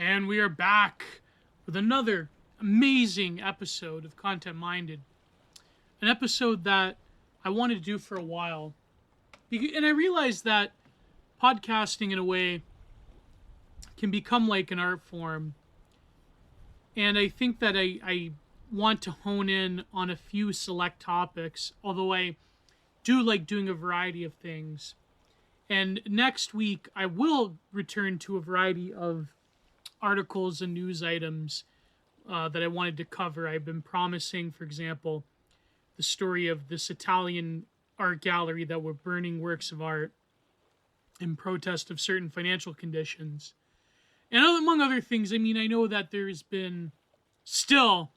And we are back with another amazing episode of Content Minded. An episode that I wanted to do for a while. And I realized that podcasting, in a way, can become like an art form. And I think that I want to hone in on a few select topics, although I do like doing a variety of things. And next week, I will return to a variety of articles and news items that I wanted to cover. I've been promising, for example, the story of this Italian art gallery that were burning works of art in protest of certain financial conditions. And among other things, I mean, I know that there's been still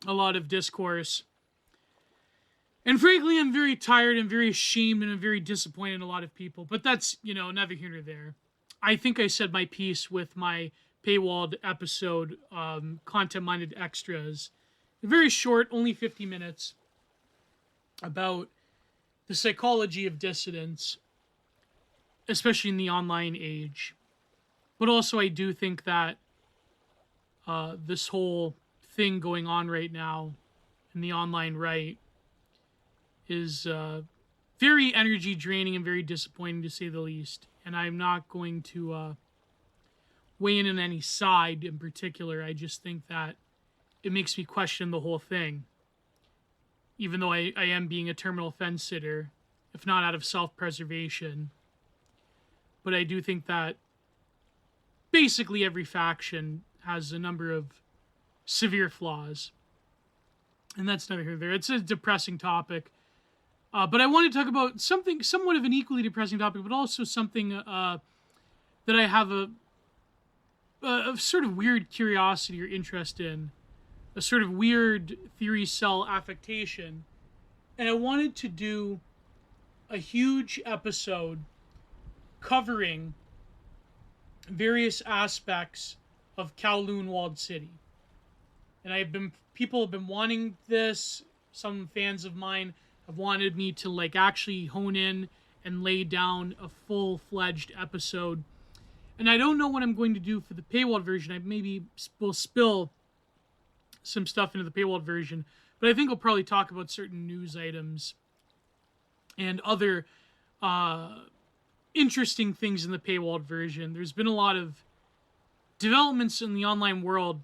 a lot of discourse. And frankly, I'm very tired and very ashamed and I'm very disappointed in a lot of people. But that's, neither here nor there. I think I said my piece with my paywalled episode, Content-Minded Extras. Very short, only 50 minutes, about the psychology of dissidence, especially in the online age. But also I do think that this whole thing going on right now in the online right is very energy draining and very disappointing, to say the least. And I'm not going to weigh in on any side in particular. I just think that it makes me question the whole thing. Even though I am being a terminal fence sitter, if not out of self-preservation. But I do think that basically every faction has a number of severe flaws. And that's neither here nor there. It's a depressing topic. But I want to talk about something somewhat of an equally depressing topic, but also something that I have a sort of weird curiosity or interest in, a sort of weird theory cell affectation. And I wanted to do a huge episode covering various aspects of Kowloon Walled City. And people have been wanting this. Some fans of mine have wanted me to actually hone in and lay down a full-fledged episode. And I don't know what I'm going to do for the paywalled version. I maybe will spill some stuff into the paywalled version, but I think I'll probably talk about certain news items and other interesting things in the paywalled version. There's been a lot of developments in the online world.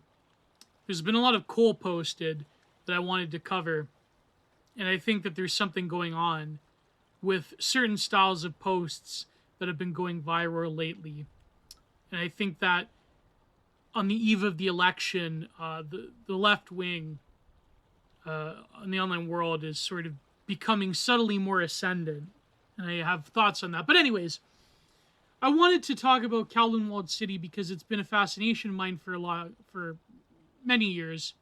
There's been a lot of coal posted that I wanted to cover. And I think that there's something going on with certain styles of posts that have been going viral lately. And I think that on the eve of the election, the left wing in the online world is sort of becoming subtly more ascendant. And I have thoughts on that. But anyways, I wanted to talk about Kowloon Walled City because it's been a fascination of mine for many years.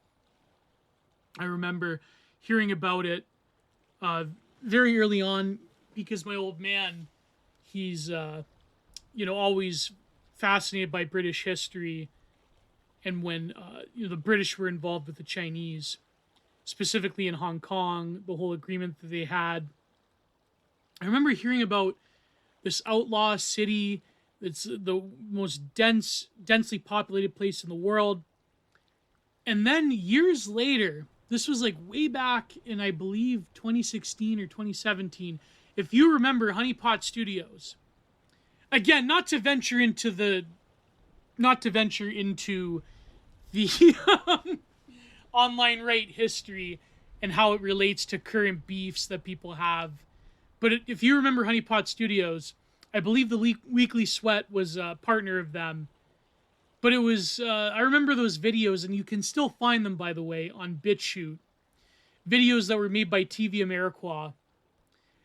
I remember hearing about it very early on because my old man, he's always fascinated by British history, and when the British were involved with the Chinese, specifically in Hong Kong, the whole agreement that they had. I remember hearing about this outlaw city. It's the most densely populated place in the world. And then years later, this was way back in, I believe, 2016 or 2017. If you remember Honey Pot Studios. Again, not to venture into the online right history and how it relates to current beefs that people have. But if you remember Honey Pot Studios, I believe the Weekly Sweat was a partner of them. But it was, I remember those videos, and you can still find them, by the way, on BitChute. Videos that were made by TV Ameriqua.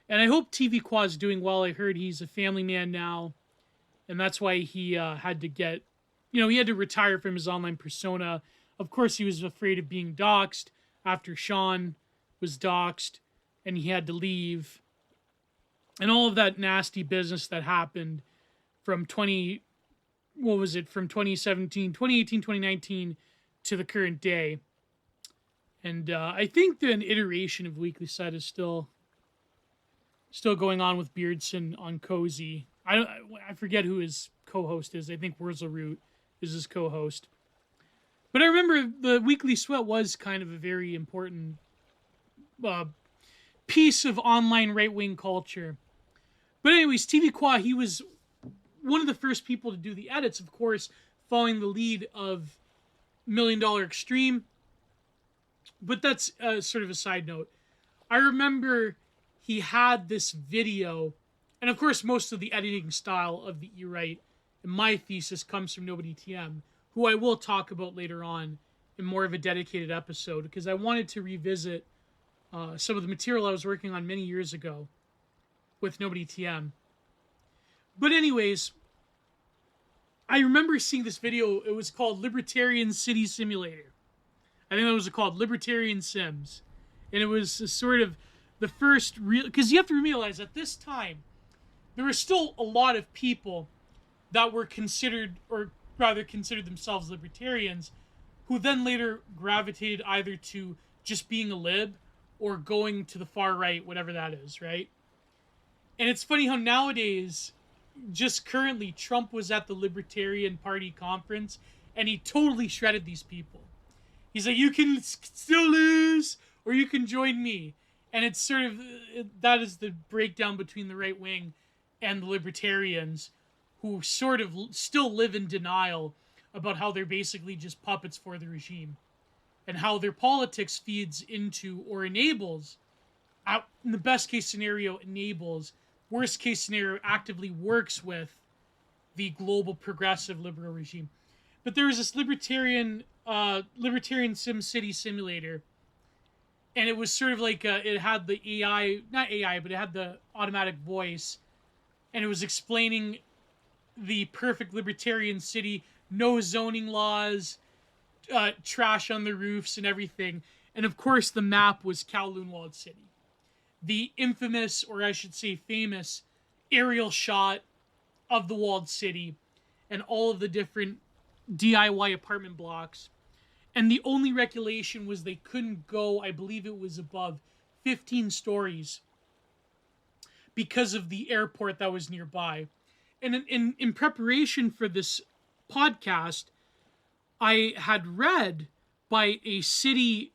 And I hope TV Qua is doing well. I heard he's a family man now. And that's why he had to he had to retire from his online persona. Of course, he was afraid of being doxxed after Sean was doxxed. And he had to leave. And all of that nasty business that happened from 2017, 2018, 2019 to the current day. And I think that an iteration of Weekly Set is still going on with Beardson on Cozy. I forget who his co-host is. I think Wurzelroot is his co-host. But I remember the Weekly Sweat was kind of a very important uh, piece of online right-wing culture. But anyways, TV Qua, he was one of the first people to do the edits, of course, following the lead of Million Dollar Extreme. But that's sort of a side note. I remember he had this video, and of course, most of the editing style of the E-Right in my thesis comes from Nobody TM, who I will talk about later on in more of a dedicated episode, because I wanted to revisit some of the material I was working on many years ago with Nobody TM. But anyways, I remember seeing this video. It was called Libertarian City Simulator. I think that was called Libertarian Sims. And it was sort of the first real... Because you have to realize, at this time, there were still a lot of people that were considered, or rather considered themselves libertarians, who then later gravitated either to just being a lib or going to the far right, whatever that is, right? And it's funny how nowadays, just currently, Trump was at the Libertarian Party conference, and he totally shredded these people. He's like, you can still lose, or you can join me. And it's sort of, that is the breakdown between the right wing and the libertarians, who sort of still live in denial about how they're basically just puppets for the regime, and how their politics feeds into or enables, in the best case scenario, enables, worst case scenario, actively works with the global progressive liberal regime. But there was this libertarian Sim City simulator, and it was sort of like it had the AI, not AI, but it had the automatic voice, and it was explaining the perfect libertarian city, no zoning laws, trash on the roofs and everything. And of course, the map was Kowloon Walled City, the infamous, or I should say famous, aerial shot of the walled city and all of the different DIY apartment blocks. And the only regulation was they couldn't go, I believe it was above 15 stories, because of the airport that was nearby. And in preparation for this podcast, I had read by a city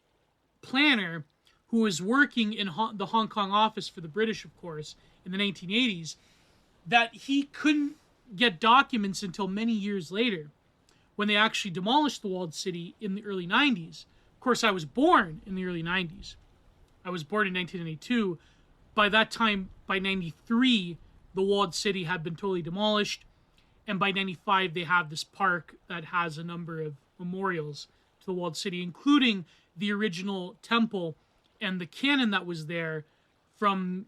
planner who was working in the Hong Kong office for the British, of course, in the 1980s, that he couldn't get documents until many years later, when they actually demolished the walled city in the early 90s. Of course, I was born in the early 90s. I was born in 1992. By that time, by 93, the walled city had been totally demolished. And by 95, they have this park that has a number of memorials to the walled city, including the original temple and the cannon that was there from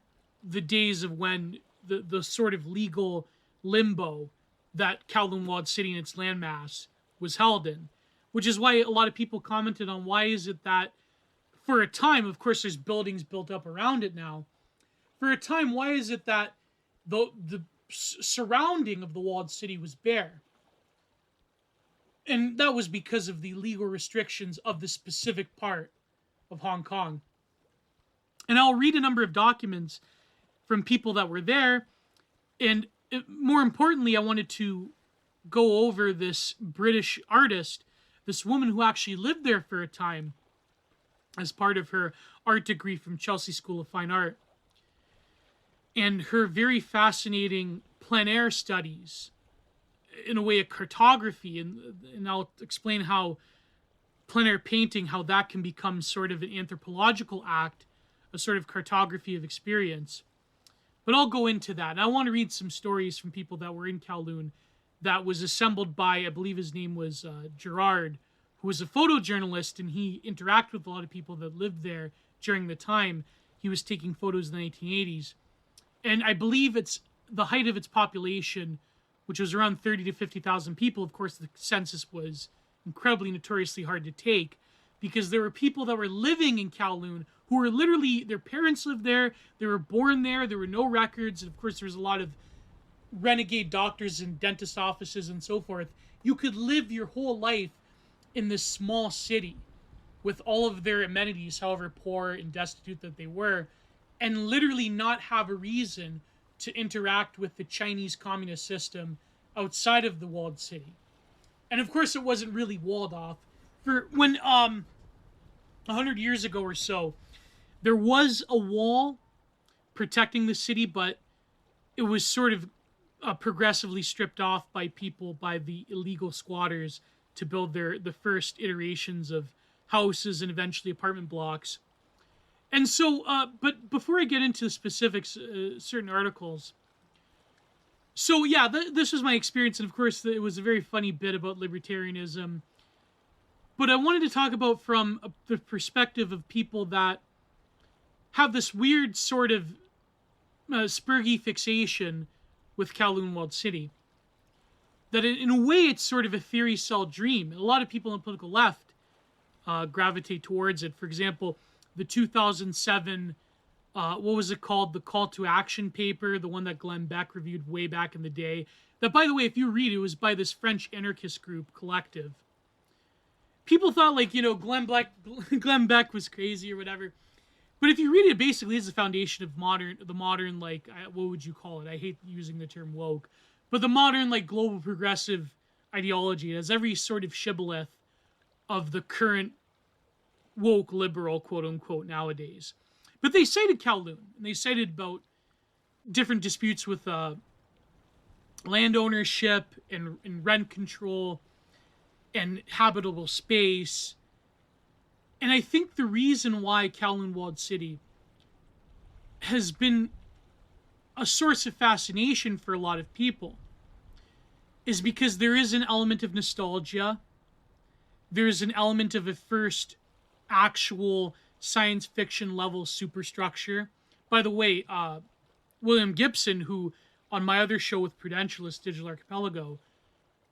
the days of when the sort of legal limbo that Kowloon Walled City and its landmass was held in. Which is why a lot of people commented on, why is it that, for a time, of course there's buildings built up around it now, for a time, why is it that the surrounding of the walled city was bare? And that was because of the legal restrictions of the specific part of Hong Kong. And I'll read a number of documents from people that were there. And more importantly, I wanted to go over this British artist, this woman who actually lived there for a time as part of her art degree from Chelsea School of Fine Art. And her very fascinating plein air studies, in a way, a cartography, and I'll explain how plein air painting, how that can become sort of an anthropological act, a sort of cartography of experience. But I'll go into that. And I want to read some stories from people that were in Kowloon that was assembled by, I believe his name was Gerard, who was a photojournalist, and he interacted with a lot of people that lived there during the time he was taking photos in the 1980s. And I believe it's the height of its population, which was around 30 to 50,000 people. Of course, the census was incredibly notoriously hard to take, because there were people that were living in Kowloon who were literally, their parents lived there, they were born there were no records, and of course there was a lot of renegade doctors and dentist offices and so forth. You could live your whole life in this small city with all of their amenities, however poor and destitute that they were, and literally not have a reason to interact with the Chinese communist system outside of the walled city. And of course, it wasn't really walled off. For when 100 years ago or so, there was a wall protecting the city, but it was sort of progressively stripped off by people, by the illegal squatters, to build the first iterations of houses and eventually apartment blocks. And so, but before I get into the specifics, certain articles. So yeah, this was my experience, and of course, it was a very funny bit about libertarianism. But I wanted to talk about from the perspective of people that have this weird sort of spurgy fixation with Kowloon Walled City. That in a way, it's sort of a theory cell dream. A lot of people on the political left gravitate towards it. For example, the 2007, what was it called? The Call to Action paper, the one that Glenn Beck reviewed way back in the day. That, by the way, if you read it, was by this French anarchist group, Collective. People thought, like, Glenn Beck was crazy or whatever. But if you read it, basically it's the foundation of the modern, like, what would you call it? I hate using the term woke. But the modern, like, global progressive ideology. It has every sort of shibboleth of the current woke liberal, quote unquote, nowadays. But they cited Kowloon, and they cited about different disputes with land ownership and rent control and habitable space. And I think the reason why Kowloon Walled City has been a source of fascination for a lot of people is because there is an element of nostalgia. There's an element of a first actual science fiction level superstructure. By the way, William Gibson, who on my other show with Prudentialist Digital Archipelago,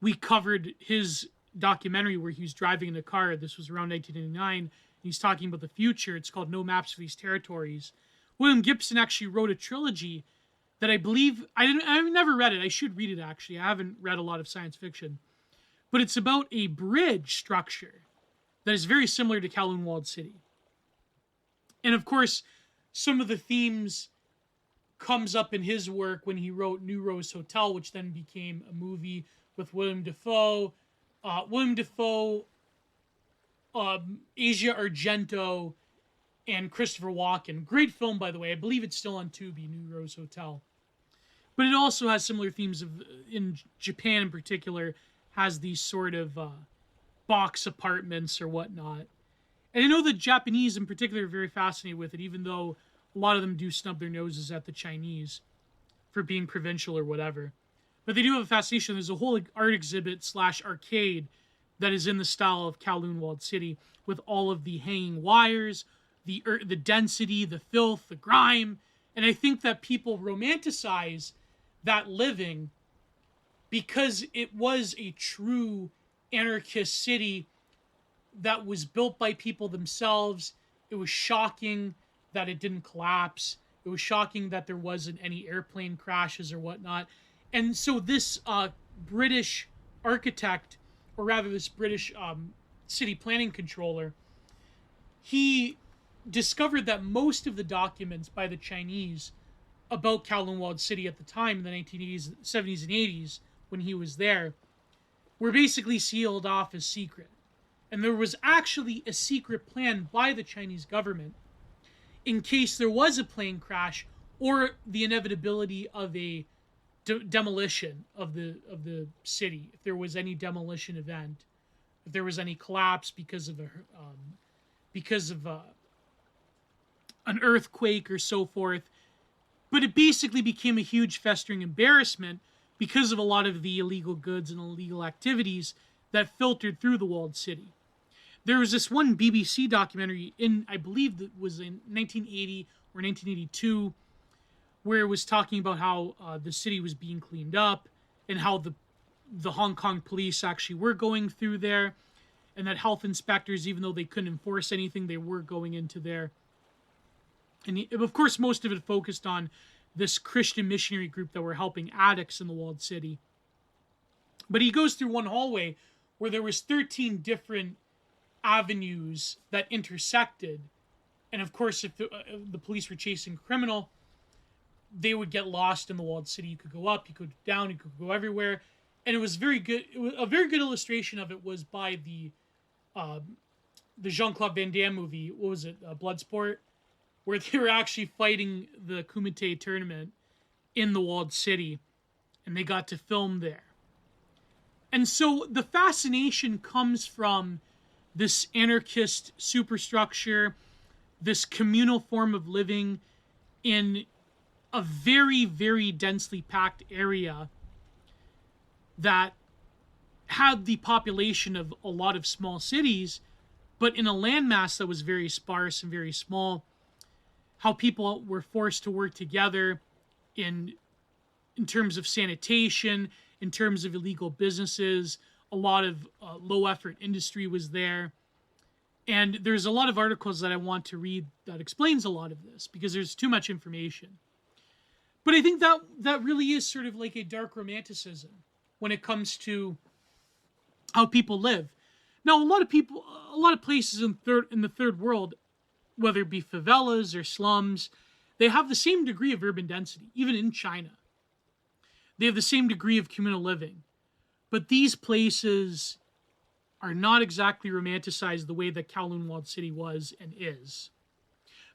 we covered his documentary where he was driving in a car. This was around 1989. He's talking about the future. It's called No Maps for These Territories. William Gibson actually wrote a trilogy that I believe I've never read it. I should read it actually. I haven't read a lot of science fiction, but it's about a bridge structure that is very similar to Kowloon Walled City. And of course, some of the themes comes up in his work when he wrote New Rose Hotel, which then became a movie with William Dafoe, Asia Argento, and Christopher Walken. Great film, by the way. I believe it's still on Tubi, New Rose Hotel. But it also has similar themes of, in Japan in particular, has these sort of box apartments or whatnot. And I know the Japanese in particular are very fascinated with it, even though a lot of them do snub their noses at the Chinese for being provincial or whatever. But they do have a fascination. There's a whole art exhibit / arcade that is in the style of Kowloon Walled City, with all of the hanging wires, the density, the filth, the grime. And I think that people romanticize that living because it was a true anarchist city that was built by people themselves. It was shocking that it didn't collapse. It was shocking that there wasn't any airplane crashes or whatnot. And so this British architect, or rather this British city planning controller, he discovered that most of the documents by the Chinese about Kowloon Walled City at the time in the 1980s, 70s, and 80s, when he was there, were basically sealed off as secret. And there was actually a secret plan by the Chinese government in case there was a plane crash or the inevitability of a demolition of the city. If there was any demolition event, if there was any collapse because of an earthquake or so forth. But it basically became a huge festering embarrassment because of a lot of the illegal goods and illegal activities that filtered through the walled city. There was this one BBC documentary I believe that was in 1980 or 1982, where it was talking about how the city was being cleaned up and how the Hong Kong police actually were going through there, and that health inspectors, even though they couldn't enforce anything, they were going into there. And of course, most of it focused on this Christian missionary group that were helping addicts in the walled city. But he goes through one hallway where there was 13 different avenues that intersected. And of course, if the police were chasing a criminal, they would get lost in the walled city. You could go up, you could go down, you could go everywhere. and it was very good. A very good illustration of it was by the Jean-Claude Van Damme movie. What was it? Bloodsport, where they were actually fighting the Kumite tournament in the walled city, and they got to film there. And so the fascination comes from this anarchist superstructure, this communal form of living in a very, very densely packed area that had the population of a lot of small cities, but in a landmass that was very sparse and very small. How people were forced to work together in terms of sanitation, in terms of illegal businesses. A lot of low effort industry was there. And there's a lot of articles that I want to read that explains a lot of this because there's too much information. But I think that really is sort of like a dark romanticism when it comes to how people live. Now, a lot of places in the third world, whether it be favelas or slums, they have the same degree of urban density, even in China. They have the same degree of communal living. But these places are not exactly romanticized the way that Kowloon Walled City was and is.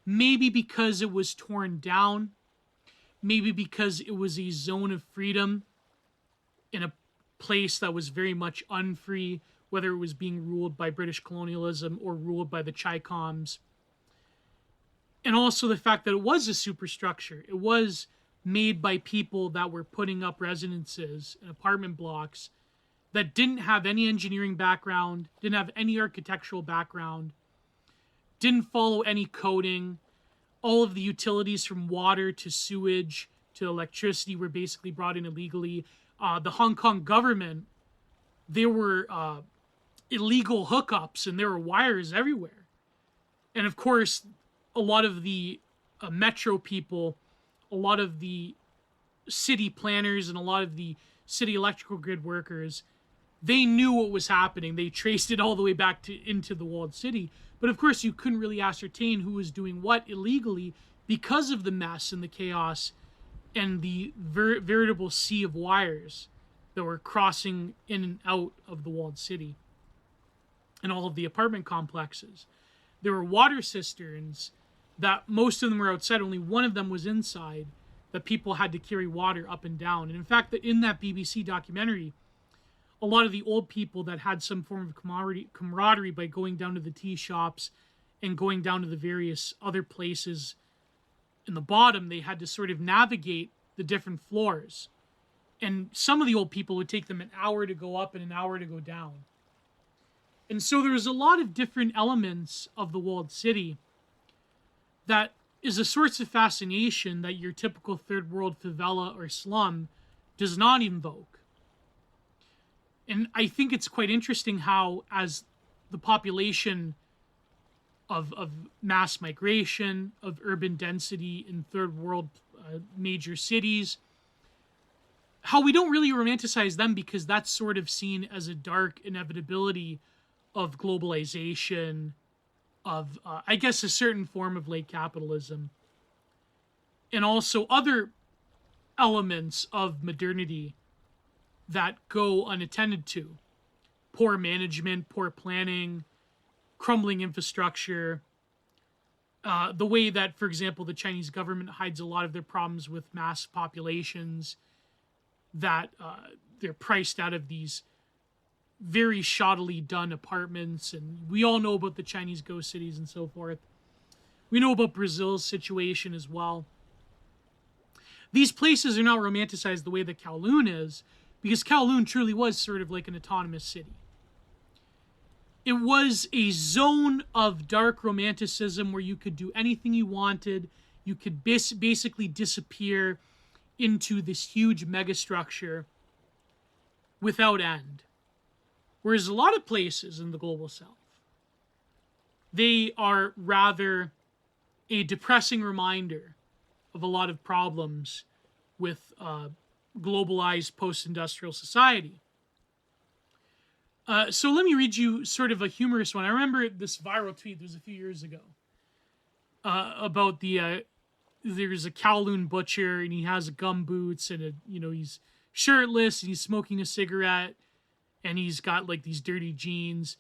Maybe because it was torn down. Maybe because it was a zone of freedom in a place that was very much unfree, whether it was being ruled by British colonialism or ruled by the Chi-Coms. And also the fact that it was a superstructure. It was made by people that were putting up residences and apartment blocks that didn't have any engineering background, didn't have any architectural background, didn't follow any coding. All of the utilities from water to sewage to electricity were basically brought in illegally. The Hong Kong government, there were illegal hookups and there were wires everywhere. And of course, a lot of the metro people, a lot of the city planners and a lot of the city electrical grid workers, they knew what was happening. They traced it all the way back into the walled city. But of course, you couldn't really ascertain who was doing what illegally because of the mess and the chaos and the veritable sea of wires that were crossing in and out of the walled city and all of the apartment complexes. There were water cisterns that most of them were outside. Only one of them was inside, that people had to carry water up and down. And in fact, in that BBC documentary, a lot of the old people that had some form of camaraderie by going down to the tea shops and going down to the various other places in the bottom, they had to sort of navigate the different floors. And some of the old people would take them an hour to go up and an hour to go down. And so there's a lot of different elements of the walled city that is a source of fascination that your typical third world favela or slum does not invoke. And I think it's quite interesting how, as the population of mass migration, of urban density in third world major cities, how we don't really romanticize them because that's sort of seen as a dark inevitability of globalization, of, I guess, a certain form of late capitalism, and also other elements of modernity that go unattended to. Poor management, poor planning, crumbling infrastructure, the way that, for example, the Chinese government hides a lot of their problems with mass populations, that they're priced out of these very shoddily done apartments. And we all know about the Chinese ghost cities and so forth. We know about Brazil's situation as well. These places are not romanticized the way that Kowloon is, because Kowloon truly was sort of like an autonomous city. It was a zone of dark romanticism where you could do anything you wanted. You could basically disappear into this huge megastructure without end. Whereas a lot of places in the global south, they are rather a depressing reminder of a lot of problems with globalized post-industrial society. So let me read you sort of a humorous one. I remember this viral tweet, it was a few years ago, about there's a Kowloon butcher and he has gum boots and he's shirtless and he's smoking a cigarette and he's got like these dirty jeans.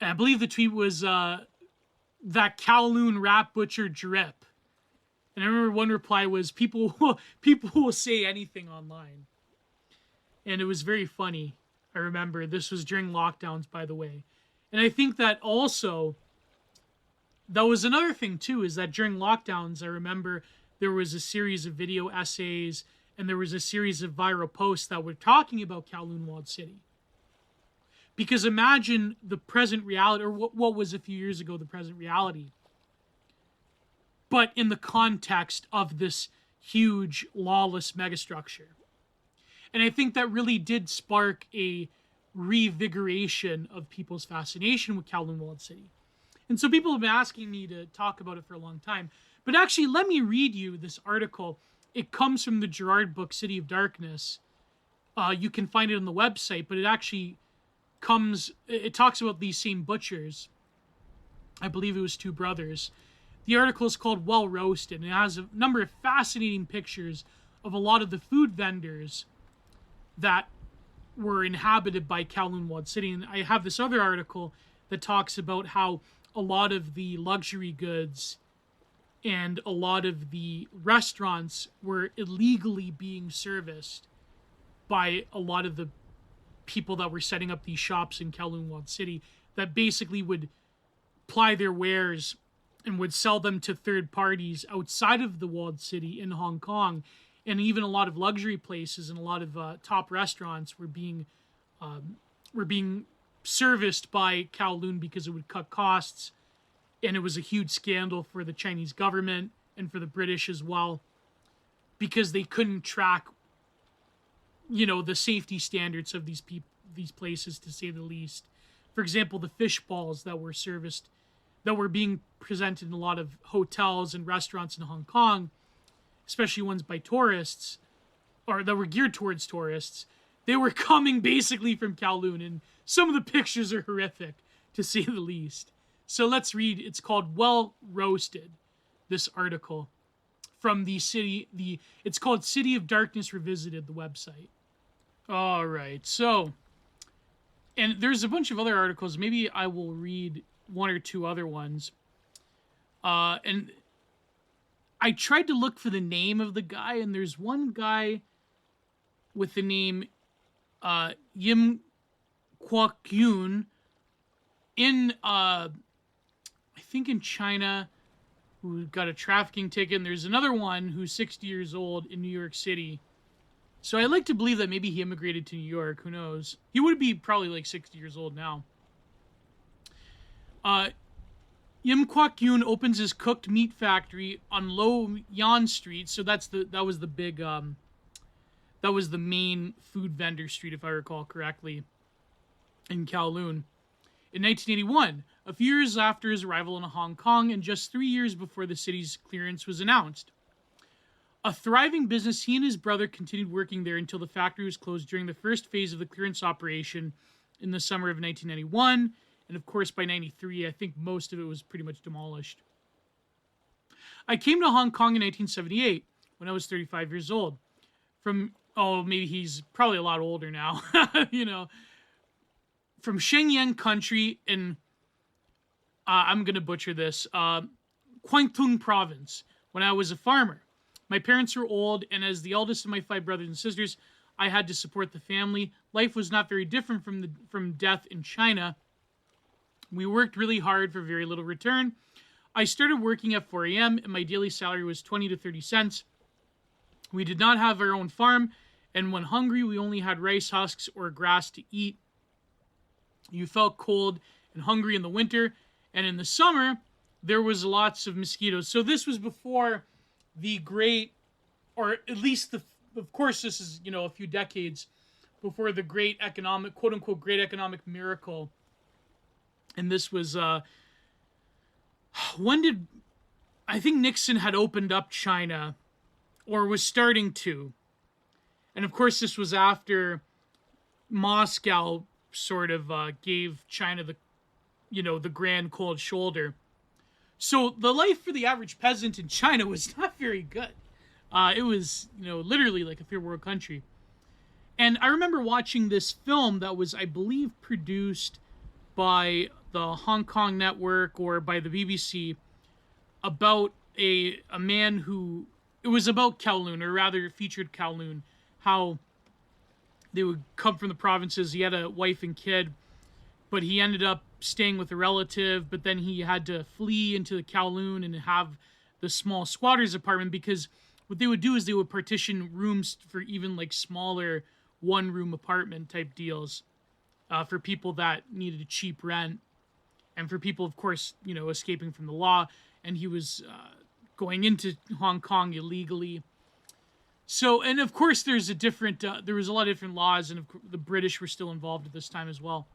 And I believe the tweet was that Kowloon rat butcher drip. And I remember one reply was people will say anything online. And it was very funny. I remember this was during lockdowns, by the way. And I think that also, that was another thing too, is that during lockdowns, I remember there was a series of video essays and there was a series of viral posts that were talking about Kowloon Walled City. Because imagine the present reality, or what was a few years ago the present reality, but in the context of this huge lawless megastructure. And I think that really did spark a revigoration of people's fascination with Kowloon Walled City. And so people have been asking me to talk about it for a long time. But actually, let me read you this article. It comes from the Gerard book, City of Darkness. You can find it on the website, but it actually it talks about these same butchers. I believe it was two brothers. The article is called Well Roasted, and it has a number of fascinating pictures of a lot of the food vendors that were inhabited by Kowloon Walled City. And I have this other article that talks about how a lot of the luxury goods and a lot of the restaurants were illegally being serviced by a lot of the people that were setting up these shops in Kowloon Walled City that basically would ply their wares and would sell them to third parties outside of the walled city in Hong Kong. And even a lot of luxury places and a lot of top restaurants were being serviced by Kowloon because it would cut costs. And it was a huge scandal for the Chinese government and for the British as well, because they couldn't track, the safety standards of these places, to say the least. For example, the fish balls that were being presented in a lot of hotels and restaurants in Hong Kong, especially ones by tourists, or that were geared towards tourists, they were coming basically from Kowloon, and some of the pictures are horrific, to say the least. So let's read. It's called Well Roasted, this article from it's called City of Darkness Revisited, the website. All right, so, and there's a bunch of other articles. Maybe I will read one or two other ones. And I tried to look for the name of the guy, and there's one guy with the name Yim Kwok Yoon in, I think in China, who got a trafficking ticket, and there's another one who's 60 years old in New York City. So I like to believe that maybe he immigrated to New York. Who knows? He would be probably like 60 years old now. Yim Kwok Yoon opens his cooked meat factory on Lo Yan Street. So that was the main food vendor street, if I recall correctly, in Kowloon. In 1981, a few years after his arrival in Hong Kong and just 3 years before the city's clearance was announced. A thriving business, he and his brother continued working there until the factory was closed during the first phase of the clearance operation in the summer of 1991. And of course, by 93, I think most of it was pretty much demolished. I came to Hong Kong in 1978 when I was 35 years old. Maybe he's probably a lot older now, from Shenyang country in, I'm going to butcher this, Kwangtung province, when I was a farmer. My parents were old, and as the eldest of my 5 brothers and sisters, I had to support the family. Life was not very different from death in China. We worked really hard for very little return. I started working at 4 a.m., and my daily salary was 20 to 30 cents. We did not have our own farm, and when hungry, we only had rice husks or grass to eat. You felt cold and hungry in the winter, and in the summer, there was lots of mosquitoes. So this was before the great, or at least of course this is, a few decades before the great economic, quote unquote, great economic miracle. And this was, I think Nixon had opened up China, or was starting to. And of course this was after Moscow sort of gave China the grand cold shoulder. So the life for the average peasant in China was not very good. It was, literally like a third world country. And I remember watching this film that was, I believe, produced by the Hong Kong network or by the BBC about a man who, it was about Kowloon, or rather featured Kowloon, how they would come from the provinces. He had a wife and kid, but he ended up staying with a relative, but then he had to flee into the Kowloon and have the small squatter's apartment, because what they would do is they would partition rooms for even like smaller one-room apartment type deals for people that needed a cheap rent, and for people, of course, you know, escaping from the law. And he was going into Hong Kong illegally. So, and of course, there's a different, there was a lot of different laws, and the British were still involved at this time as well.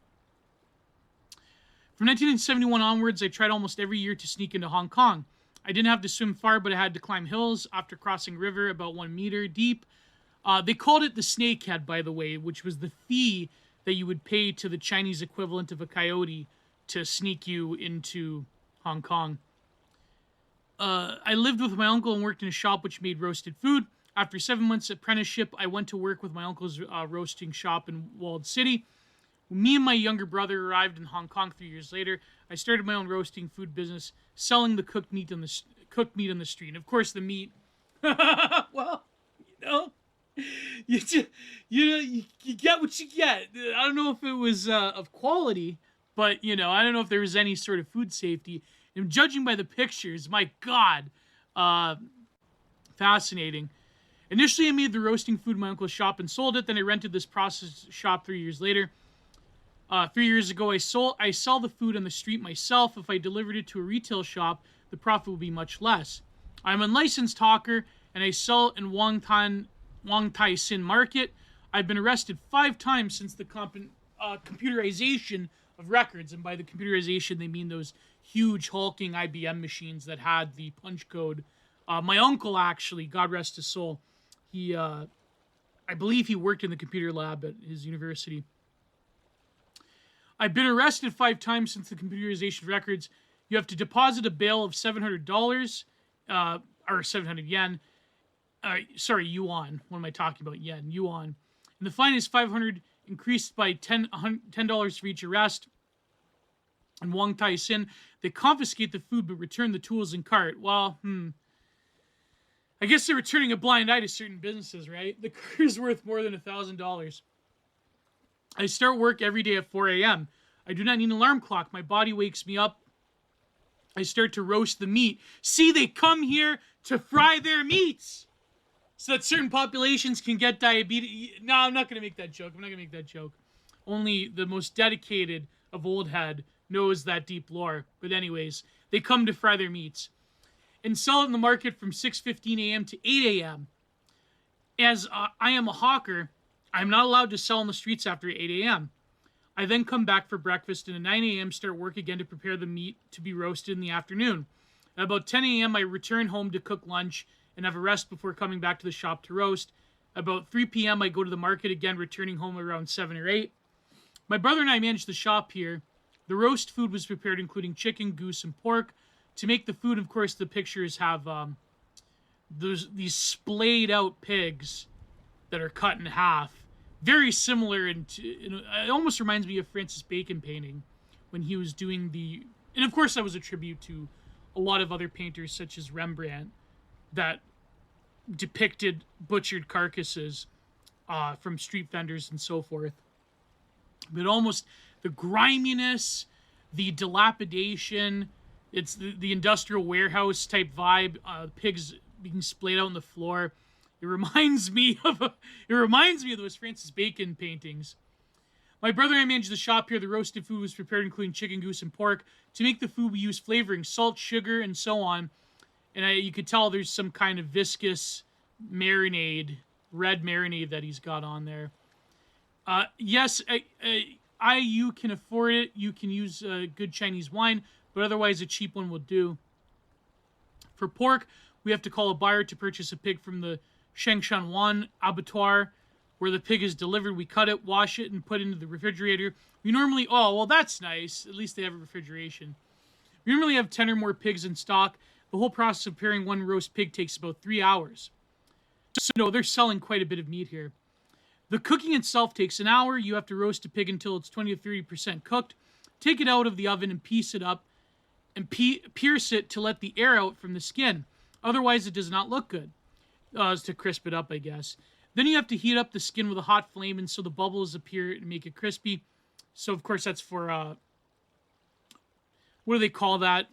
From 1971 onwards, I tried almost every year to sneak into Hong Kong. I didn't have to swim far, but I had to climb hills after crossing river about 1 meter deep. They called it the snakehead, by the way, which was the fee that you would pay to the Chinese equivalent of a coyote to sneak you into Hong Kong. I lived with my uncle and worked in a shop which made roasted food. After 7 months apprenticeship, I went to work with my uncle's roasting shop in Walled City. When me and my younger brother arrived in Hong Kong 3 years later, I started my own roasting food business, selling the cooked meat on the street. And of course, the meat. Well, you know, you get what you get. I don't know if it was of quality, but you know, I don't know if there was any sort of food safety. And judging by the pictures, my God, fascinating. Initially, I made the roasting food in my uncle's shop and sold it. Then I rented this process shop 3 years later. 3 years ago, I sell the food on the street myself. If I delivered it to a retail shop, the profit would be much less. I'm an unlicensed hawker, and I sell in Wong Tai Sin Market. I've been arrested 5 times since the computerization of records. And by the computerization, they mean those huge hulking IBM machines that had the punch code. My uncle, actually, God rest his soul, he, I believe he worked in the computer lab at his university. I've been arrested 5 times since the computerization of records. You have to deposit a bail of $700, or 700 yen. Sorry, yuan. What am I talking about? Yen, yuan. And the fine is 500, increased by $10 for each arrest. In Wong Tai Sin, they confiscate the food but return the tools and cart. Well, I guess they're returning a blind eye to certain businesses, right? The cart is worth more than $1,000. I start work every day at 4 a.m. I do not need an alarm clock. My body wakes me up. I start to roast the meat. See, they come here to fry their meats so that certain populations can get diabetes. No, I'm not going to make that joke. Only the most dedicated of old head knows that deep lore. But anyways, they come to fry their meats and sell it in the market from 6:15 a.m. to 8 a.m. As I am a hawker, I'm not allowed to sell on the streets after 8 a.m. I then come back for breakfast and at 9 a.m. start work again to prepare the meat to be roasted in the afternoon. At about 10 a.m. I return home to cook lunch and have a rest before coming back to the shop to roast. About 3 p.m. I go to the market again, returning home around 7 or 8. My brother and I manage the shop here. The roast food was prepared including chicken, goose, and pork. To make the food, of course, the pictures have these splayed out pigs that are cut in half. Very similar, it almost reminds me of Francis Bacon painting when he was doing the... And of course that was a tribute to a lot of other painters such as Rembrandt that depicted butchered carcasses from street vendors and so forth. But almost the griminess, the dilapidation, it's the industrial warehouse type vibe, pigs being splayed out on the floor. It reminds me of those Francis Bacon paintings. My brother and I managed the shop here. The roasted food was prepared including chicken, goose, and pork. To make the food, we use flavoring, salt, sugar, and so on. And you could tell there's some kind of viscous marinade, red marinade that he's got on there. Yes, you can afford it. You can use good Chinese wine, but otherwise a cheap one will do. For pork, we have to call a buyer to purchase a pig from the Shengshanwan abattoir, where the pig is delivered. We cut it, wash it, and put it into the refrigerator. We normally, oh, well, that's nice. At least they have a refrigeration. We normally have 10 or more pigs in stock. The whole process of preparing one roast pig takes about 3 hours. So, no, they're selling quite a bit of meat here. The cooking itself takes an hour. You have to roast a pig until it's 20 to 30% cooked. Take it out of the oven and piece it up and pierce it to let the air out from the skin. Otherwise, it does not look good. To crisp it up, I guess. Then you have to heat up the skin with a hot flame, and so the bubbles appear and make it crispy. So, of course, that's for, what do they call that?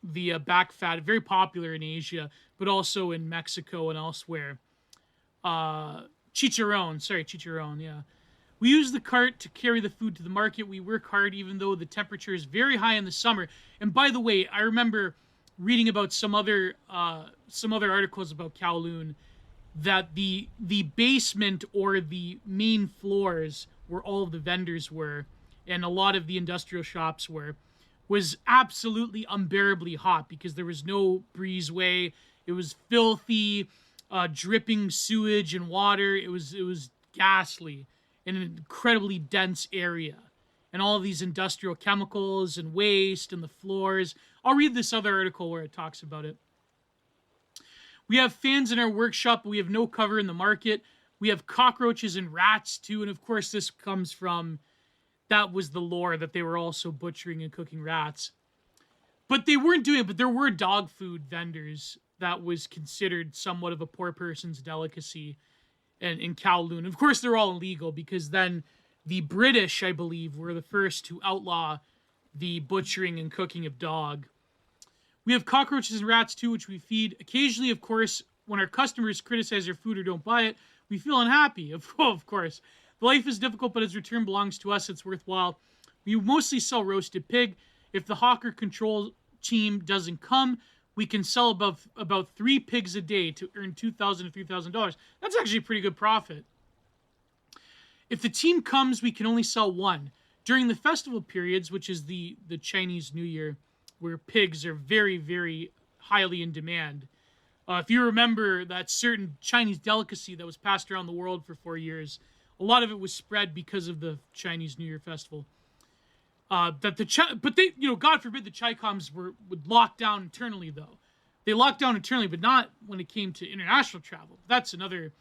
The back fat. Very popular in Asia, but also in Mexico and elsewhere. Chicharron. Sorry, chicharron, yeah. We use the cart to carry the food to the market. We work hard even though the temperature is very high in the summer. And by the way, I remember reading about some other articles about Kowloon that the basement or the main floors where all of the vendors were and a lot of the industrial shops were was absolutely unbearably hot because there was no breezeway. It was filthy, dripping sewage and water. It was ghastly in an incredibly dense area. And all of these industrial chemicals and waste and the floors. I'll read this other article where it talks about it. We have fans in our workshop, but we have no cover in the market. We have cockroaches and rats too. And of course, this comes from, that was the lore that they were also butchering and cooking rats. But they weren't doing it, but there were dog food vendors that was considered somewhat of a poor person's delicacy in Kowloon. Of course, they're all illegal because then the British, I believe, were the first to outlaw the butchering and cooking of dog. We have cockroaches and rats too, which we feed. Occasionally, of course, when our customers criticize our food or don't buy it, we feel unhappy. Of course. The life is difficult, but as return belongs to us, it's worthwhile. We mostly sell roasted pig. If the hawker control team doesn't come, we can sell about 3 pigs a day to earn $2,000 to $3,000. That's actually a pretty good profit. If the team comes, we can only sell 1. During the festival periods, which is the Chinese New Year, where pigs are very, very highly in demand. If you remember that certain Chinese delicacy that was passed around the world for 4 years, a lot of it was spread because of the Chinese New Year festival. But they, God forbid the Chi-Coms would lock down internally, though. They locked down internally, but not when it came to international travel. That's another.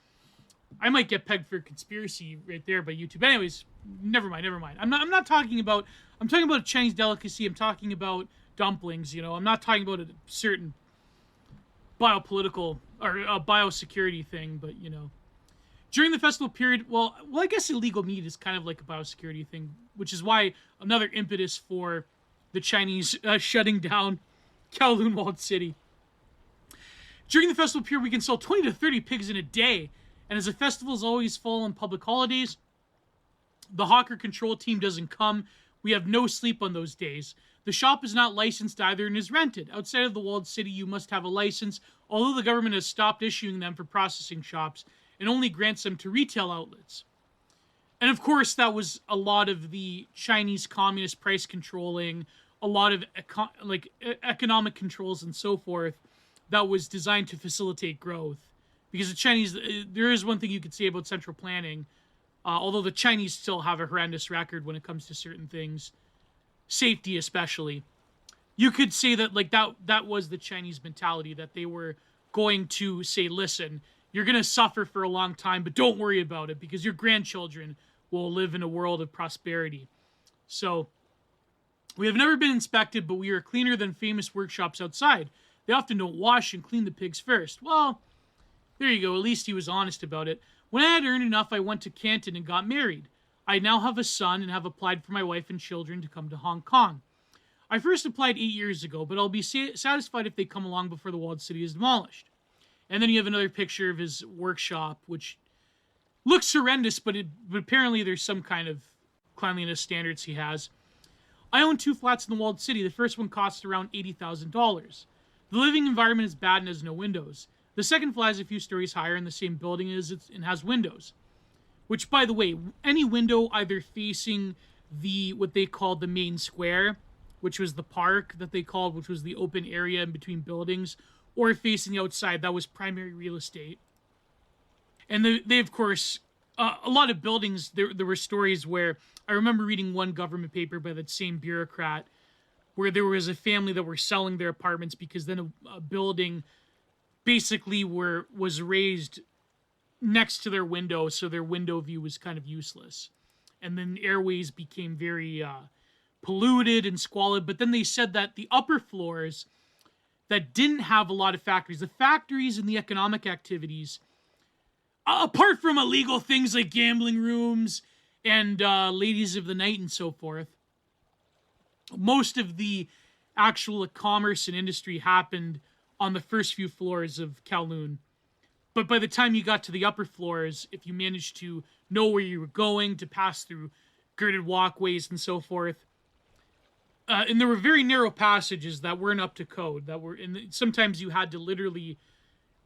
I might get pegged for conspiracy right there by YouTube. Anyways, never mind. I'm not talking about. I'm talking about a Chinese delicacy. I'm talking about dumplings. I'm not talking about a certain biopolitical or a biosecurity thing, but during the festival period, well, I guess illegal meat is kind of like a biosecurity thing, which is why another impetus for the Chinese shutting down Kowloon Walled City. During the festival period, we can sell 20 to 30 pigs in a day, and as the festivals always fall on public holidays, the hawker control team doesn't come. We have no sleep on those days. The shop is not licensed either and is rented. Outside of the walled city, you must have a license, although the government has stopped issuing them for processing shops and only grants them to retail outlets. And of course, that was a lot of the Chinese communist price controlling, a lot of economic controls and so forth that was designed to facilitate growth. Because the Chinese, there is one thing you could say about central planning, although the Chinese still have a horrendous record when it comes to certain things, safety especially. You could say that that was the Chinese mentality, that they were going to say, listen, you're going to suffer for a long time, but don't worry about it because your grandchildren will live in a world of prosperity. So we have never been inspected, but we are cleaner than famous workshops outside. They often don't wash and clean the pigs first. Well, there you go. At least he was honest about it. When I had earned enough, I went to Canton and got married. I now have a son and have applied for my wife and children to come to Hong Kong. I first applied 8 years ago, but I'll be satisfied if they come along before the walled city is demolished. And then you have another picture of his workshop, which looks horrendous, but apparently there's some kind of cleanliness standards he has. I own 2 flats in the walled city. The first one costs around $80,000. The living environment is bad and has no windows. The second flat is a few stories higher in the same building and has windows. Which, by the way, any window either facing what they called the main square, which was the park that they called, which was the open area in between buildings, or facing the outside, that was primary real estate. And they of course, a lot of buildings, there were stories where, I remember reading one government paper by that same bureaucrat, where there was a family that were selling their apartments because then a building basically was raised next to their window, so their window view was kind of useless. And then airways became very polluted and squalid. But then they said that the upper floors that didn't have a lot of factories, the factories and the economic activities, apart from illegal things like gambling rooms and ladies of the night and so forth, most of the actual commerce and industry happened on the first few floors of Kowloon. But by the time you got to the upper floors, if you managed to know where you were going, to pass through girded walkways and so forth, and there were very narrow passages that weren't up to code, and sometimes you had to literally,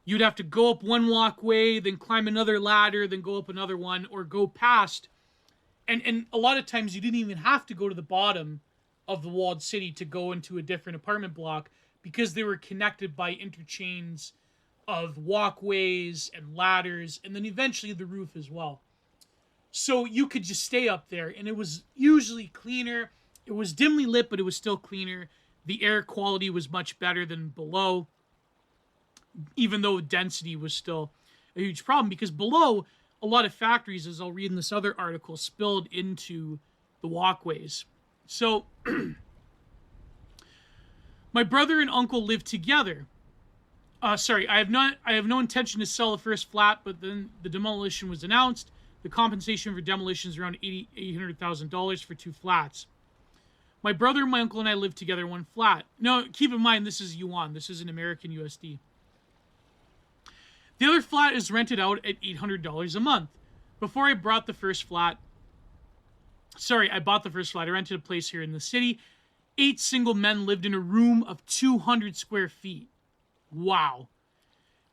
you'd have to go up one walkway, then climb another ladder, then go up another one, or go past. And a lot of times you didn't even have to go to the bottom of the walled city to go into a different apartment block, because they were connected by interchains of walkways and ladders, and then eventually the roof as well. So you could just stay up there, and it was usually cleaner. It was dimly lit, but it was still cleaner. The air quality was much better than below, even though density was still a huge problem, because below, a lot of factories, as I'll read in this other article, spilled into the walkways. So my brother and uncle lived together. I have no intention to sell the first flat, but then the demolition was announced. The compensation for demolition is around $800,000 for 2 flats. My brother, my uncle, and I lived together in one flat. No, keep in mind, this is yuan. This is an American USD. The other flat is rented out at $800 a month. Before I bought the first flat, I rented a place here in the city. 8 single men lived in a room of 200 square feet. Wow.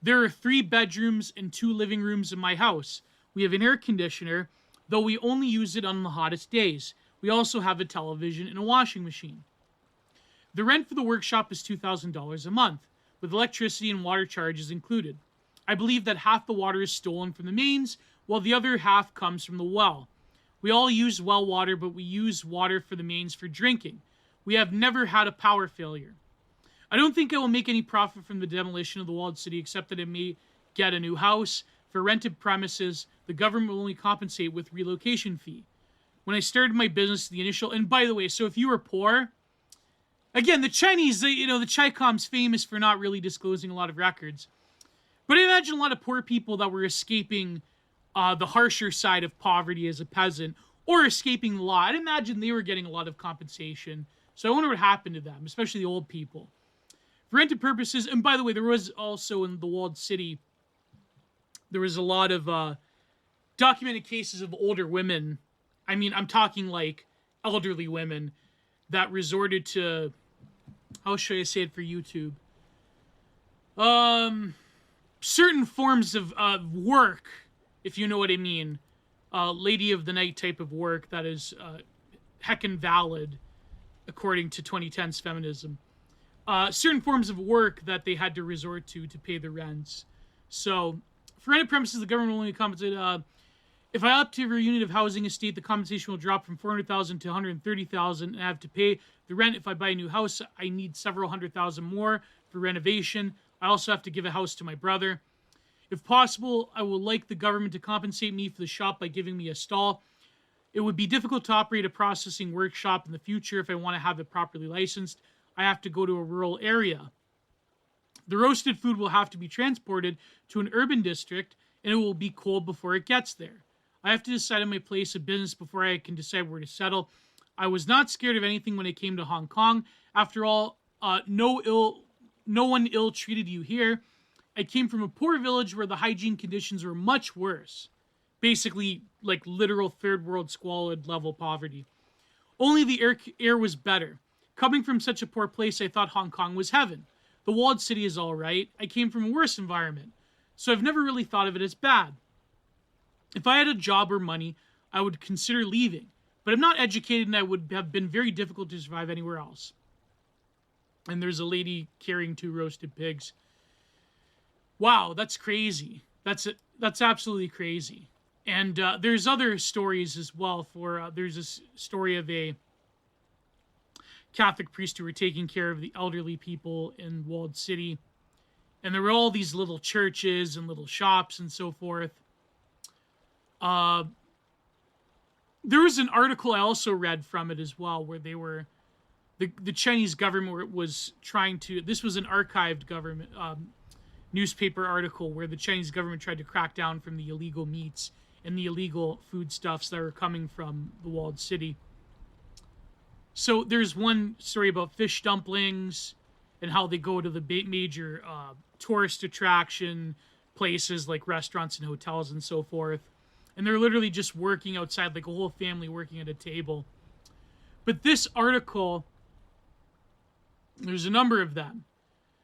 There are 3 bedrooms and 2 living rooms in my house. We have an air conditioner, though we only use it on the hottest days. We also have a television and a washing machine. The rent for the workshop is $2,000 a month, with electricity and water charges included. I believe that half the water is stolen from the mains, while the other half comes from the well. We all use well water, but we use water for the mains for drinking. We have never had a power failure. I don't think I will make any profit from the demolition of the walled city, except that I may get a new house. For rented premises, the government will only compensate with relocation fee. When I started my business, the initial... And by the way, so if you were poor... Again, the Chinese, the Chi-Com's famous for not really disclosing a lot of records. But I imagine a lot of poor people that were escaping the harsher side of poverty as a peasant, or escaping the law. I'd imagine they were getting a lot of compensation. So I wonder what happened to them, especially the old people. For rented purposes, and by the way, there was also in the walled city, there was a lot of documented cases of older women. I mean, I'm talking like elderly women that resorted to, how should I say it for YouTube? Certain forms of work, if you know what I mean. Lady of the night type of work that is heckin' valid, according to 2010's feminism. Certain forms of work that they had to resort to pay the rents. So, for rented premises, the government will only compensate. If I opt for a unit of housing estate, the compensation will drop from $400,000 to $130,000, and I have to pay the rent. If I buy a new house, I need several $100,000 more for renovation. I also have to give a house to my brother. If possible, I would like the government to compensate me for the shop by giving me a stall. It would be difficult to operate a processing workshop in the future if I want to have it properly licensed. I have to go to a rural area. The roasted food will have to be transported to an urban district, and it will be cold before it gets there. I have to decide on my place of business before I can decide where to settle. I was not scared of anything when I came to Hong Kong. After all, no one ill-treated you here. I came from a poor village where the hygiene conditions were much worse. Basically, like literal third world squalid level poverty. Only the air was better. Coming from such a poor place, I thought Hong Kong was heaven. The walled city is all right. I came from a worse environment, so I've never really thought of it as bad. If I had a job or money, I would consider leaving, but I'm not educated and I would have been very difficult to survive anywhere else. And there's a lady carrying 2 roasted pigs. Wow, that's crazy. That's absolutely crazy. And there's other stories as well. There's this story of a Catholic priest who were taking care of the elderly people in Walled City. And there were all these little churches and little shops and so forth. There was an article I also read from it as well, where the Chinese government was trying to. This was an archived government newspaper article where the Chinese government tried to crack down from the illegal meats and the illegal foodstuffs that were coming from the walled city. So there's one story about fish dumplings and how they go to the major tourist attraction places like restaurants and hotels and so forth. And they're literally just working outside, like a whole family working at a table. But this article, there's a number of them.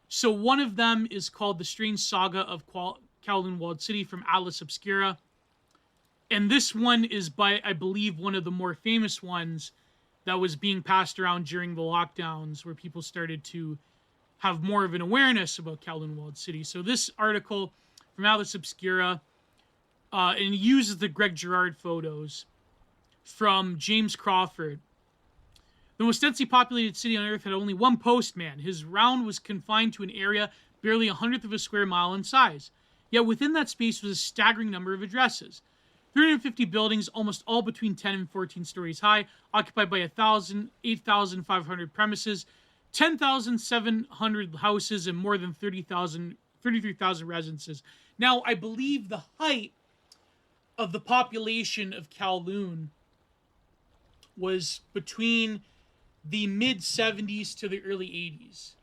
So one of them is called The Strange Saga of Kowloon Walled City from Atlas Obscura. And this one is by, I believe, one of the more famous ones that was being passed around during the lockdowns, where people started to have more of an awareness about Kowloon Walled City. So this article from Atlas Obscura, and uses the Greg Girard photos from James Crawford. The most densely populated city on Earth had only one postman. His round was confined to an area barely 1/100 of a square mile in size. Yet within that space was a staggering number of addresses. 350 buildings, almost all between 10 and 14 stories high, occupied by 8,500 premises, 10,700 houses, and more than 33,000 residences. Now, I believe the height of the population of Kowloon was between the mid-70s to the early 80s.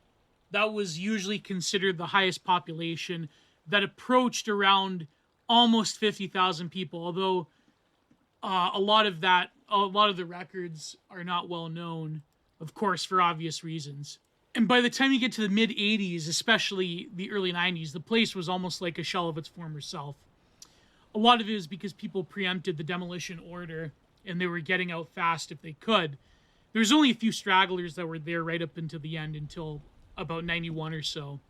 That was usually considered the highest population, that approached around almost 50,000 people, although a lot of the records are not well known, of course, for obvious reasons. And by the time you get to the mid-80s, especially the early 90s, the place was almost like a shell of its former self. A lot of it is because people preempted the demolition order, and they were getting out fast if they could. There was only a few stragglers that were there right up until the end, until about 91 or so.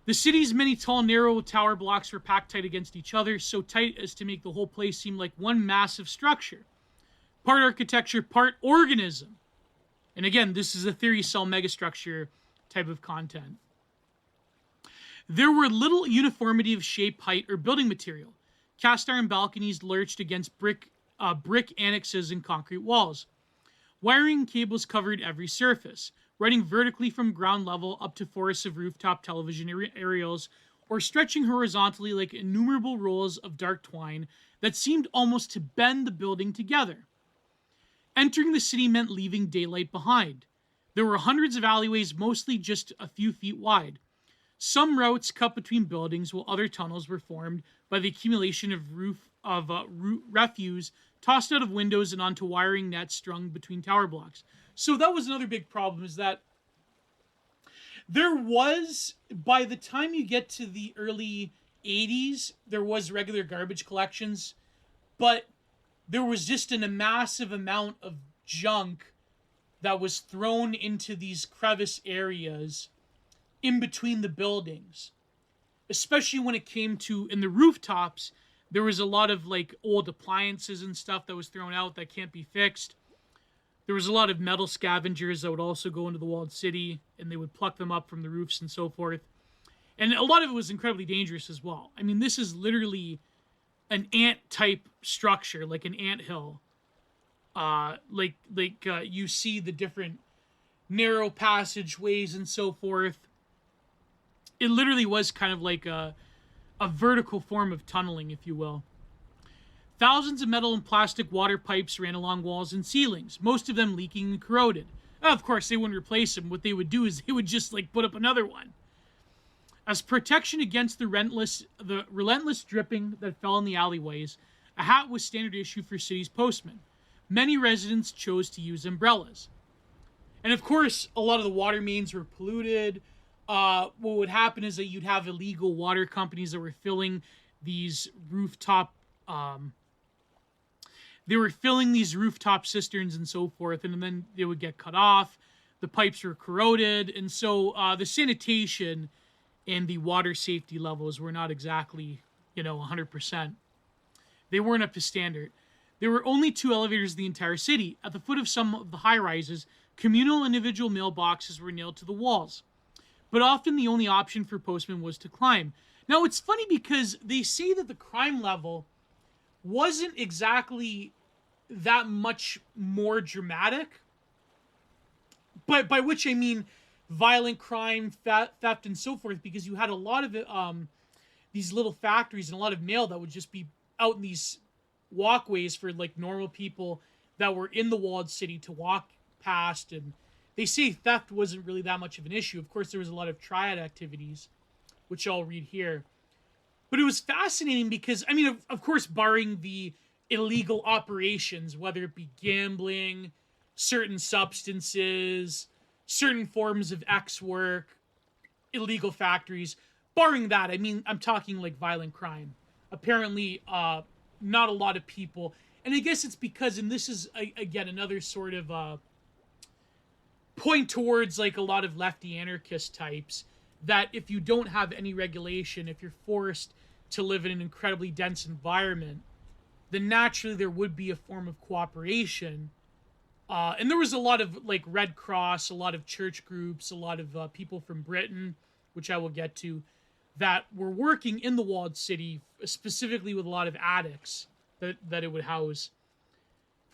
The city's many tall, narrow tower blocks were packed tight against each other, so tight as to make the whole place seem like one massive structure. Part architecture, part organism. And again, this is a theory cell megastructure type of content. There were little uniformity of shape, height, or building material. Cast iron balconies lurched against brick annexes and concrete walls. Wiring cables covered every surface, running vertically from ground level up to forests of rooftop television aerials, or stretching horizontally like innumerable rolls of dark twine that seemed almost to bend the building together. Entering the city meant leaving daylight behind. There were hundreds of alleyways, mostly just a few feet wide. Some routes cut between buildings, while other tunnels were formed by the accumulation of refuse tossed out of windows and onto wiring nets strung between tower blocks. So that was another big problem, is that there was, by the time you get to the early 80s, there was regular garbage collections, but there was just a massive amount of junk that was thrown into these crevice areas in between the buildings. Especially when it came to, in the rooftops, there was a lot of like old appliances and stuff that was thrown out that can't be fixed. There was a lot of metal scavengers that would also go into the walled city, and they would pluck them up from the roofs and so forth. And a lot of it was incredibly dangerous as well. I mean, this is literally an ant-type structure, like an anthill. You see the different narrow passageways and so forth. It literally was kind of like a vertical form of tunneling, if you will. Thousands of metal and plastic water pipes ran along walls and ceilings, most of them leaking and corroded. Of course, they wouldn't replace them. What they would do is they would just put up another one. As protection against the relentless dripping that fell in the alleyways, a hat was standard issue for city's postmen. Many residents chose to use umbrellas. And of course, a lot of the water mains were polluted. What would happen is that you'd have illegal water companies that were filling these rooftop cisterns and so forth, and then they would get cut off. The pipes were corroded, and so the sanitation and the water safety levels were not exactly, 100%. They weren't up to standard. There were only 2 elevators in the entire city. At the foot of some of the high-rises, communal individual mailboxes were nailed to the walls. But often the only option for postmen was to climb. Now, it's funny because they say that the crime level wasn't exactly that much more dramatic. But by which I mean violent crime, theft, and so forth, because you had a lot of these little factories and a lot of mail that would just be out in these walkways for like normal people that were in the walled city to walk past. And they say theft wasn't really that much of an issue. Of course, there was a lot of triad activities, which I'll read here. But it was fascinating because, I mean, of course, barring the illegal operations, whether it be gambling, certain substances, certain forms of X work, illegal factories, barring that, I mean, I'm talking like violent crime. Apparently, not a lot of people, and I guess it's because, and this is again another sort of point towards like a lot of lefty anarchist types, that if you don't have any regulation, if you're forced to live in an incredibly dense environment, then naturally there would be a form of cooperation. And there was a lot of like Red Cross, a lot of church groups, a lot of people from Britain, which I will get to, that were working in the walled city, specifically with a lot of addicts that it would house.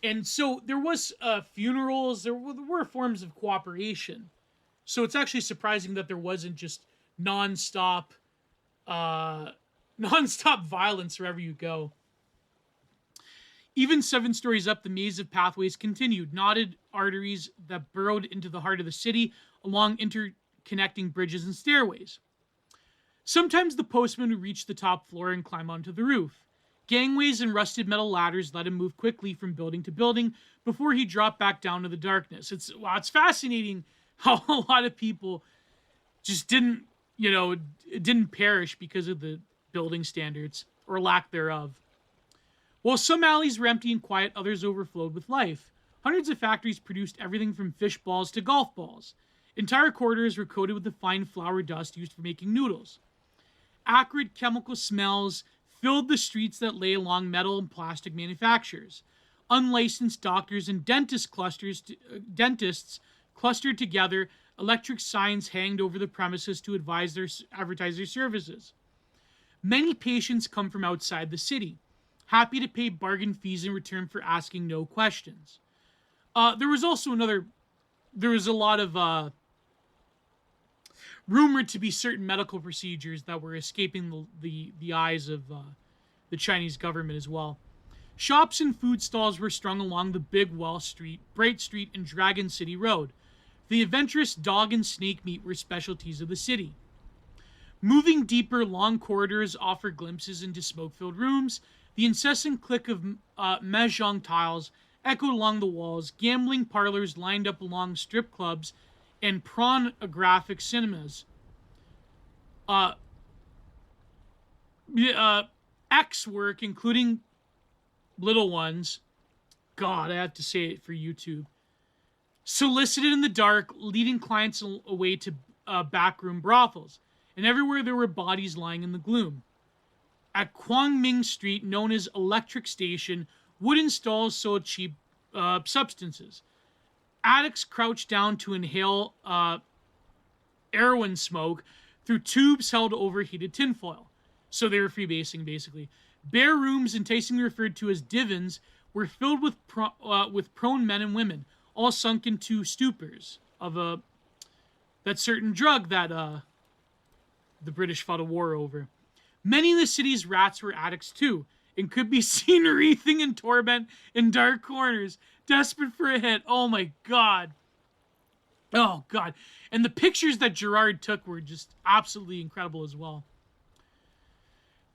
And so there was funerals, there were forms of cooperation. So it's actually surprising that there wasn't just nonstop violence wherever you go. Even 7 stories up, the maze of pathways continued, knotted arteries that burrowed into the heart of the city along interconnecting bridges and stairways. Sometimes the postman would reach the top floor and climb onto the roof. Gangways and rusted metal ladders let him move quickly from building to building before he dropped back down to the darkness. It's fascinating how a lot of people just didn't perish because of the building standards or lack thereof. While some alleys were empty and quiet, others overflowed with life. Hundreds of factories produced everything from fish balls to golf balls. Entire corridors were coated with the fine flour dust used for making noodles. Acrid chemical smells filled the streets that lay along metal and plastic manufacturers. Unlicensed doctors and dentists clustered together. Electric signs hanged over the premises to advertise their services. Many patients come from outside the city, happy to pay bargain fees in return for asking no questions. There was a lot of rumored to be certain medical procedures that were escaping the eyes of the Chinese government as well. Shops and food stalls were strung along the Big Well Street, Bright Street, and Dragon City Road. The adventurous dog and snake meat were specialties of the city. Moving deeper, long corridors offered glimpses into smoke-filled rooms. The incessant click of mahjong tiles echoed along the walls. Gambling parlors lined up along strip clubs and pornographic cinemas. X work, including little ones, God, I have to say it for YouTube, solicited in the dark, leading clients away to backroom brothels. And everywhere there were bodies lying in the gloom. At Kwangming Street, known as Electric Station, wooden stalls sold cheap substances. Addicts crouched down to inhale heroin smoke through tubes held over heated tinfoil. So they were freebasing, basically. Bare rooms, enticingly referred to as divans, were filled with prone men and women, all sunk into stupors of that certain drug that the British fought a war over. Many of the city's rats were addicts too, and could be seen wreathing in torment in dark corners, desperate for a hit. Oh my God. Oh God. And the pictures that Gerard took were just absolutely incredible as well.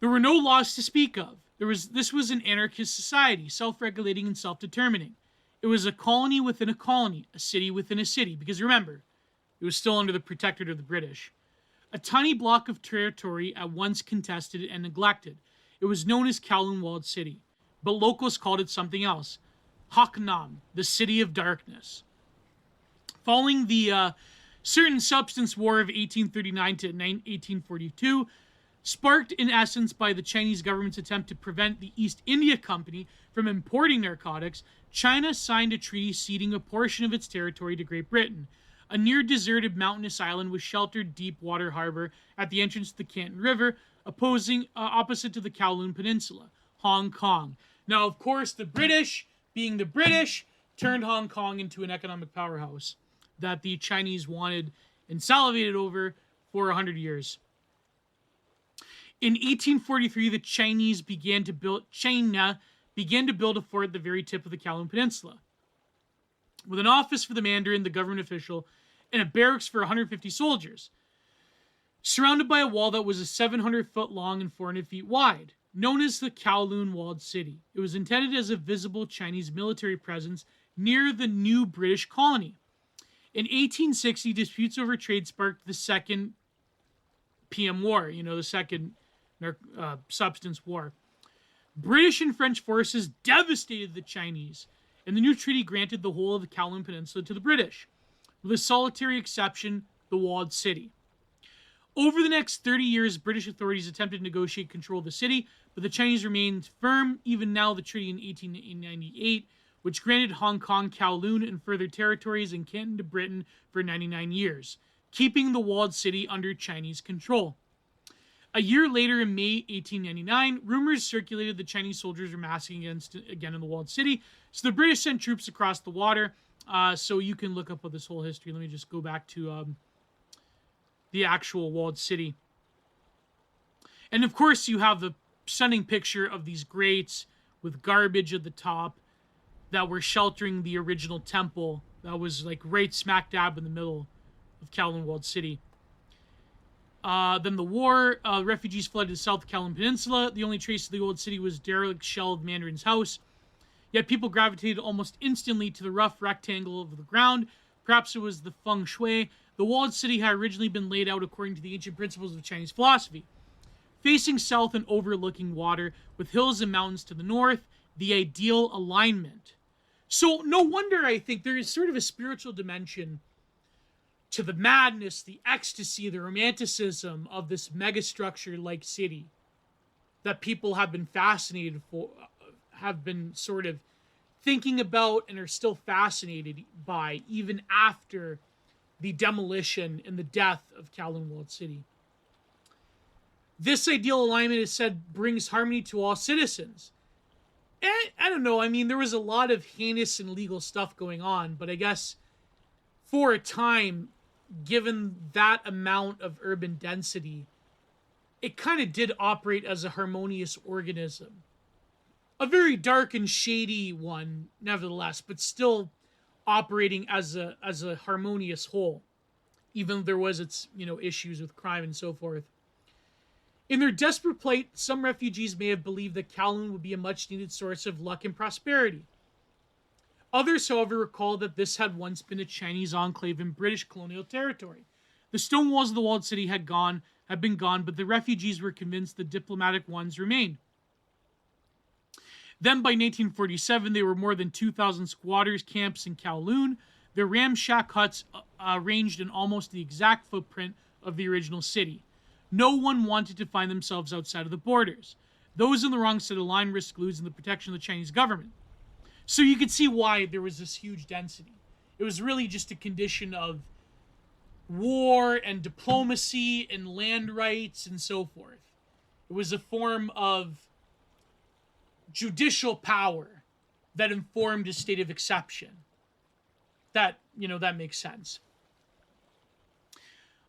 There were no laws to speak of. This was an anarchist society, self-regulating and self-determining. It was a colony within a colony, a city within a city, because remember, it was still under the protectorate of the British. A tiny block of territory at once contested and neglected. It was known as Kowloon Walled City, but locals called it something else. Haknam, the City of Darkness. Following the certain substance war of 1839 to 1842, sparked in essence by the Chinese government's attempt to prevent the East India Company from importing narcotics, China signed a treaty ceding a portion of its territory to Great Britain. A near-deserted mountainous island with sheltered deep-water harbor at the entrance to the Canton River, opposite to the Kowloon Peninsula, Hong Kong. Now, of course, the British, being the British, turned Hong Kong into an economic powerhouse that the Chinese wanted and salivated over for 100 years. In 1843, China began to build a fort at the very tip of the Kowloon Peninsula, with an office for the Mandarin, the government official, and a barracks for 150 soldiers, surrounded by a wall that was 700 foot long and 400 feet wide, known as the Kowloon Walled City. It was intended as a visible Chinese military presence near the new British colony. In 1860, disputes over trade sparked the Second PM War, the Second Substance War. British and French forces devastated the Chinese, and the new treaty granted the whole of the Kowloon Peninsula to the British, with a solitary exception, the Walled City. Over the next 30 years, British authorities attempted to negotiate control of the city, but the Chinese remained firm. Even now, the treaty in 1898, which granted Hong Kong, Kowloon, and further territories in Canton to Britain for 99 years, keeping the Walled City under Chinese control. A year later, in May 1899, rumors circulated that Chinese soldiers were massing again in the Walled City, so the British sent troops across the water. So you can look up this whole history. Let me just go back to the actual Walled City. And of course, you have the stunning picture of these grates with garbage at the top that were sheltering the original temple that was like right smack dab in the middle of Kowloon Walled City. Then the war, refugees fled to the South Kowloon Peninsula. The only trace of the old city was derelict shelled Mandarin's house. Yet people gravitated almost instantly to the rough rectangle of the ground. Perhaps it was the feng shui. The walled city had originally been laid out according to the ancient principles of Chinese philosophy. Facing south and overlooking water, with hills and mountains to the north, the ideal alignment. So no wonder I think there is sort of a spiritual dimension to the madness, the ecstasy, the romanticism of this megastructure-like city that people have been fascinated for, have been sort of thinking about and are still fascinated by even after the demolition and the death of Kowloon Walled City. This ideal alignment, is said, brings harmony to all citizens. And I don't know, I mean, there was a lot of heinous and illegal stuff going on, but I guess for a time, given that amount of urban density, it kind of did operate as a harmonious organism. A very dark and shady one, nevertheless, but still operating as a harmonious whole, even though there was its issues with crime and so forth. In their desperate plight, some refugees may have believed that Kowloon would be a much-needed source of luck and prosperity. Others, however, recall that this had once been a Chinese enclave in British colonial territory. The stone walls of the walled city had been gone, but the refugees were convinced the diplomatic ones remained. Then, by 1947, there were more than 2,000 squatters' camps in Kowloon. Their ramshack huts ranged in almost the exact footprint of the original city. No one wanted to find themselves outside of the borders. Those on the wrong side of the line risked losing the protection of the Chinese government. So you could see why there was this huge density. It was really just a condition of war and diplomacy and land rights and so forth. It was a form of judicial power that informed a state of exception. That makes sense.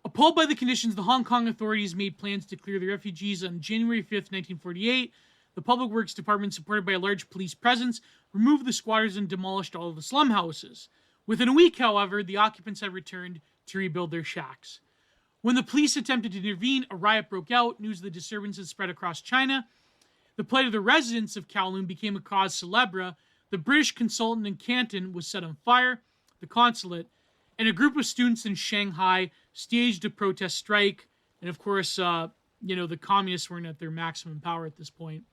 Appalled by the conditions, the Hong Kong authorities made plans to clear the refugees on January 5th, 1948. The Public Works Department, supported by a large police presence, removed the squatters and demolished all of the slum houses. Within a week, however, the occupants had returned to rebuild their shacks. When the police attempted to intervene, a riot broke out. News of the disturbances spread across China. The plight of the residents of Kowloon became a cause célèbre. The British consultant in Canton was set on fire. The consulate and a group of students in Shanghai staged a protest strike. And of course, the communists weren't at their maximum power at this point.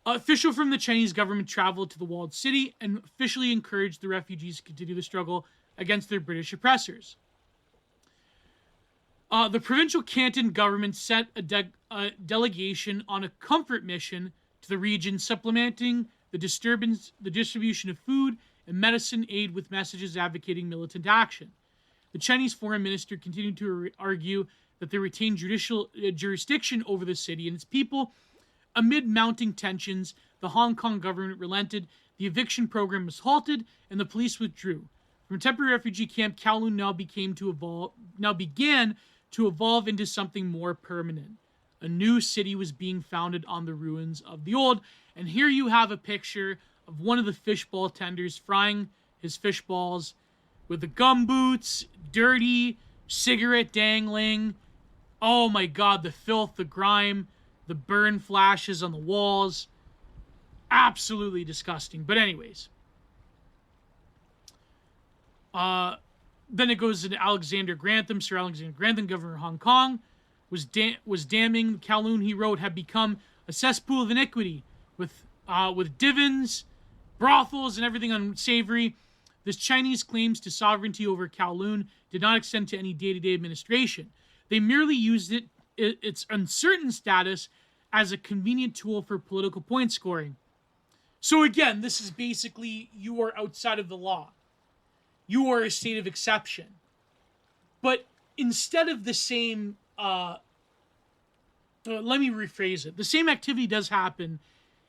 An official from the Chinese government traveled to the walled city and officially encouraged the refugees to continue the struggle against their British oppressors. The provincial Canton government sent a delegation on a comfort mission to the region, supplementing the distribution of food and medicine aid with messages advocating militant action. The Chinese foreign minister continued to argue that they retained judicial jurisdiction over the city and its people, Amid mounting tensions, the Hong Kong government relented, the eviction program was halted, and the police withdrew. From a temporary refugee camp, Kowloon now began to evolve into something more permanent. A new city was being founded on the ruins of the old. And here you have a picture of one of the fishball tenders frying his fish balls with the gumboots, dirty, cigarette dangling. Oh my god, the filth, the grime, the burn flashes on the walls. Absolutely disgusting. But anyways. Then it goes into Alexander Grantham. Sir Alexander Grantham, governor of Hong Kong, was damning. Kowloon, he wrote, had become a cesspool of iniquity with divans, brothels, and everything unsavory. This Chinese claims to sovereignty over Kowloon did not extend to any day-to-day administration. They merely used its uncertain status as a convenient tool for political point scoring. So again, this is basically you are outside of the law. You are a state of exception. But instead of the same, let me rephrase it. The same activity does happen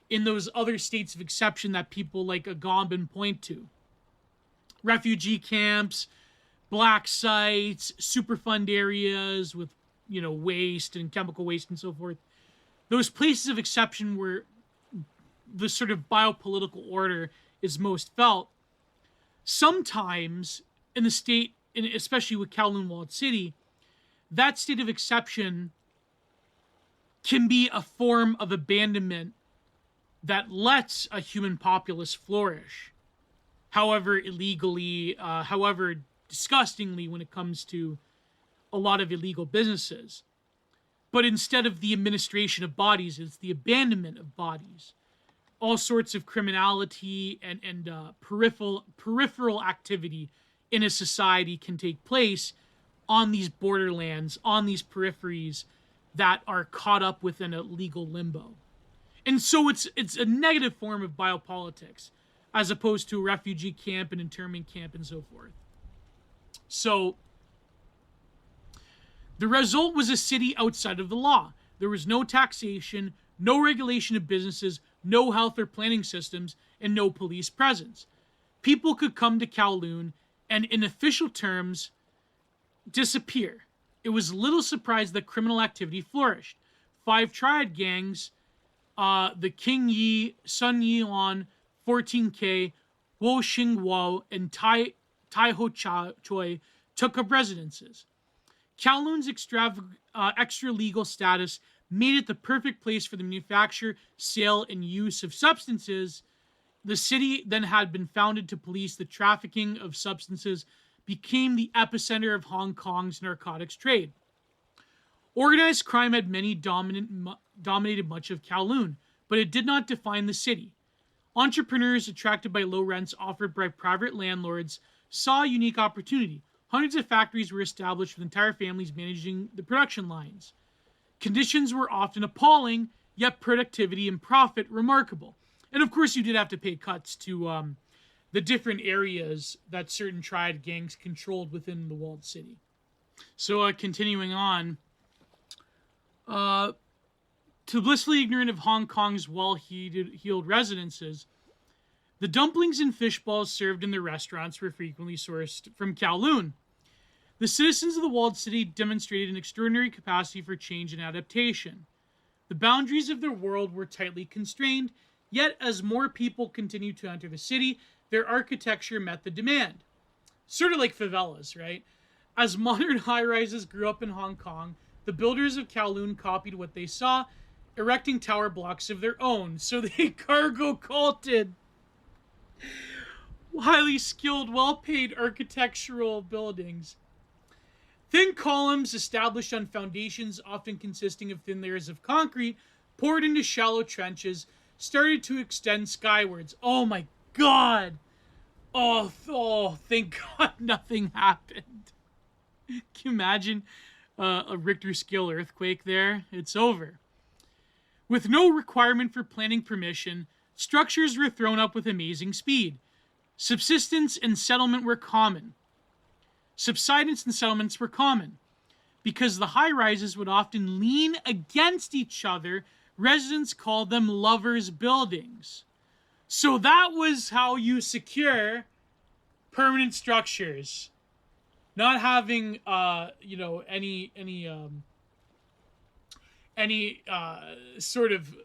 in those other states of exception that people like Agamben point to. Refugee camps, black sites, Superfund areas with, waste and chemical waste and so forth. Those places of exception where the sort of biopolitical order is most felt. Sometimes in the state, especially with Kowloon Walled City, that state of exception can be a form of abandonment that lets a human populace flourish. However illegally, however disgustingly when it comes to a lot of illegal businesses. But instead of the administration of bodies, it's the abandonment of bodies. All sorts of criminality and peripheral activity in a society can take place on these borderlands, on these peripheries that are caught up within a legal limbo. And so it's a negative form of biopolitics, as opposed to a refugee camp, an internment camp, and so forth. So the result was a city outside of the law. There was no taxation, no regulation of businesses, no health or planning systems, and no police presence. People could come to Kowloon and, in official terms, disappear. It was little surprise that criminal activity flourished. 5 triad gangs, the King Yi, Sun Yilan, 14K, Wo Xing Wo, and Tai Ho Choi took up residences. Kowloon's extra-legal status made it the perfect place for the manufacture, sale, and use of substances. The city then had been founded to police the trafficking of substances, became the epicenter of Hong Kong's narcotics trade. Organized crime had dominated much of Kowloon, but it did not define the city. Entrepreneurs attracted by low rents offered by private landlords saw a unique opportunity. Hundreds of factories were established with entire families managing the production lines. Conditions were often appalling, yet productivity and profit remarkable. And of course, you did have to pay cuts to the different areas that certain triad gangs controlled within the walled city. So continuing on, to blissfully ignorant of Hong Kong's well-heeled residences, the dumplings and fish balls served in the restaurants were frequently sourced from Kowloon. The citizens of the walled city demonstrated an extraordinary capacity for change and adaptation. The boundaries of their world were tightly constrained, yet as more people continued to enter the city, their architecture met the demand. Sort of like favelas, right? As modern high-rises grew up in Hong Kong, the builders of Kowloon copied what they saw, erecting tower blocks of their own. So they cargo culted highly skilled, well-paid architectural buildings. Thin columns established on foundations often consisting of thin layers of concrete poured into shallow trenches started to extend skywards. Oh my god! Oh, thank god nothing happened. Can you imagine a Richter scale earthquake there? It's over. With no requirement for planning permission, structures were thrown up with amazing speed. Subsidence and settlements were common. Because the high-rises would often lean against each other Residents called them lovers' buildings. So that was how you secure permanent structures. Not having, any sort of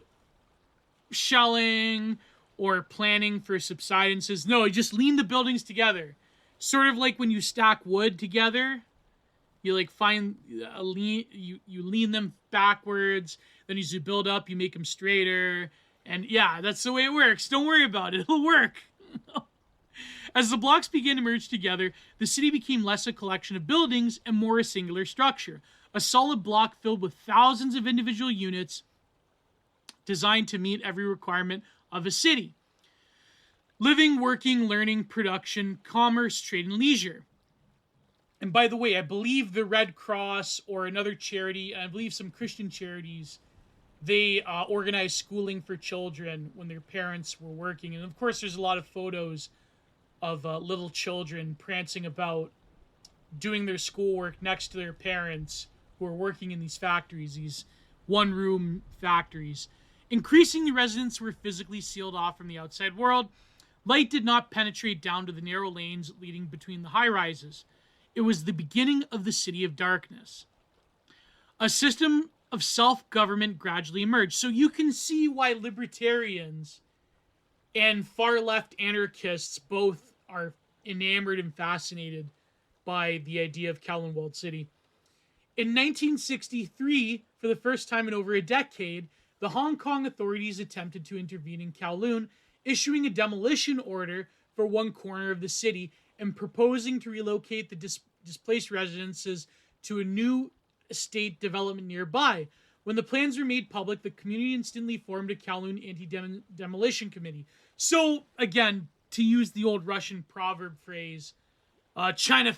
shelling or planning for subsidences. No, you just lean the buildings together. Sort of like when you stack wood together. You like find a lean, you lean them backwards. Then as you build up, you make them straighter. And yeah, that's the way it works. Don't worry about it. It'll work. As the blocks began to merge together, the city became less a collection of buildings and more a singular structure. A solid block filled with thousands of individual units designed to meet every requirement of a city. Living, working, learning, production, commerce, trade, and leisure. And by the way, I believe the Red Cross or another charity, and I believe some Christian charities, they organized schooling for children when their parents were working. And of course, there's a lot of photos of little children prancing about, doing their schoolwork next to their parents who are working in these factories, these one-room factories. Increasingly, residents were physically sealed off from the outside world. Light did not penetrate down to the narrow lanes leading between the high-rises. It was the beginning of the city of darkness. A system of self-government gradually emerged. So you can see why libertarians and far-left anarchists both are enamored and fascinated by the idea of Kowloon Walled City. In 1963, for the first time in over a decade, the Hong Kong authorities attempted to intervene in Kowloon, issuing a demolition order for one corner of the city and proposing to relocate the displaced residences to a new estate development nearby. When the plans were made public, the community instantly formed a Kowloon anti-demolition committee. So, again, to use the old Russian proverb phrase, China's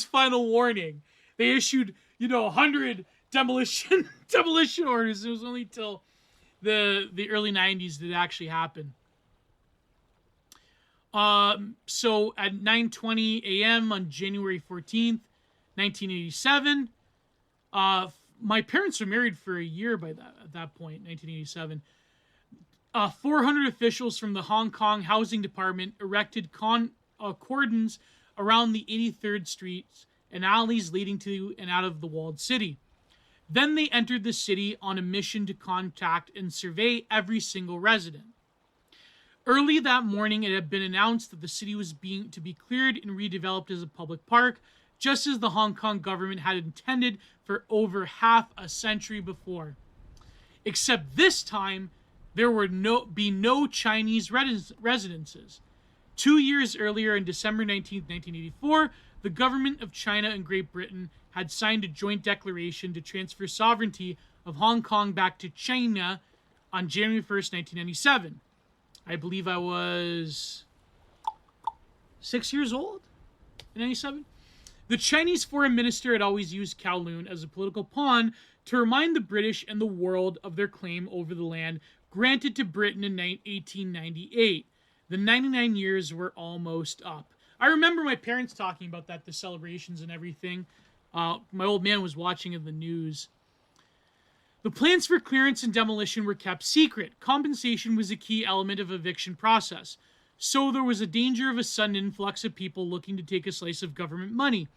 final warning. They issued, 100 demolition orders. It was only till the early 90s that it actually happened. So at 9:20 a.m. on January 14th, 1987, my parents were married for a year at that point, 1987. 400 officials from the Hong Kong Housing Department erected cordons around the 83rd Streets and alleys leading to and out of the walled city. Then they entered the city on a mission to contact and survey every single resident. Early that morning, it had been announced that the city was to be cleared and redeveloped as a public park, just as the Hong Kong government had intended for over half a century before. Except this time, there would be no Chinese residences. 2 years earlier, in December 19, 1984, the government of China and Great Britain had signed a joint declaration to transfer sovereignty of Hong Kong back to China on January 1st, 1997. I believe I was 6 years old in 97. The Chinese foreign minister had always used Kowloon as a political pawn to remind the British and the world of their claim over the land granted to Britain in 1898. The 99 years were almost up. I remember my parents talking about that, the celebrations and everything. My old man was watching in the news. The plans for clearance and demolition were kept secret. Compensation was a key element of eviction process. So there was a danger of a sudden influx of people looking to take a slice of government money.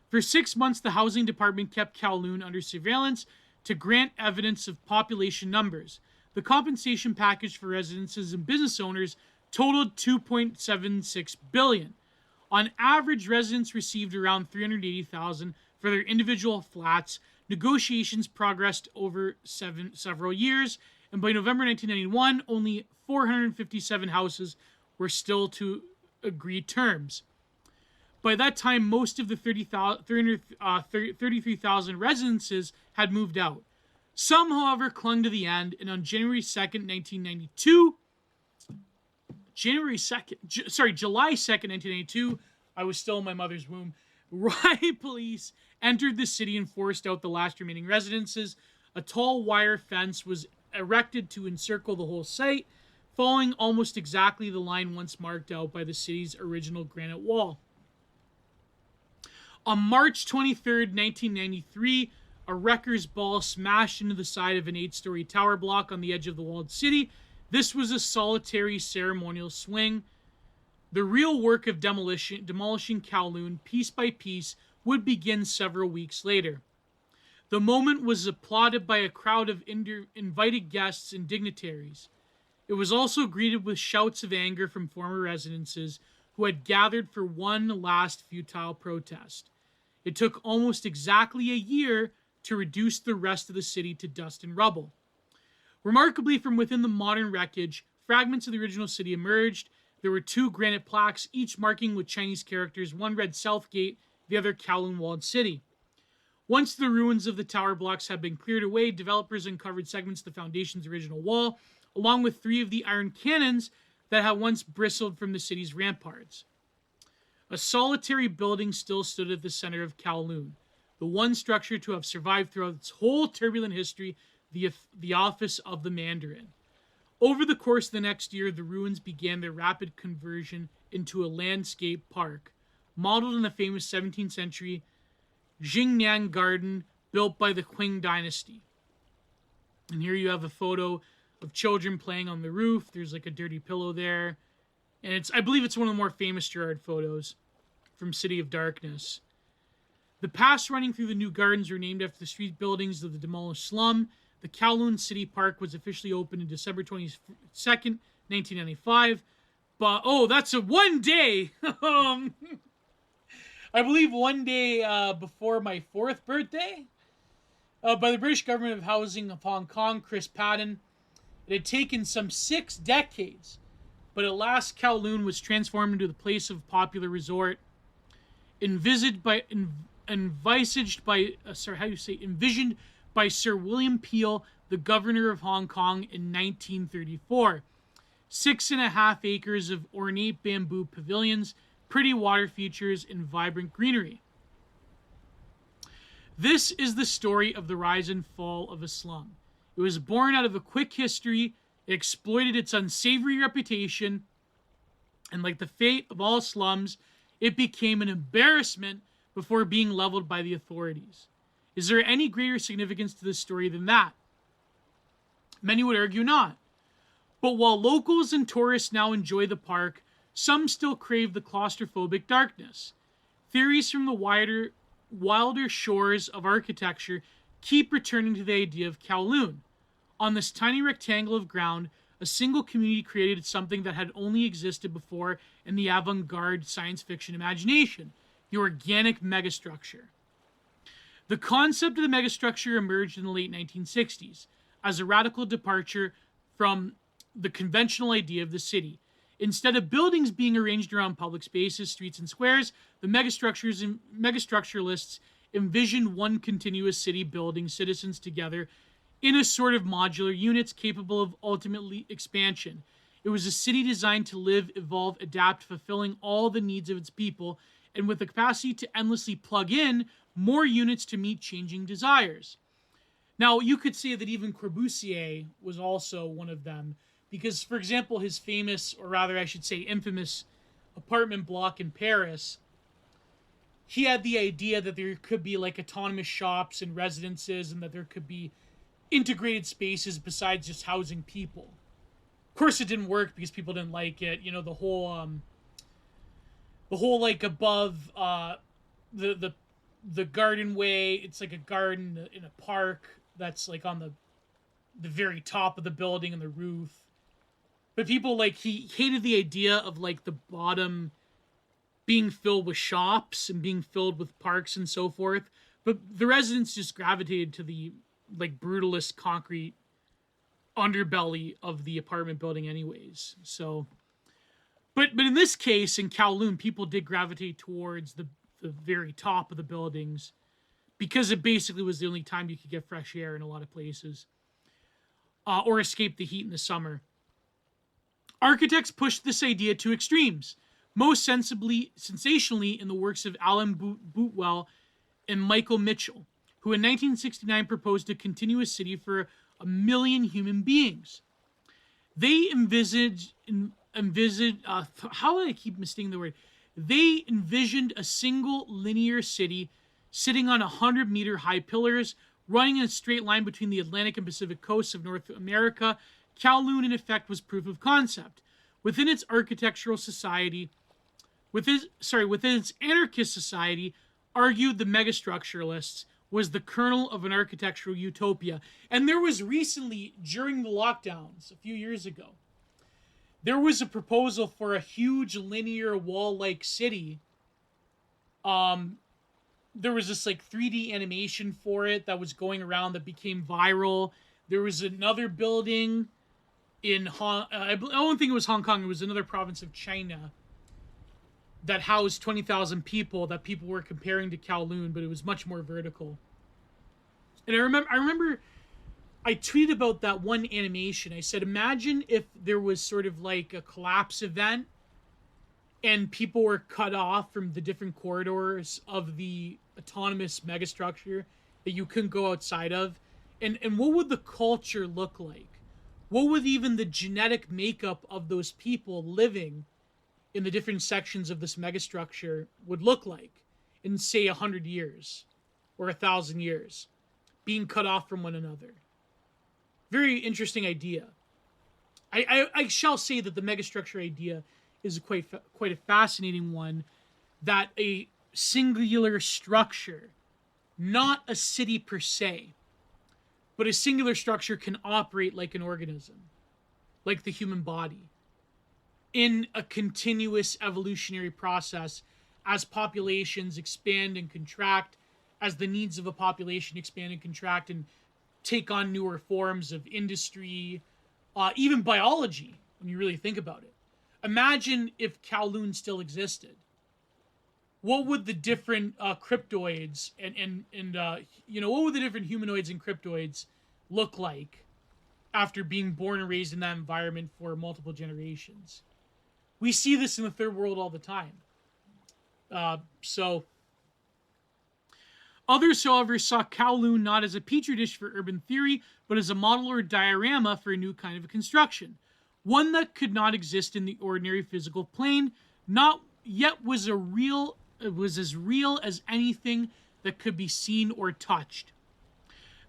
For 6 months, the housing department kept Kowloon under surveillance to grant evidence of population numbers. The compensation package for residences and business owners totaled $2.76 billion. On average, residents received around $380,000 for their individual flats. Negotiations progressed over several years, and by November 1991, only 457 houses were still to agree terms. By that time, most of the 33,000 residences had moved out. Some, however, clung to the end, and on July 2nd, 1992, I was still in my mother's womb, riot police entered the city and forced out the last remaining residences. A tall wire fence was erected to encircle the whole site, following almost exactly the line once marked out by the city's original granite wall. On March 23rd, 1993, a wrecker's ball smashed into the side of an 8-story tower block on the edge of the walled city. This was a solitary ceremonial swing. The real work of demolishing Kowloon piece by piece would begin several weeks later. The moment was applauded by a crowd of invited guests and dignitaries. It was also greeted with shouts of anger from former residents who had gathered for one last futile protest. It took almost exactly a year to reduce the rest of the city to dust and rubble. Remarkably, from within the modern wreckage, fragments of the original city emerged. There were 2 granite plaques, each marking with Chinese characters. One read Southgate, the other Kowloon Walled City. Once the ruins of the tower blocks had been cleared away, developers uncovered segments of the foundation's original wall, along with 3 of the iron cannons that had once bristled from the city's ramparts. A solitary building still stood at the center of Kowloon, the one structure to have survived throughout its whole turbulent history, the office of the Mandarin. Over the course of the next year, the ruins began their rapid conversion into a landscape park, modeled in the famous 17th century Jingnan Garden built by the Qing dynasty. And here you have a photo of children playing on the roof. There's like a dirty pillow there. And I believe it's one of the more famous Gerard photos from City of Darkness. The paths running through the new gardens were named after the street buildings of the demolished slum. The Kowloon City Park was officially opened on December 22nd, 1995. But, that's a one day. I believe one day before my 4th birthday. By the British Government of Housing of Hong Kong, Chris Paddon. It had taken some 6 decades, but at last Kowloon was transformed into the place of popular resort, envisioned by Sir William Peel, the Governor of Hong Kong, in 1934. 6.5 acres of ornate bamboo pavilions, pretty water features, and vibrant greenery. This is the story of the rise and fall of a slum. It was born out of a quick history. It exploited its unsavory reputation, and like the fate of all slums, it became an embarrassment before being leveled by the authorities. Is there any greater significance to this story than that? Many would argue not. But while locals and tourists now enjoy the park, some still crave the claustrophobic darkness. Theories from the wilder shores of architecture keep returning to the idea of Kowloon. On this tiny rectangle of ground, a single community created something that had only existed before in the avant-garde science fiction imagination, the organic megastructure. The concept of the megastructure emerged in the late 1960s as a radical departure from the conventional idea of the city. Instead of buildings being arranged around public spaces, streets, and squares, the megastructuralists envisioned one continuous city building citizens together in a sort of modular units capable of ultimately expansion. It was a city designed to live, evolve, adapt, fulfilling all the needs of its people, and with the capacity to endlessly plug in more units to meet changing desires. Now, you could say that even Corbusier was also one of them, because, for example, his famous, or rather I should say infamous, apartment block in Paris, he had the idea that there could be like autonomous shops and residences, and that there could be integrated spaces besides just housing people. Of course, it didn't work because people didn't like it. You know, the whole like above the garden way. It's like a garden in a park that's like on the very top of the building and the roof. But people he hated the idea of like the bottom being filled with shops and being filled with parks and so forth. But the residents just gravitated to the like brutalist concrete underbelly of the apartment building anyways. So but in this case in Kowloon, people did gravitate towards the very top of the buildings because it basically was the only time you could get fresh air in a lot of places, or escape the heat in the summer. Architects pushed this idea to extremes, most sensationally in the works of Alan Boutwell and Michael Mitchell, who in 1969 proposed a continuous city for 1 million human beings. They envisioned how do I keep mistaking the word? They envisioned a single linear city sitting on 100-meter high pillars running in a straight line between the Atlantic and Pacific coasts of North America, Kowloon in effect was proof of concept. Within its architectural society, within its anarchist society, argued the megastructuralists, was the kernel of an architectural utopia. And there was recently, during the lockdowns, a few years ago, there was a proposal for a huge linear wall-like city. There was this like 3D animation for it that was going around that became viral. There was another building in I don't think it was Hong Kong. It was another province of China that housed 20,000 people that people were comparing to Kowloon, but it was much more vertical. And I remember I tweeted about that one animation. I said, imagine if there was sort of like a collapse event and people were cut off from the different corridors of the autonomous megastructure that you couldn't go outside of. And what would the culture look like? What would even the genetic makeup of those people living in the different sections of this megastructure would look like in, say, 100 years or 1,000 years, being cut off from one another? Very interesting idea. I shall say that the megastructure idea is quite a fascinating one, that a singular structure, not a city per se, but a singular structure can operate like an organism, like the human body, in a continuous evolutionary process as populations expand and contract, as the needs of a population expand and contract and take on newer forms of industry, even biology, when you really think about it. Imagine if Kowloon still existed. What would the different cryptoids and what would the different humanoids and cryptoids look like after being born and raised in that environment for multiple generations? We see this in the third world all the time. Others, however, saw Kowloon not as a petri dish for urban theory, but as a model or diorama for a new kind of a construction. One that could not exist in the ordinary physical plane, not yet was as real as anything that could be seen or touched.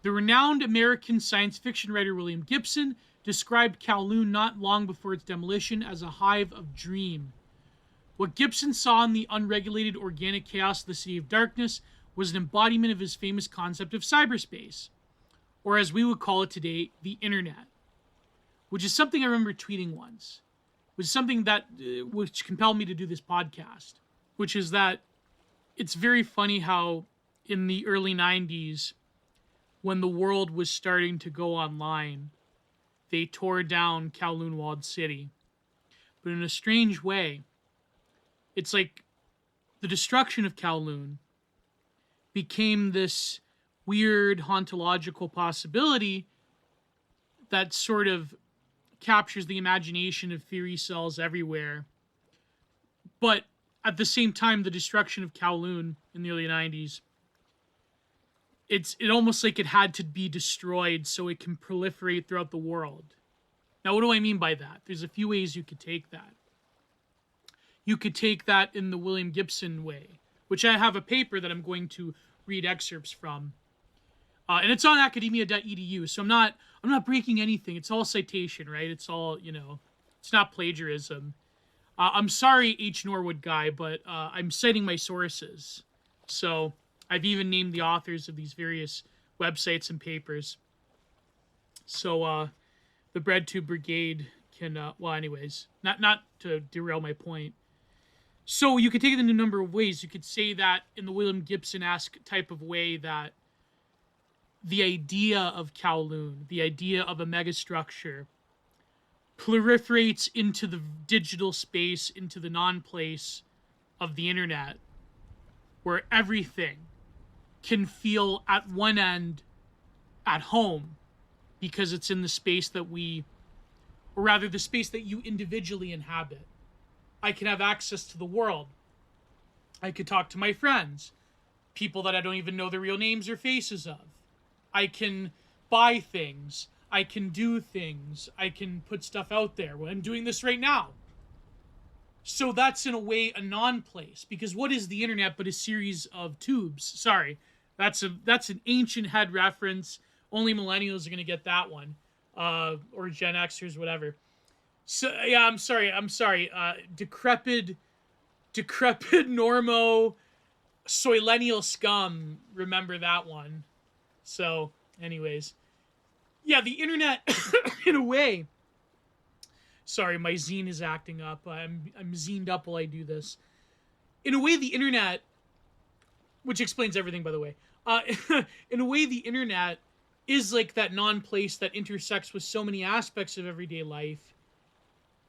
The renowned American science fiction writer William Gibson described Kowloon not long before its demolition as a hive of dream. What Gibson saw in the unregulated organic chaos of the City of Darkness was an embodiment of his famous concept of cyberspace, or as we would call it today, the internet, which is something I remember tweeting once, which is something that which compelled me to do this podcast, which is that it's very funny how in the early 90s, when the world was starting to go online, they tore down Kowloon Walled City. But in a strange way, it's like the destruction of Kowloon became this weird hauntological possibility that sort of captures the imagination of theory cells everywhere. But at the same time, the destruction of Kowloon in the early 90s, it almost like it had to be destroyed so it can proliferate throughout the world. Now, what do I mean by that? There's a few ways you could take that. You could take that in the William Gibson way, which I have a paper that I'm going to read excerpts from. And it's on academia.edu, so I'm not breaking anything. It's all citation, right? It's all, it's not plagiarism. I'm sorry, H. Norwood guy, but I'm citing my sources. So I've even named the authors of these various websites and papers. So the BreadTube Brigade can, anyways, not to derail my point. So you could take it in a number of ways. You could say that in the William Gibson-esque type of way that the idea of Kowloon, the idea of a megastructure, proliferates into the digital space, into the non-place of the internet, where everything can feel at one end at home because it's in the space that the space that you individually inhabit. I can have access to the world. I could talk to my friends, people that I don't even know the real names or faces of. I can buy things. I can do things. I can put stuff out there. Well, I'm doing this right now. So that's in a way a non-place, because what is the internet but a series of tubes? Sorry, That's an ancient head reference. Only millennials are gonna get that one, or Gen Xers, whatever. So yeah, I'm sorry. Decrepit Normo, Soillennial scum. Remember that one. So, anyways, yeah, the internet, in a way. Sorry, my zine is acting up. I'm zined up while I do this. In a way, the internet, which explains everything, by the way. Uh, in a way, the internet is like that non-place that intersects with so many aspects of everyday life,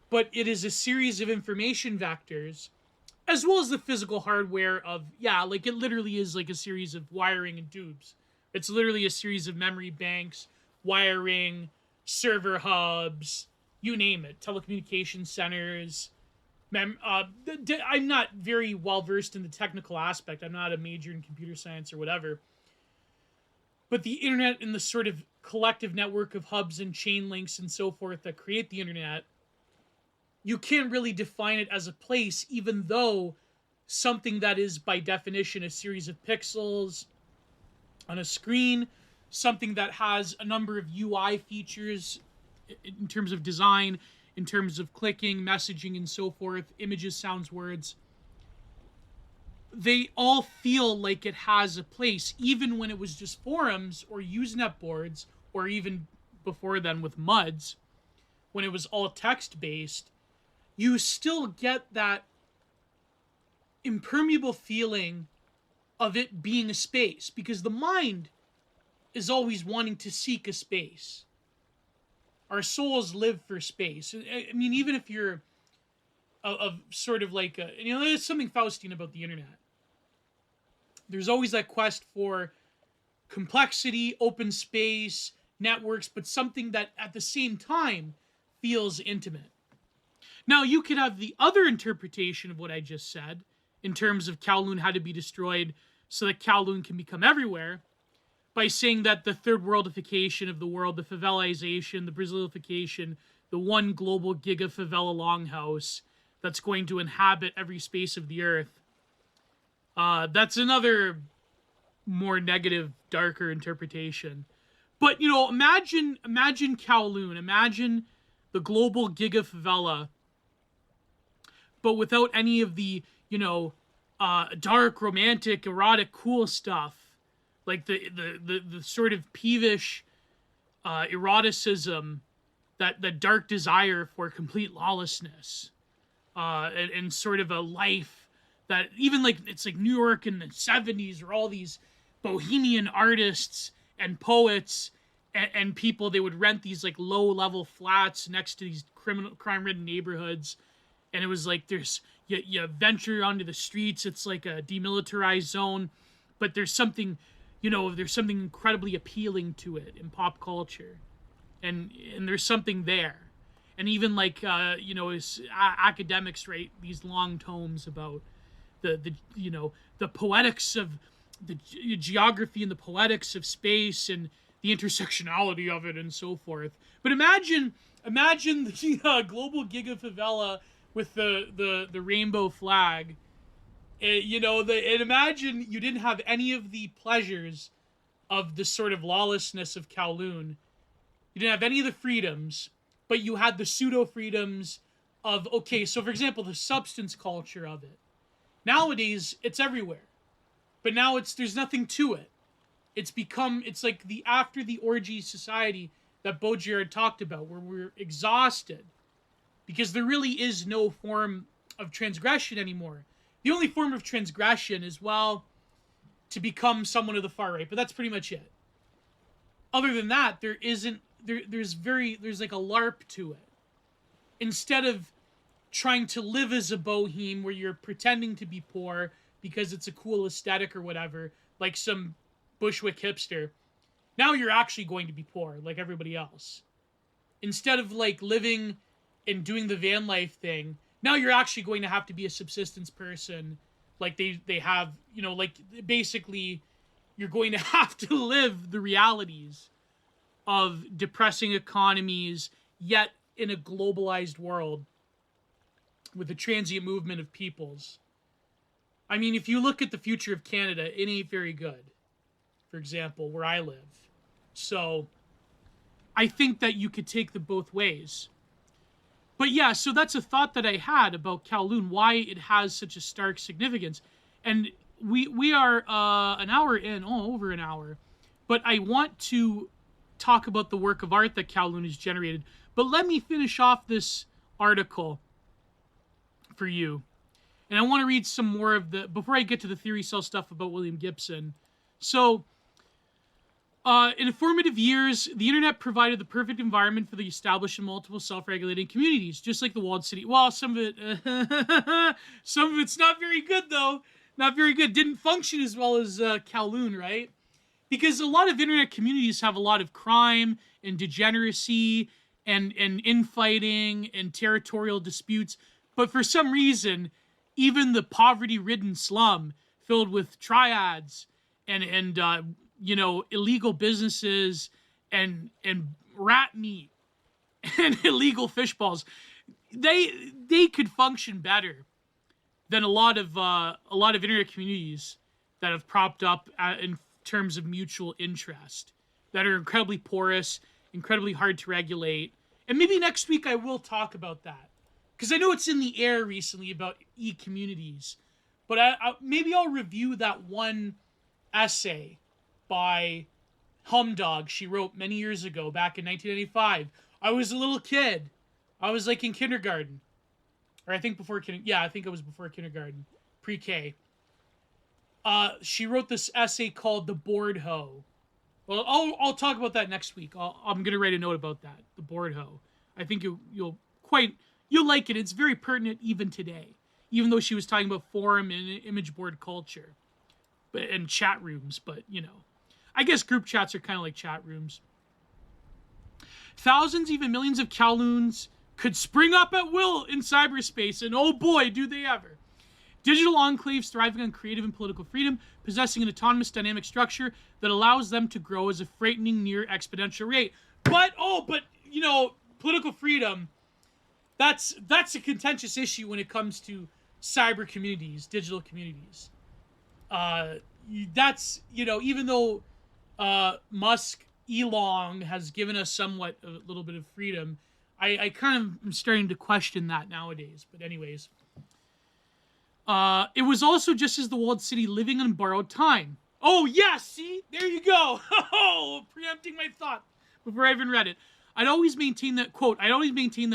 but it is a series of information vectors, as well as the physical hardware of, yeah, like it literally is like a series of wiring and tubes. It's literally a series of memory banks, wiring, server hubs, you name it, telecommunication centers. I'm not very well versed in the technical aspect. I'm not a major in computer science or whatever. But the internet and the sort of collective network of hubs and chain links and so forth that create the internet, you can't really define it as a place, even though something that is by definition a series of pixels on a screen, something that has a number of UI features in terms of design, in terms of clicking, messaging, and so forth, images, sounds, words, they all feel like it has a place, even when it was just forums or Usenet boards, or even before then with MUDs, when it was all text-based. You still get that impermeable feeling of it being a space, because the mind is always wanting to seek a space. Our souls live for space. I mean, even if you're of sort of like there's something Faustian about the internet. There's always that quest for complexity, open space, networks, but something that at the same time feels intimate. Now, you could have the other interpretation of what I just said, in terms of Kowloon had to be destroyed so that Kowloon can become everywhere, by saying that the third worldification of the world, the favelization, the Brazilification, the one global giga favela longhouse that's going to inhabit every space of the earth, that's another more negative, darker interpretation. But, imagine Kowloon, imagine the global giga favela, but without any of the, dark, romantic, erotic, cool stuff. Like the sort of peevish eroticism, that dark desire for complete lawlessness, and sort of a life that even like it's like New York in the 70s, or all these bohemian artists and poets and people, they would rent these like low level flats next to these crime ridden neighborhoods, and it was like you venture onto the streets, it's like a demilitarized zone, but there's something incredibly appealing to it in pop culture, and there's something there. And even like as academics write these long tomes about the poetics of the geography and the poetics of space and the intersectionality of it and so forth. But imagine the global giga favela with the rainbow flag. And imagine you didn't have any of the pleasures of the sort of lawlessness of Kowloon. You didn't have any of the freedoms, but you had the pseudo freedoms of, okay, so for example, the substance culture of it. Nowadays, it's everywhere, but now there's nothing to it. It's like the after the orgy society that Baudrillard talked about, where we're exhausted because there really is no form of transgression anymore. The only form of transgression is, well, to become someone of the far right, but that's pretty much it. Other than that, there's like a LARP to it. Instead of trying to live as a bohem where you're pretending to be poor because it's a cool aesthetic or whatever, like some Bushwick hipster, now you're actually going to be poor like everybody else. Instead of like living and doing the van life thing, now you're actually going to have to be a subsistence person, like they have, like basically you're going to have to live the realities of depressing economies, yet in a globalized world with a transient movement of peoples. I mean, if you look at the future of Canada, it ain't very good. for example, where I live. So I think that you could take them both ways. But yeah, so that's a thought that I had about Kowloon, why it has such a stark significance. And we are an hour in, over an hour. But I want to talk about the work of art that Kowloon has generated. But let me finish off this article for you. And I want to read some more of the, before I get to the theory cell stuff about William Gibson. So, in formative years, the internet provided the perfect environment for the establishment of multiple self-regulating communities, just like the walled city. Well, some of it's not very good, though. Not very good. Didn't function as well as Kowloon, right? Because a lot of internet communities have a lot of crime and degeneracy and infighting and territorial disputes. But for some reason, even the poverty-ridden slum filled with triads and illegal businesses and rat meat and illegal fish balls, they could function better than a lot of internet communities that have propped up in terms of mutual interest, that are incredibly porous, incredibly hard to regulate. And maybe next week I will talk about that, because I know it's in the air recently about e-communities. But maybe I'll review that one essay by Humdog she wrote many years ago, back in 1995. I was a little kid. I was like in kindergarten. Or I think before kindergarten. Yeah, I think it was before kindergarten. Pre-K. She wrote this essay called The Bored Hoe. Well, I'll talk about that next week. I'm going to write a note about that. The Bored Hoe. I think you'll like it. It's very pertinent even today. Even though she was talking about forum and image board culture. And chat rooms, but, I guess group chats are kind of like chat rooms. Thousands, even millions of Kowloons could spring up at will in cyberspace, and oh boy, do they ever. Digital enclaves thriving on creative and political freedom, possessing an autonomous dynamic structure that allows them to grow as a frightening near exponential rate. But political freedom, that's a contentious issue when it comes to cyber communities, digital communities. That's, even though Elon has given us somewhat a little bit of freedom, I kind of am starting to question that nowadays. But anyways, it was also just as the walled city living on borrowed time. Oh, yeah, see? There you go. Preempting my thought before I even read it. I'd always maintain that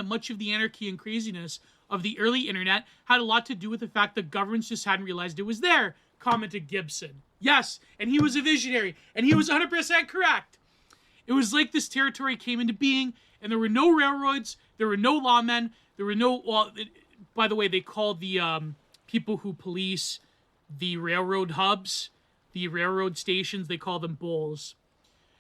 much of the anarchy and craziness of the early internet had a lot to do with the fact that governments just hadn't realized it was there, commented Gibson. Yes, and he was a visionary, and he was 100% correct. It was like this territory came into being, and there were no railroads, there were no lawmen, there were no, by the way, they call the people who police the railroad hubs, the railroad stations, they call them bulls.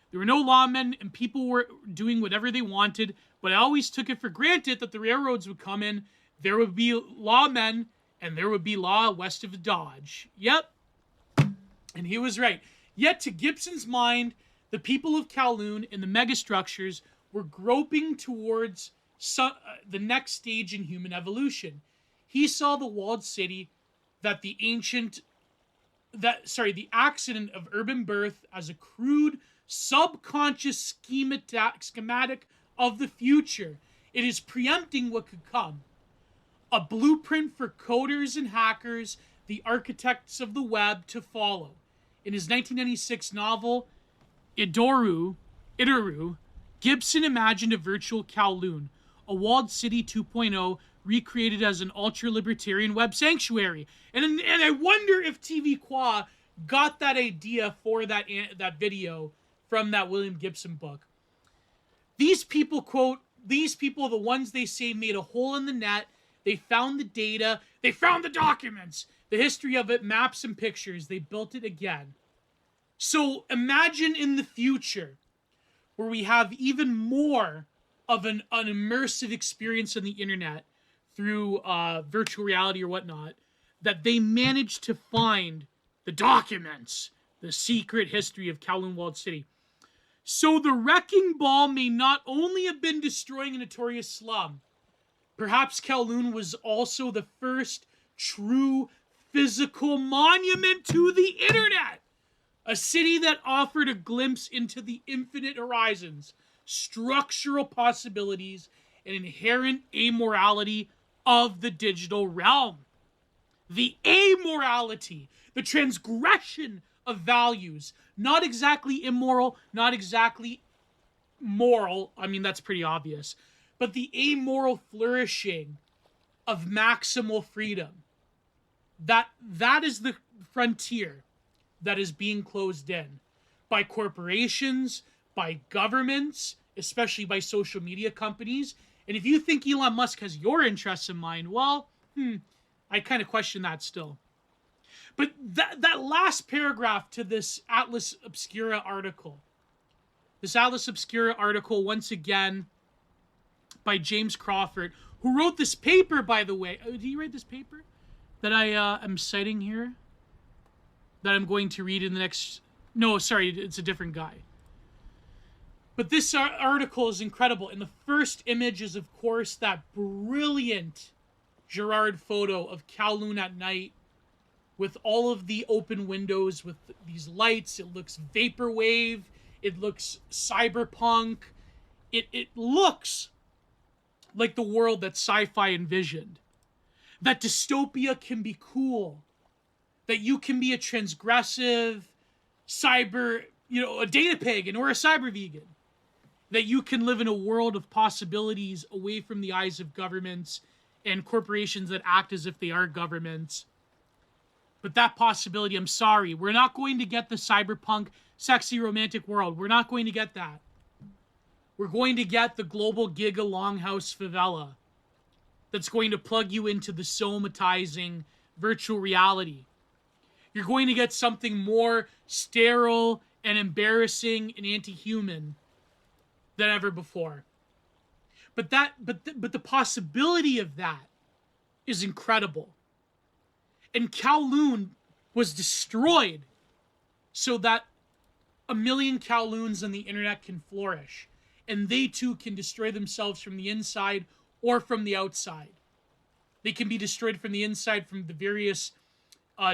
There were no lawmen, and people were doing whatever they wanted, but I always took it for granted that the railroads would come in, there would be lawmen, and there would be law west of Dodge. Yep. And he was right. Yet, to Gibson's mind, the people of Kowloon and the megastructures were groping towards the next stage in human evolution. He saw the walled city, the accident of urban birth as a crude, subconscious schematic of the future. It is preempting what could come. A blueprint for coders and hackers, the architects of the web, to follow. In his 1996 novel, Itoru, Gibson imagined a virtual Kowloon, a walled city 2.0 recreated as an ultra-libertarian web sanctuary. And I wonder if TV Qua got that idea for that video from that William Gibson book. These people, quote, the ones they say made a hole in the net. They found the data. They found the documents. The history of it, maps and pictures. They built it again. So imagine in the future where we have even more of an immersive experience on the internet through virtual reality or whatnot, that they managed to find the documents, the secret history of Kowloon Walled City. So the wrecking ball may not only have been destroying a notorious slum, perhaps Kowloon was also the first true physical monument to the internet. A city that offered a glimpse into the infinite horizons, structural possibilities, and inherent amorality of the digital realm. The amorality, the transgression of values, not exactly immoral, not exactly moral. I mean, that's pretty obvious. But the amoral flourishing of maximal freedom. That is the frontier that is being closed in by corporations, by governments, especially by social media companies. And if you think Elon Musk has your interests in mind, well, I kind of question that still. But that last paragraph to this Atlas Obscura article, once again by James Crawford, who wrote this paper, by the way. Did he write this paper that I am citing here? That I'm going to read in the next... No, sorry, it's a different guy. But this article is incredible. And the first image is, of course, that brilliant Gerard photo of Kowloon at night with all of the open windows with these lights. It looks vaporwave. It looks cyberpunk. It looks like the world that sci-fi envisioned. That dystopia can be cool. That you can be a transgressive cyber, a data pagan or a cyber vegan. That you can live in a world of possibilities away from the eyes of governments and corporations that act as if they are governments. But that possibility, I'm sorry, we're not going to get the cyberpunk, sexy, romantic world. We're not going to get that. We're going to get the global giga longhouse favela that's going to plug you into the somatizing virtual reality. You're going to get something more sterile and embarrassing and anti-human than ever before. But the possibility of that is incredible. And Kowloon was destroyed so that a million Kowloons on the internet can flourish. And they too can destroy themselves from the inside or from the outside. They can be destroyed from the inside from the various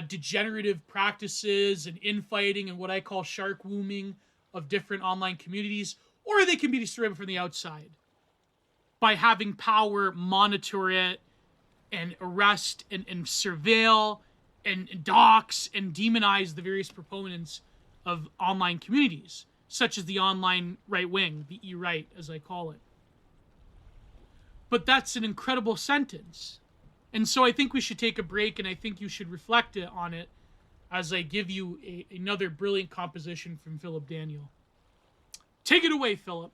degenerative practices and infighting and what I call shark wombing of different online communities, or they can be destroyed from the outside by having power monitor it and arrest and surveil and dox and demonize the various proponents of online communities, such as the online right wing, the E-right, as I call it. But that's an incredible sentence. And so I think we should take a break, and I think you should reflect on it as I give you another brilliant composition from Philip Daniel. Take it away, Philip.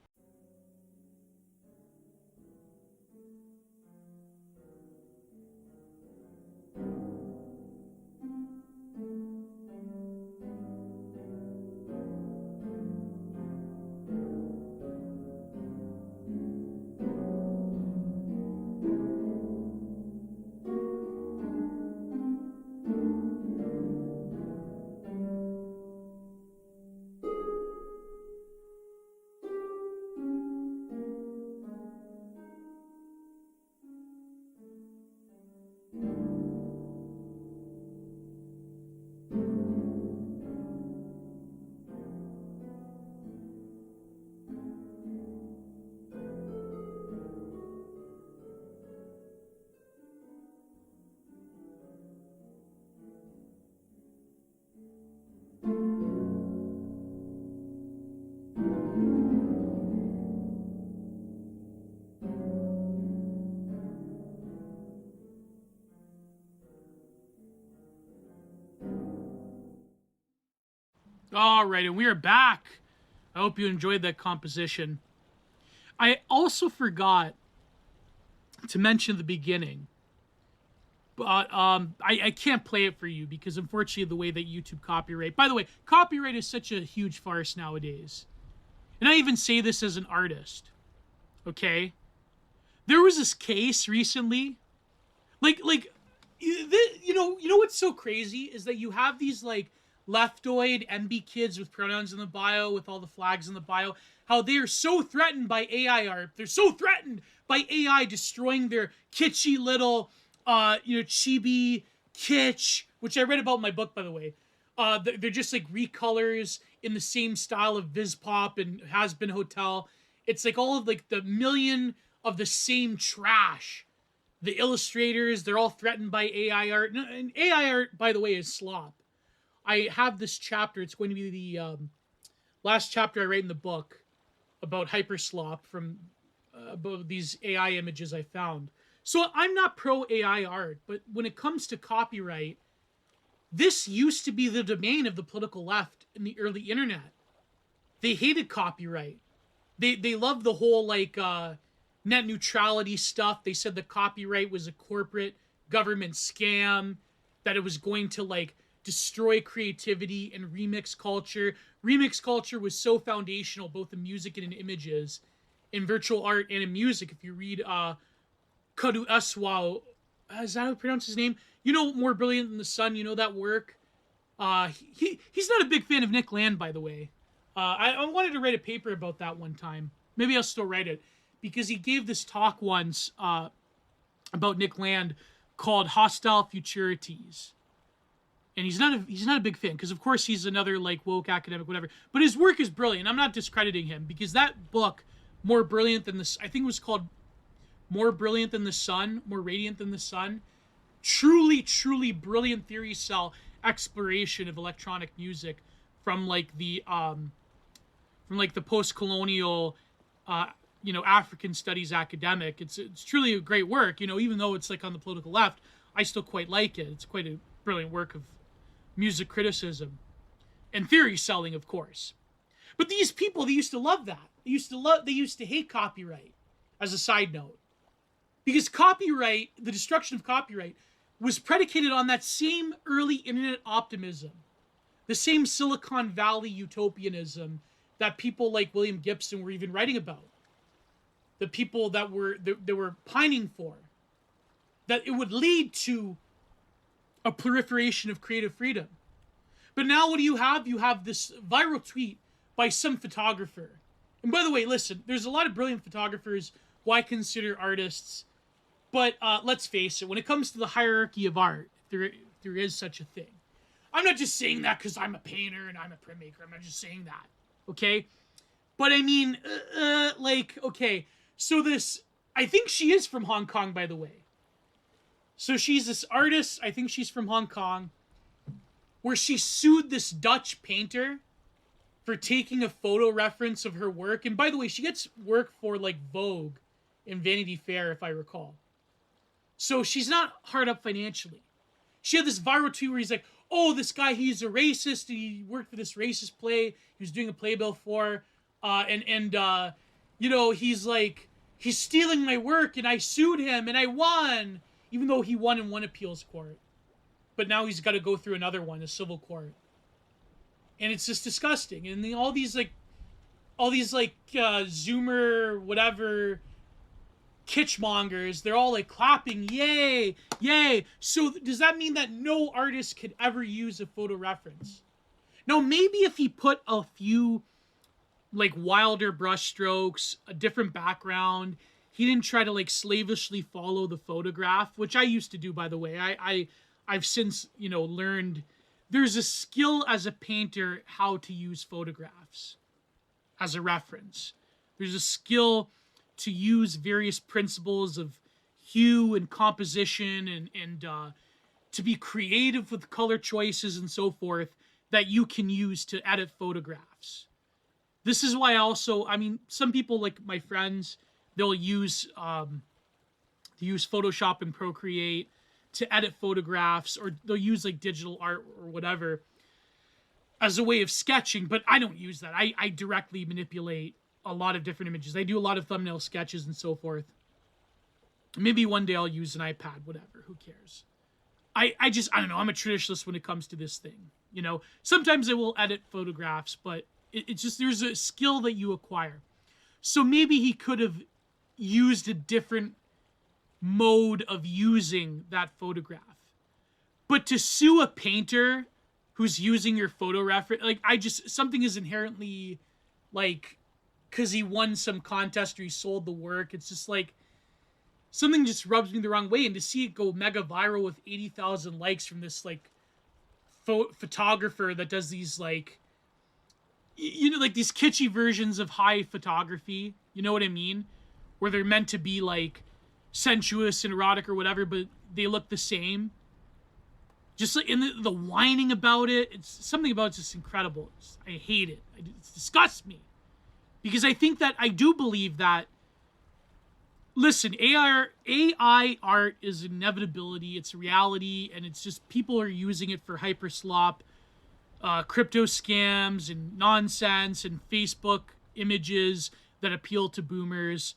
All right, and we are back. I hope you enjoyed that composition. I also forgot to mention at the beginning, but I can't play it for you because unfortunately the way that YouTube copyright... By the way, copyright is such a huge farce nowadays. And I even say this as an artist, okay? There was this case recently, you know what's so crazy is that you have these leftoid MB kids with pronouns in the bio, with all the flags in the bio, how they are so threatened by AI art. They're so threatened by AI destroying their kitschy little, chibi kitsch, which I read about in my book, by the way, They're just like recolors in the same style of Vispop and Has Been Hotel. It's like all of like the million of the same trash. The illustrators, they're all threatened by AI art. And AI art, by the way, is slop. I have this chapter. It's going to be the last chapter I write in the book about hyperslop from about these AI images I found. So I'm not pro AI art, but when it comes to copyright, this used to be the domain of the political left in the early internet. They hated copyright. They loved the whole like net neutrality stuff. They said the copyright was a corporate government scam, that it was going to like destroy creativity and remix culture. Remix culture was so foundational, both in music and in images, in virtual art and in music. If you read Kadu Aswao, is that how you pronounce his name? You know, More Brilliant Than the Sun, you know that work? He's not a big fan of Nick Land, by the way. I wanted to write a paper about that one time. Maybe I'll still write it. Because he gave this talk once about Nick Land called Hostile Futurities. And he's not a big fan, because of course he's another like woke academic, whatever. But his work is brilliant. I'm not discrediting him, because that book, More Brilliant Than the... I think it was called More Brilliant Than the Sun, More Radiant Than the Sun. Truly, truly brilliant theory cell exploration of electronic music from like the post-colonial African studies academic. It's truly a great work, even though it's like on the political left, I still quite like it. It's quite a brilliant work of music criticism and theory selling, of course. But these people, they used to love that. They used to hate copyright, as a side note. Because copyright, the destruction of copyright, was predicated on that same early internet optimism, the same Silicon Valley utopianism that people like William Gibson were even writing about. The people that were pining for, that it would lead to a proliferation of creative freedom. But now what do you have? You have this viral tweet by some photographer. And by the way, listen, there's a lot of brilliant photographers who I consider artists, but let's face it, when it comes to the hierarchy of art, there is such a thing. I'm not just saying that because I'm a painter and I'm a printmaker. I'm not just saying that, okay? But I mean, okay, so this, I think she is from Hong Kong, by the way. So she's this artist, I think she's from Hong Kong, where she sued this Dutch painter for taking a photo reference of her work. And by the way, she gets work for like Vogue and Vanity Fair, if I recall. So she's not hard up financially. She had this viral tweet where he's like, oh, this guy, he's a racist. He worked for this racist play. He was doing a playbill for, he's like, he's stealing my work, and I sued him, and I won. Even though he won in one appeals court. But now he's got to go through another one, a civil court. And it's just disgusting. And all these Zoomer, whatever, kitschmongers, they're all like clapping, yay, yay. So does that mean that no artist could ever use a photo reference? Now, maybe if he put a few like wilder brushstrokes, a different background, he didn't try to like slavishly follow the photograph, which I used to do, by the way. I've since, learned there's a skill as a painter how to use photographs as a reference. There's a skill to use various principles of hue and composition and to be creative with color choices and so forth that you can use to edit photographs. This is why some people, like my friends, they'll use Photoshop and Procreate to edit photographs, or they'll use like digital art or whatever as a way of sketching, but I don't use that. I directly manipulate a lot of different images. I do a lot of thumbnail sketches and so forth. Maybe one day I'll use an iPad, whatever, who cares? I don't know, I'm a traditionalist when it comes to this thing, Sometimes I will edit photographs, but it's just, there's a skill that you acquire. So maybe he could have used a different mode of using that photograph. But to sue a painter who's using your photo reference, something is inherently, because he won some contest or he sold the work, it's just like, something just rubs me the wrong way. And to see it go mega viral with 80,000 likes from this, photographer that does these like, like these kitschy versions of high photography. You know what I mean? Where they're meant to be like sensuous and erotic or whatever, but they look the same. Just like in the whining about it, it's something about it's just incredible. I hate it. It disgusts me because I think that I do believe that. Listen, AI art is inevitability. It's a reality, and it's just people are using it for hyperslop, crypto scams and nonsense and Facebook images that appeal to boomers.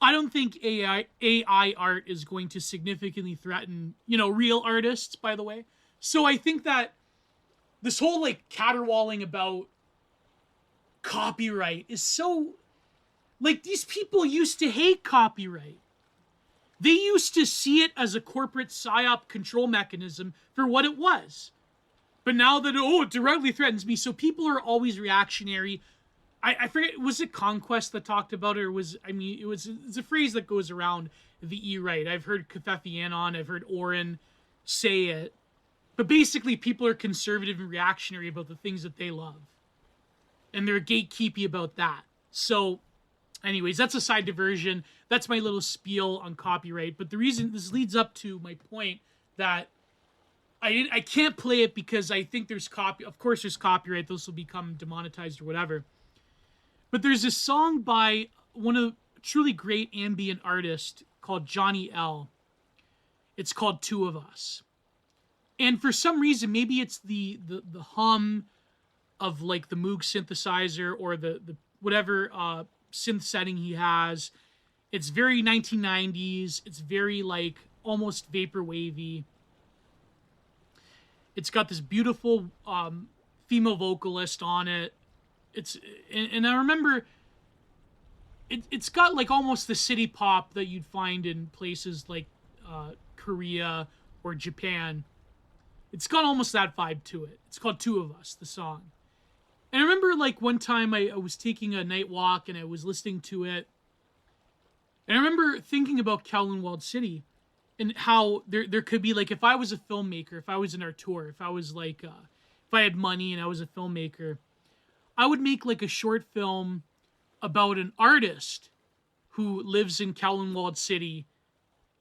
I don't think AI art is going to significantly threaten, real artists, by the way. So I think that this whole like caterwauling about copyright is so, like, these people used to hate copyright. They used to see it as a corporate psyop control mechanism for what it was. But now that, it directly threatens me, so people are always reactionary. I forget, was it Conquest that talked about it, or it's a phrase that goes around the E-Right. I've heard Kefefianon, I've heard Oren say it. But basically, people are conservative and reactionary about the things that they love. And they're gatekeepy about that. So, anyways, that's a side diversion. That's my little spiel on copyright. But the reason this leads up to my point that I can't play it because I think there's of course there's copyright. Those will become demonetized or whatever. But there's a song by one of truly great ambient artist called Johnny L. It's called Two of Us. And for some reason, maybe it's the hum of like the Moog synthesizer or the whatever synth setting he has. It's very 1990s. It's very like almost vaporwavy. It's got this beautiful female vocalist on it. And I remember it's got like almost the city pop that you'd find in places like Korea or Japan. It's got almost that vibe to it. It's called Two of Us, the song. And I remember like one time I was taking a night walk and I was listening to it. And I remember thinking about Kowloon Walled City and how there could be like, if I was a filmmaker, if I was an auteur, if I was like, if I had money and I was a filmmaker, I would make like a short film about an artist who lives in Kowloon Walled City,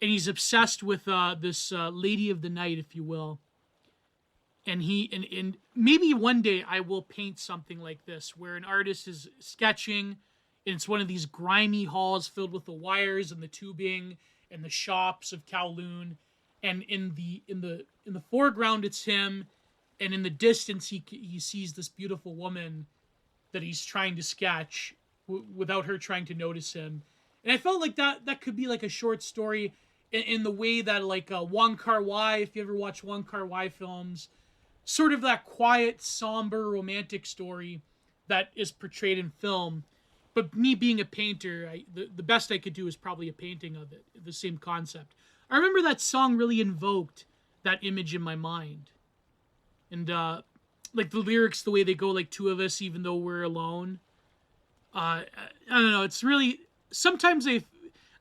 and he's obsessed with this lady of the night, if you will. And and maybe one day I will paint something like this, where an artist is sketching, and it's one of these grimy halls filled with the wires and the tubing and the shops of Kowloon, and in the foreground it's him, and in the distance he sees this beautiful woman that he's trying to sketch without her trying to notice him. And I felt like that could be like a short story in the way that like Wong Kar-wai, if you ever watch Wong Kar-wai films, sort of that quiet, somber, romantic story that is portrayed in film. But me being a painter, the best I could do is probably a painting of it, the same concept. I remember that song really invoked that image in my mind. And like the lyrics, the way they go, like two of us, even though we're alone. I don't know. It's really, sometimes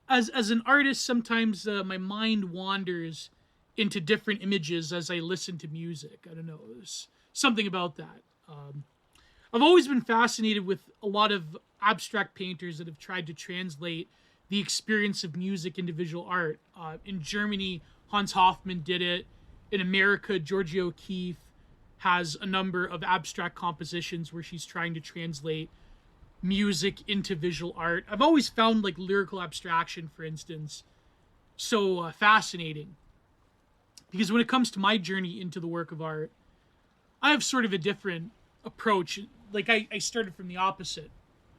as an artist, sometimes my mind wanders into different images as I listen to music. I don't know. There's something about that. I've always been fascinated with a lot of abstract painters that have tried to translate the experience of music into visual art. In Germany, Hans Hofmann did it. In America, Georgia O'Keeffe has a number of abstract compositions where she's trying to translate music into visual art. I've always found like lyrical abstraction, for instance, so fascinating. Because when it comes to my journey into the work of art, I have sort of a different approach. Like I started from the opposite,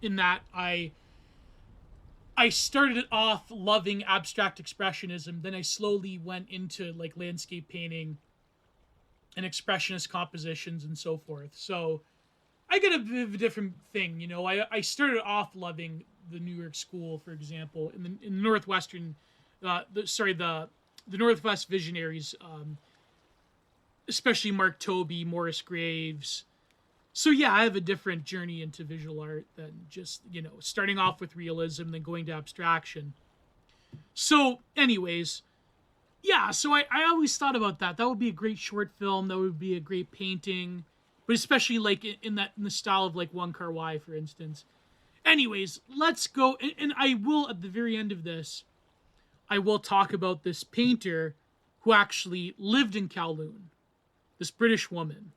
in that I started off loving abstract expressionism, then I slowly went into like landscape painting and expressionist compositions and so forth. So I get a bit of a different thing, I started off loving the New York School, for example, in the Northwestern, the Northwest visionaries, especially Mark Tobey, Morris Graves. So yeah, I have a different journey into visual art than just, starting off with realism, then going to abstraction. So anyways, Yeah, so I always thought about that. That would be a great short film. That would be a great painting, but especially like in the style of like One Kar Wai, for instance. Anyways, let's go, and I will at the very end of this, I will talk about this painter who actually lived in Kowloon, this British woman.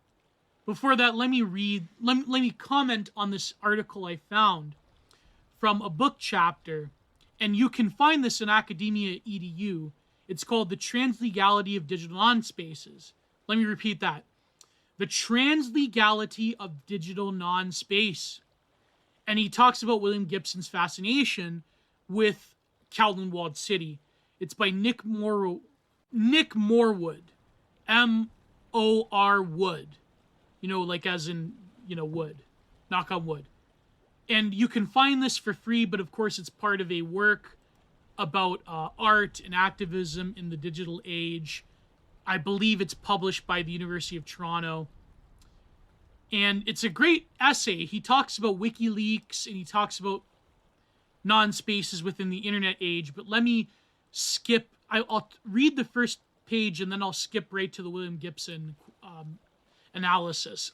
Before that, let me comment on this article I found from a book chapter, and you can find this in Academia EDU. It's called The Translegality of Digital Non-Spaces. Let me repeat that. The Translegality of Digital Non-Space. And he talks about William Gibson's fascination with Kowloon Walled City. It's by Nick Morwood. M-O-R Wood. You know, like as in, you know, wood. Knock on wood. And you can find this for free, but of course it's part of a work about art and activism in the digital age. I believe it's published by the University of Toronto. And it's a great essay. He talks about WikiLeaks and he talks about non-spaces within the internet age. But let me skip. I'll read the first page and then I'll skip right to the William Gibson analysis.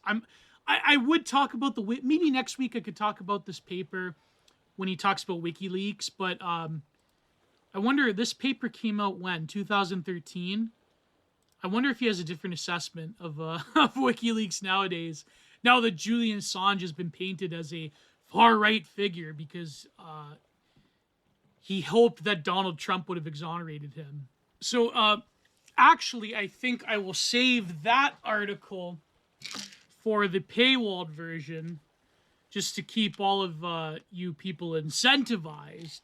I would talk about maybe next week I could talk about this paper when he talks about WikiLeaks, but I wonder, this paper came out when? 2013? I wonder if he has a different assessment of of WikiLeaks nowadays, now that Julian Assange has been painted as a far-right figure because he hoped that Donald Trump would have exonerated him. So, actually, I think I will save that article for the paywalled version, just to keep all of you people incentivized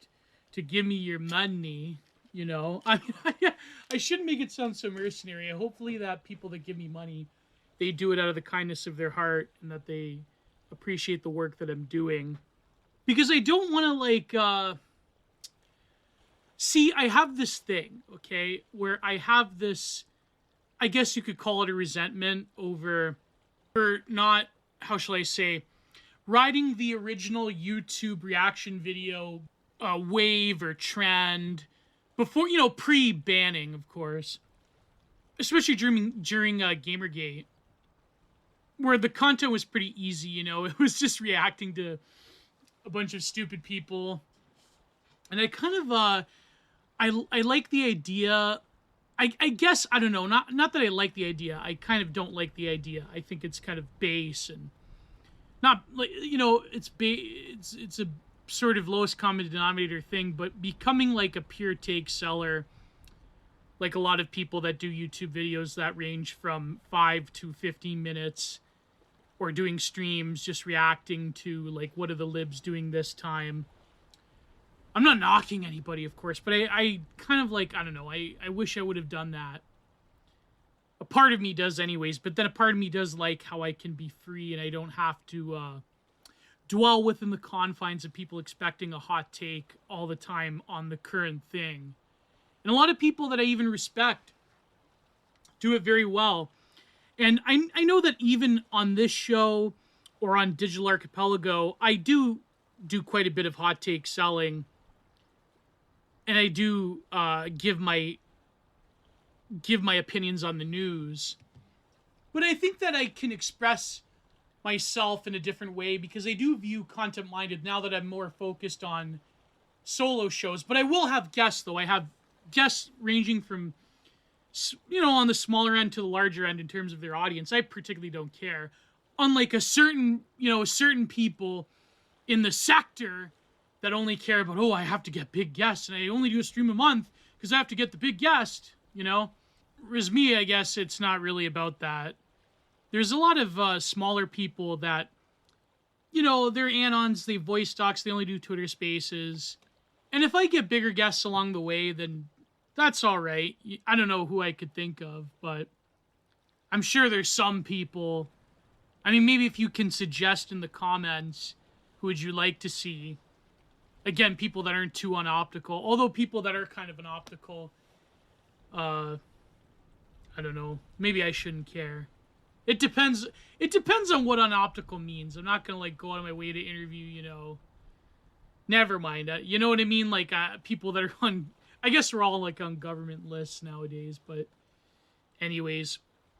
to give me your money, you know. I mean, I shouldn't make it sound so mercenary. Hopefully that people that give me money, they do it out of the kindness of their heart and that they appreciate the work that I'm doing. Because I don't want to, like, see, I have this thing, okay, where I have this, I guess you could call it a resentment over not, how shall I say, riding the original YouTube reaction video wave or trend before, you know, pre-banning, of course, especially during Gamergate, where the content was pretty easy, you know. It was just reacting to a bunch of stupid people, and I kind of I like the idea. I guess, I don't know, not that I like the idea. I kind of don't like the idea. I think it's kind of base and not, like, you know, it's a sort of lowest common denominator thing, but becoming like a pure take seller, like a lot of people that do YouTube videos that range from 5 to 15 minutes, or doing streams just reacting to, like, what are the libs doing this time. I'm not knocking anybody, of course, but I kind of, like, I don't know, I wish I would have done that. A part of me does anyways, but then a part of me does like how I can be free and I don't have to dwell within the confines of people expecting a hot take all the time on the current thing. And a lot of people that I even respect do it very well. And I know that even on this show or on Digital Archipelago, I do quite a bit of hot take selling. And I do give my opinions on the news. But I think that I can express myself in a different way because I do view Content Minded now that I'm more focused on solo shows. But I will have guests, though. I have guests ranging from, you know, on the smaller end to the larger end in terms of their audience. I particularly don't care. Unlike certain people in the sector that only care about, oh, I have to get big guests and I only do a stream a month because I have to get the big guest, you know? Whereas me, I guess it's not really about that. There's a lot of smaller people that, you know, they're anons, they voice docs, they only do Twitter spaces. And if I get bigger guests along the way, then that's all right. I don't know who I could think of, but I'm sure there's some people. I mean, maybe if you can suggest in the comments, who would you like to see? Again, people that aren't too unoptical, although people that are kind of unoptical, I don't know. Maybe I shouldn't care. It depends on what unoptical means. I'm not going to, like, go out of my way to interview, you know. Never mind. You know what I mean? Like, people that are on... I guess we're all like on government lists nowadays, but anyways,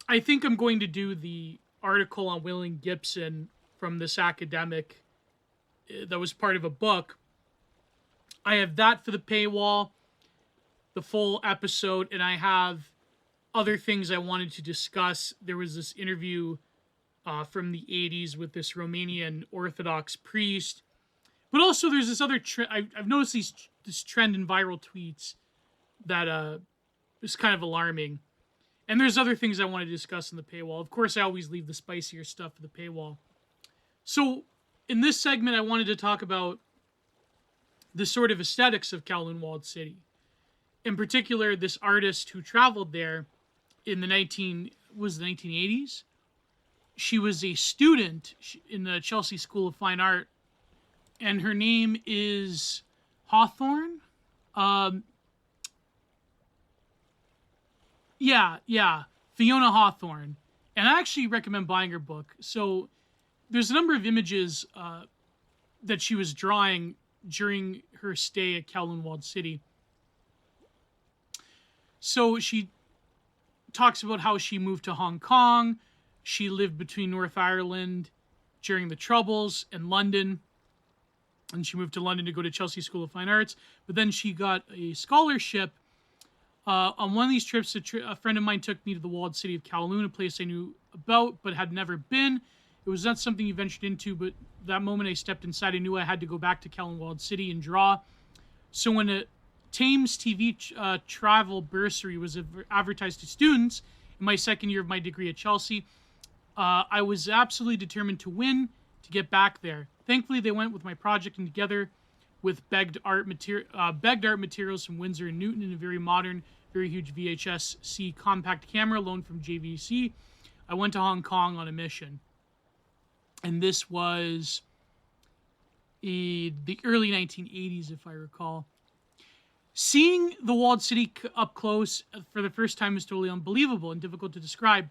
I think I'm going to do the article on William Gibson from this academic that was part of a book. I have that for the paywall, the full episode, and I have other things I wanted to discuss. There was this interview from the 80s with this Romanian Orthodox priest. But also there's this other trend. I've noticed this trend in viral tweets that is kind of alarming. And there's other things I want to discuss in the paywall. Of course, I always leave the spicier stuff for the paywall. So in this segment, I wanted to talk about the sort of aesthetics of Kowloon Walled City. In particular, this artist who traveled there in the 1980s. She was a student in the Chelsea School of Fine Art, and her name is Hawthorne. Fiona Hawthorne. And I actually recommend buying her book. So there's a number of images that she was drawing during her stay at Kowloon Walled City. So she talks about how she moved to Hong Kong. She lived between North Ireland during the Troubles and London. And she moved to London to go to Chelsea School of Fine Arts. But then she got a scholarship. On one of these trips, a friend of mine took me to the walled city of Kowloon, a place I knew about but had never been. It was not something he ventured into, but that moment I stepped inside, I knew I had to go back to Kowloon Walled City and draw. So when a Thames TV travel bursary was advertised to students in my second year of my degree at Chelsea, I was absolutely determined to win to get back there. Thankfully, they went with my project, and together with begged art materials from Windsor and Newton and a very modern, very huge VHS-C compact camera loaned from JVC, I went to Hong Kong on a mission. And this was the early 1980s, if I recall. Seeing the walled city up close for the first time is totally unbelievable and difficult to describe.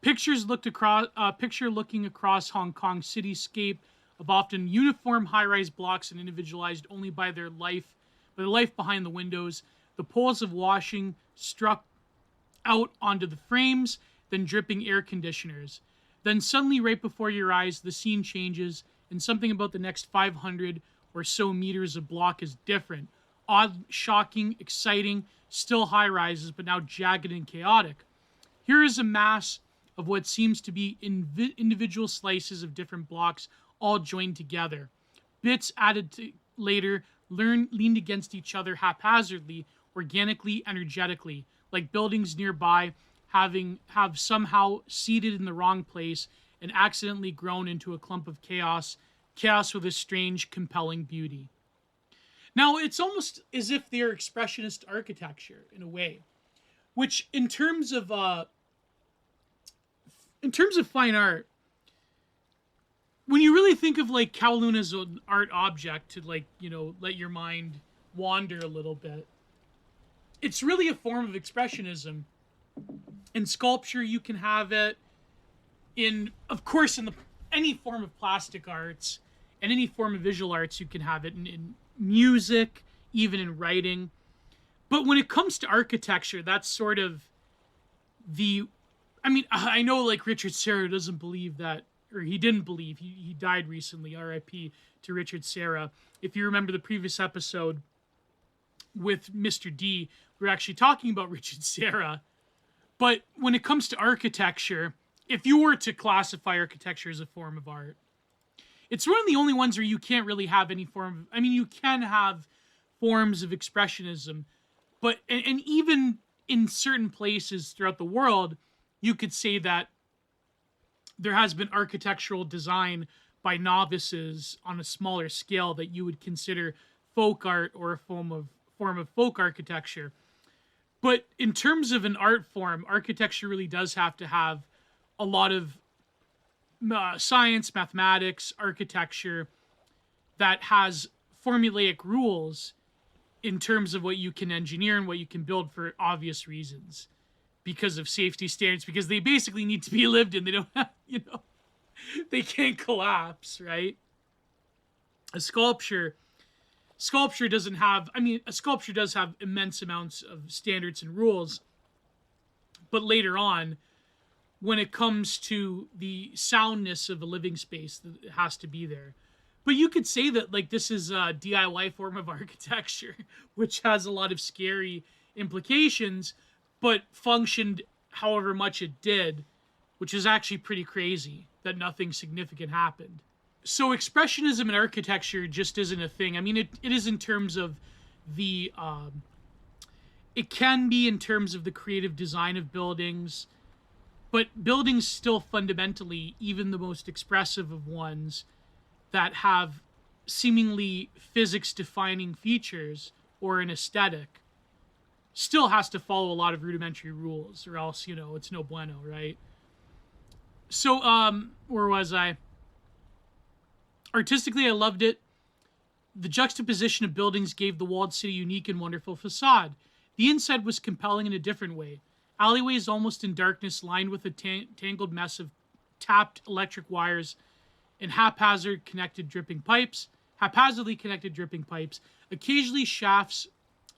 Picture looking across Hong Kong cityscape of often uniform high-rise blocks and individualized only by the life behind the windows. The poles of washing struck out onto the frames, then dripping air conditioners. Then suddenly, right before your eyes, the scene changes, and something about the next 500 or so meters of block is different. Odd, shocking, exciting, still high-rises, but now jagged and chaotic. Here is a mass of what seems to be individual slices of different blocks, all joined together. Bits added to later leaned against each other haphazardly, organically, energetically, like buildings nearby have somehow seated in the wrong place and accidentally grown into a clump of chaos with a strange, compelling beauty. Now, it's almost as if they're expressionist architecture in a way, which in terms of fine art, when you really think of like Kowloon as an art object to let your mind wander a little bit, it's really a form of expressionism. In sculpture, you can have it. In any form of plastic arts and any form of visual arts, you can have it in music, even in writing. But when it comes to architecture, that's sort of I know like Richard Serra doesn't believe that, or he didn't believe. He died recently, R.I.P. to Richard Serra. If you remember the previous episode with Mr. D, we were actually talking about Richard Serra. But when it comes to architecture, if you were to classify architecture as a form of art, it's one of the only ones where you can't really have any form of, you can have forms of expressionism, but, and even in certain places throughout the world, you could say that there has been architectural design by novices on a smaller scale that you would consider folk art or a form of folk architecture. But in terms of an art form, architecture really does have to have a lot of science, mathematics, architecture that has formulaic rules in terms of what you can engineer and what you can build for obvious reasons. Because of safety standards, because they basically need to be lived in. They don't have, they can't collapse, right? A sculpture, sculpture doesn't have, I mean, a sculpture does have immense amounts of standards and rules, but later on, when it comes to the soundness of a living space, it has to be there. But you could say that like this is a DIY form of architecture, which has a lot of scary implications, but functioned however much it did, which is actually pretty crazy that nothing significant happened. So expressionism in architecture just isn't a thing. I mean, it is in terms of the, it can be in terms of the creative design of buildings, but buildings still fundamentally, even the most expressive of ones that have seemingly physics-defining features or an aesthetic, still has to follow a lot of rudimentary rules, or else, it's no bueno, right? So, where was I? Artistically, I loved it. The juxtaposition of buildings gave the walled city a unique and wonderful facade. The inside was compelling in a different way. Alleyways almost in darkness, lined with a tangled mess of tapped electric wires and haphazardly connected dripping pipes. Occasionally shafts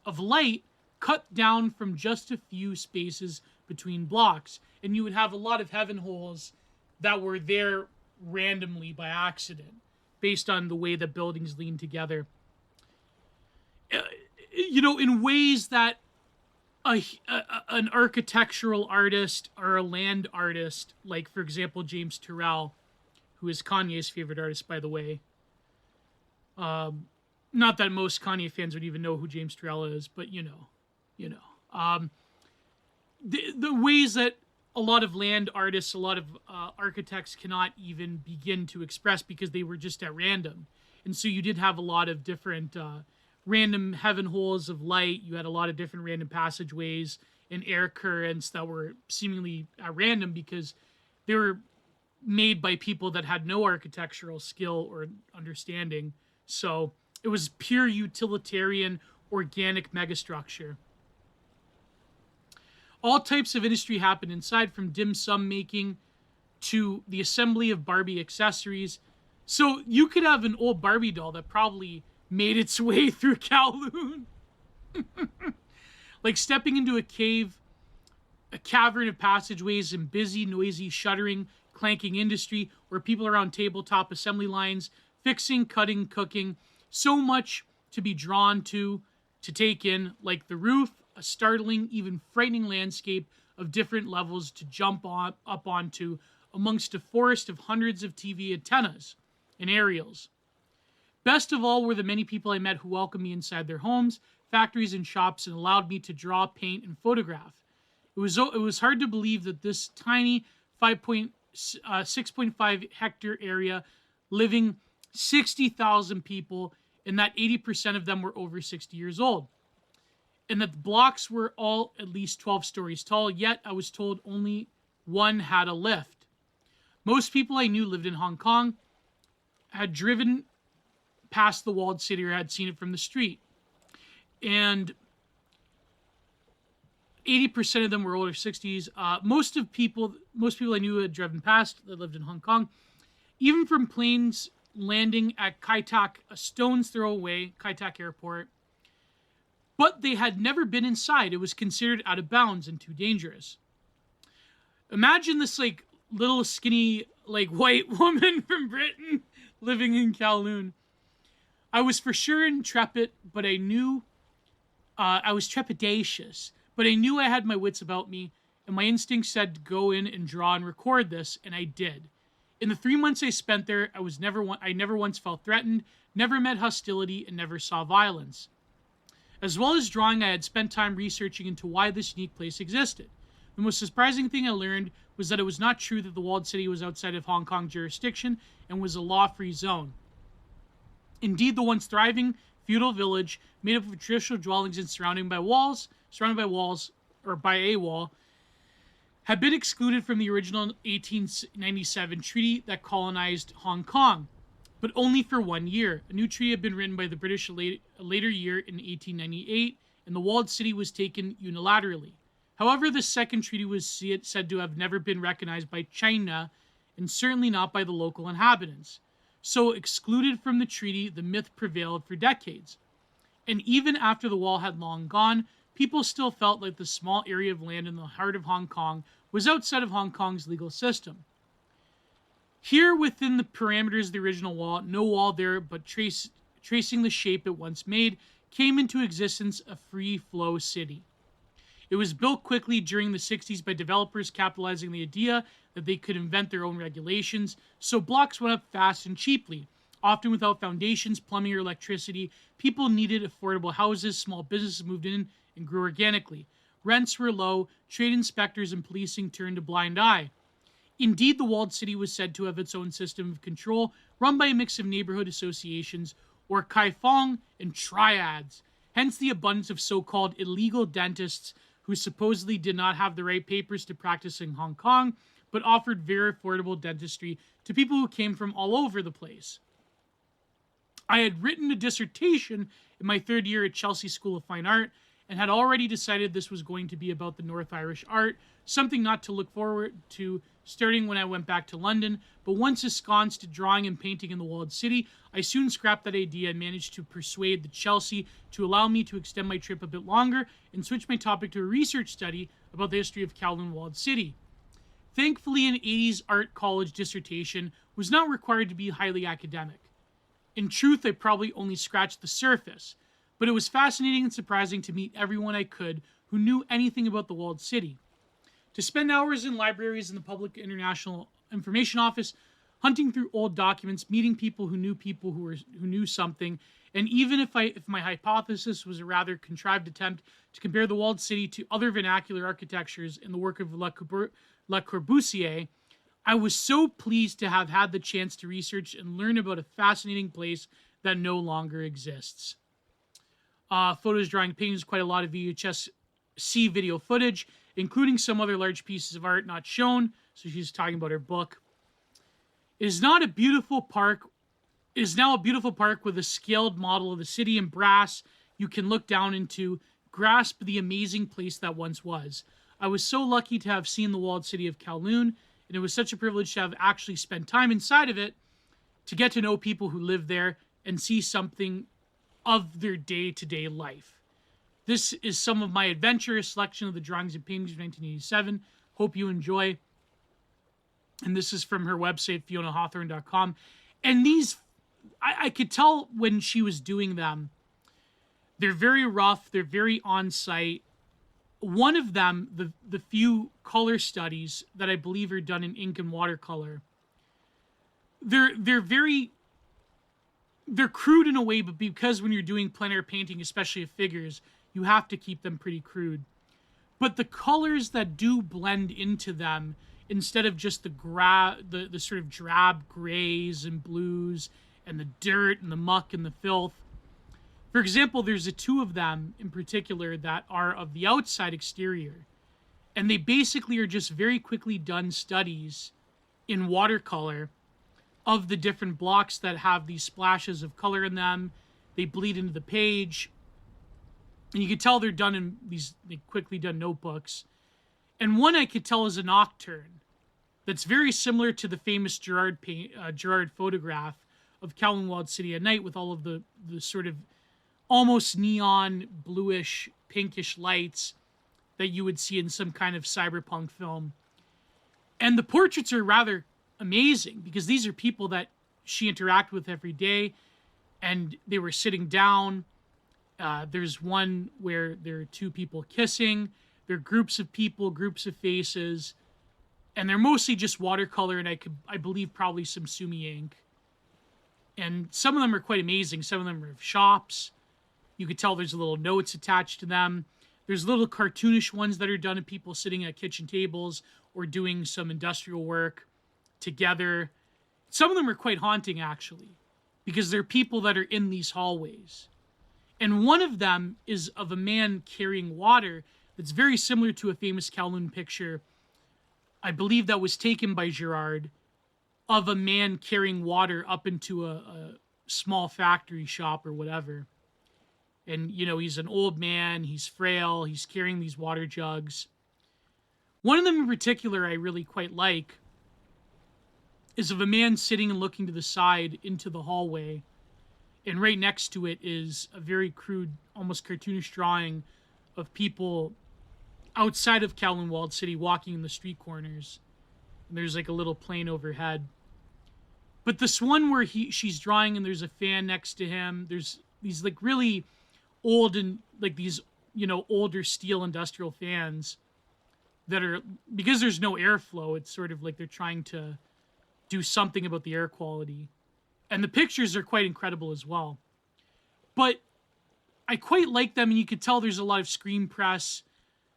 of light cut down from just a few spaces between blocks. And you would have a lot of heaven holes that were there randomly by accident, based on the way that buildings lean together. In ways that an architectural artist or a land artist, like, for example, James Turrell, who is Kanye's favorite artist, by the way. Not that most Kanye fans would even know who James Turrell is, but the ways that a lot of land artists, a lot of architects cannot even begin to express because they were just at random. And so you did have a lot of different random heaven holes of light. You had a lot of different random passageways and air currents that were seemingly at random because they were made by people that had no architectural skill or understanding. So it was pure utilitarian, organic megastructure. All types of industry happened inside, from dim sum making to the assembly of Barbie accessories. So you could have an old Barbie doll that probably made its way through Kowloon. Like stepping into a cave, a cavern of passageways and busy, noisy, shuddering, clanking industry where people are on tabletop assembly lines, fixing, cutting, cooking. So much to be drawn to take in, like the roof, a startling, even frightening landscape of different levels to jump up onto amongst a forest of hundreds of TV antennas and aerials. Best of all were the many people I met who welcomed me inside their homes, factories, and shops and allowed me to draw, paint, and photograph. It was hard to believe that this tiny 6.5 hectare area, living 60,000 people, and that 80% of them were over 60 years old. And that the blocks were all at least 12 stories tall, yet I was told only one had a lift. Most people I knew lived in Hong Kong, had driven past the walled city or had seen it from the street. And 80% of them were older 60s. Most people I knew had driven past that lived in Hong Kong. Even from planes landing at Kai Tak, a stone's throw away, Kai Tak Airport. But they had never been inside. It was considered out of bounds and too dangerous. Imagine this like little skinny like white woman from Britain living in Kowloon. I was for sure intrepid, but I knew I was trepidatious, but I knew I had my wits about me, and my instinct said to go in and draw and record this, and I did. In the 3 months I spent there, I never once felt threatened, never met hostility, and never saw violence. As well as drawing, I had spent time researching into why this unique place existed. The most surprising thing I learned was that it was not true that the walled city was outside of Hong Kong jurisdiction and was a law-free zone. Indeed, the once thriving feudal village, made up of traditional dwellings and surrounded by walls, or by a wall, had been excluded from the original 1897 treaty that colonized Hong Kong, but only for 1 year. A new treaty had been written by the British a later year in 1898, and the walled city was taken unilaterally. However, the second treaty was said to have never been recognized by China, and certainly not by the local inhabitants. So, excluded from the treaty, the myth prevailed for decades. And even after the wall had long gone, people still felt like the small area of land in the heart of Hong Kong was outside of Hong Kong's legal system. Here, within the parameters of the original wall, no wall there, but tracing the shape it once made, came into existence a free-flow city. It was built quickly during the 60s by developers capitalizing the idea that they could invent their own regulations, so blocks went up fast and cheaply. Often without foundations, plumbing, or electricity, people needed affordable houses, small businesses moved in and grew organically. Rents were low, trade inspectors and policing turned a blind eye. Indeed, the walled city was said to have its own system of control, run by a mix of neighborhood associations, or kaifong, and triads, hence the abundance of so-called illegal dentists who supposedly did not have the right papers to practice in Hong Kong, but offered very affordable dentistry to people who came from all over the place. I had written a dissertation in my third year at Chelsea School of Fine Art and had already decided this was going to be about the North Irish art, something not to look forward to starting when I went back to London, but once ensconced to drawing and painting in the walled city, I soon scrapped that idea and managed to persuade the Chelsea to allow me to extend my trip a bit longer and switch my topic to a research study about the history of Kowloon Walled City. Thankfully, an 80s art college dissertation was not required to be highly academic. In truth, I probably only scratched the surface, but it was fascinating and surprising to meet everyone I could who knew anything about the walled city. To spend hours in libraries and the Public International Information Office, hunting through old documents, meeting people who knew something, and even if my hypothesis was a rather contrived attempt to compare the walled city to other vernacular architectures in the work of Le Corbusier, I was so pleased to have had the chance to research and learn about a fascinating place that no longer exists. Photos, drawing, paintings, quite a lot of VHS C video footage, including some other large pieces of art not shown. So she's talking about her book. It is now a beautiful park with a scaled model of the city in brass you can look down into, grasp the amazing place that once was. I was so lucky to have seen the walled city of Kowloon, and it was such a privilege to have actually spent time inside of it, to get to know people who live there and see something of their day-to-day life. This is some of my adventurous selection of the drawings and paintings of 1987. Hope you enjoy. And this is from her website, FionaHawthorne.com. And these, I could tell when she was doing them, they're very rough, they're very on-site. One of them, the few color studies that I believe are done in ink and watercolor, they're crude in a way, but because when you're doing plein air painting, especially of figures, you have to keep them pretty crude. But the colors that do blend into them, instead of just the sort of drab grays and blues and the dirt and the muck and the filth. For example, there's the two of them in particular that are of the outside exterior. And they basically are just very quickly done studies in watercolor of the different blocks that have these splashes of color in them. They bleed into the page. And you can tell they're done in these quickly done notebooks. And one I could tell is a nocturne that's very similar to the famous Gerard photograph of Kowloon Walled City at night with all of the sort of almost neon bluish pinkish lights that you would see in some kind of cyberpunk film. And the portraits are rather amazing because these are people that she interacted with every day, and they were sitting down. There's one where there are two people kissing. There are groups of people, groups of faces, and they're mostly just watercolor, and I believe probably some sumi ink. And some of them are quite amazing. Some of them are of shops. You could tell there's little notes attached to them. There's little cartoonish ones that are done of people sitting at kitchen tables or doing some industrial work together. Some of them are quite haunting, actually, because they're people that are in these hallways. And one of them is of a man carrying water that's very similar to a famous Kowloon picture, I believe that was taken by Gerard, of a man carrying water up into a small factory shop or whatever. And, you know, he's an old man, he's frail, he's carrying these water jugs. One of them in particular I really quite like is of a man sitting and looking to the side into the hallway. And right next to it is a very crude, almost cartoonish drawing of people outside of Kowloon Walled City walking in the street corners. And there's like a little plane overhead. But this one where she's drawing and there's a fan next to him, there's these like really old and like these, older steel industrial fans that are, because there's no airflow, it's sort of like they're trying to do something about the air quality. And the pictures are quite incredible as well. But I quite like them, and you could tell there's a lot of screen press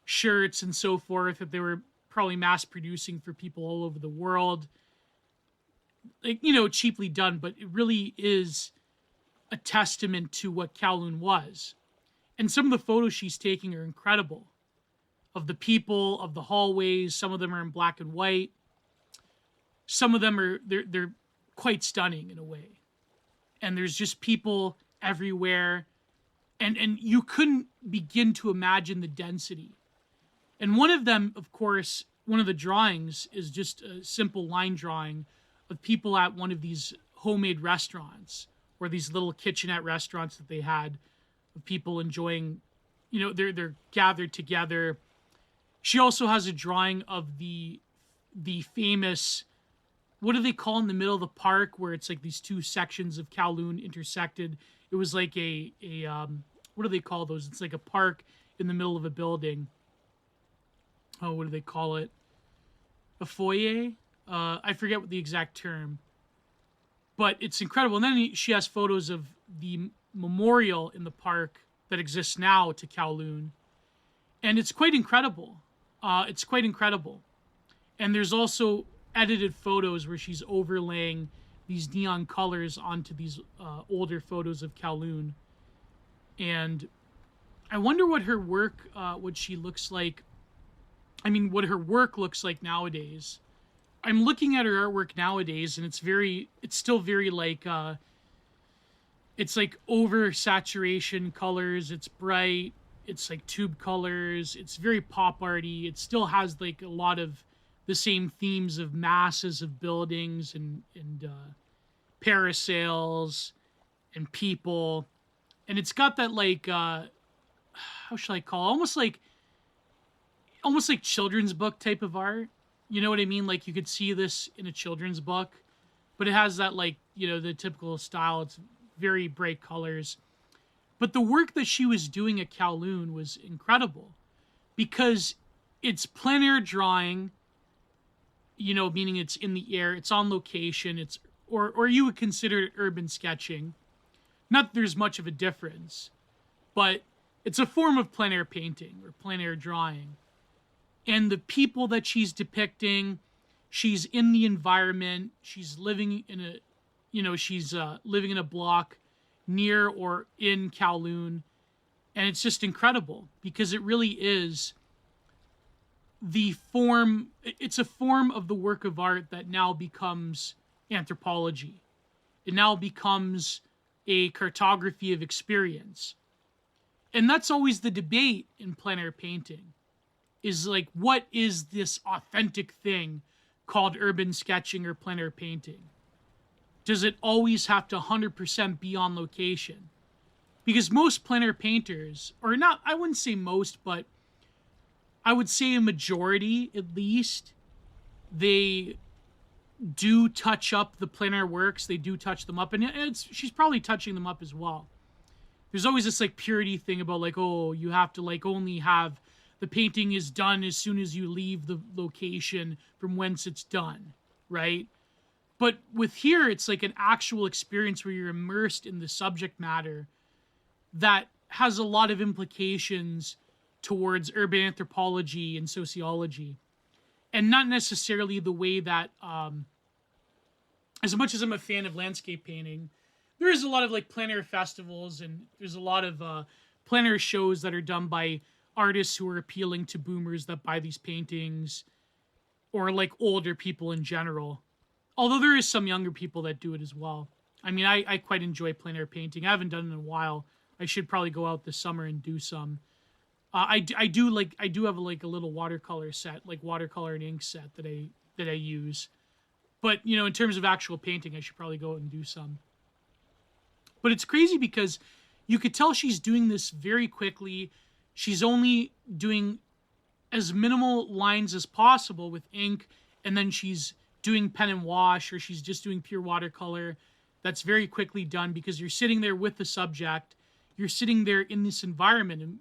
shirts and so forth that they were probably mass producing for people all over the world. Like, cheaply done, but it really is a testament to what Kowloon was. And some of the photos she's taking are incredible. Of the people, of the hallways, some of them are in black and white. Some of them are, they're quite stunning in a way. And there's just people everywhere. And you couldn't begin to imagine the density. And one of them, of course, one of the drawings is just a simple line drawing of people at one of these homemade restaurants or these little kitchenette restaurants that they had of people enjoying, they're gathered together. She also has a drawing of the famous, what do they call in the middle of the park where it's like these two sections of Kowloon intersected? It was like a what do they call those? It's like a park in the middle of a building. Oh, what do they call it? A foyer? I forget what the exact term. But it's incredible. And then she has photos of the memorial in the park that exists now to Kowloon. And it's quite incredible. It's quite incredible. And there's also edited photos where she's overlaying these neon colors onto these older photos of Kowloon. And I wonder what her work, what she looks like. I mean, what her work looks like nowadays. I'm looking at her artwork nowadays, and it's still very like, it's like over saturation colors. It's bright. It's like tube colors. It's very pop arty. It still has like a lot of the same themes of masses of buildings and parasails and people. And it's got that like, how should I call it? Almost like children's book type of art. You know what I mean? Like you could see this in a children's book, but it has that like, the typical style. It's very bright colors. But the work that she was doing at Kowloon was incredible because it's plein air drawing, meaning it's in the air, it's on location, it's or you would consider it urban sketching. Not that there's much of a difference, but it's a form of plein air painting or plein air drawing. And the people that she's depicting, she's in the environment, she's living in a, living in a block near or in Kowloon. And it's just incredible because it really is it's a form of the work of art that now becomes anthropology. It now becomes a cartography of experience. And that's always the debate in plein air painting. Is like, what is this authentic thing called urban sketching or plein air painting? Does it always have to 100% be on location? Because most plein air painters, or not, I wouldn't say most, but I would say a majority at least, they do touch up the plein air works. They do touch them up, and she's probably touching them up as well. There's always this like purity thing about like, oh, you have to like only have the painting is done as soon as you leave the location from whence it's done, right? But with here, it's like an actual experience where you're immersed in the subject matter that has a lot of implications towards urban anthropology and sociology. And not necessarily the way that, as much as I'm a fan of landscape painting, there is a lot of like plein air festivals and there's a lot of plein air shows that are done by artists who are appealing to boomers that buy these paintings or like older people in general. Although there is some younger people that do it as well. I mean, I quite enjoy plein air painting. I haven't done it in a while. I should probably go out this summer and do some. I do have like a little watercolor set, like watercolor and ink set that I use. But, in terms of actual painting, I should probably go out and do some. But it's crazy because you could tell she's doing this very quickly. She's only doing as minimal lines as possible with ink, and then she's doing pen and wash, or she's just doing pure watercolor. That's very quickly done because you're sitting there with the subject. You're sitting there in this environment, and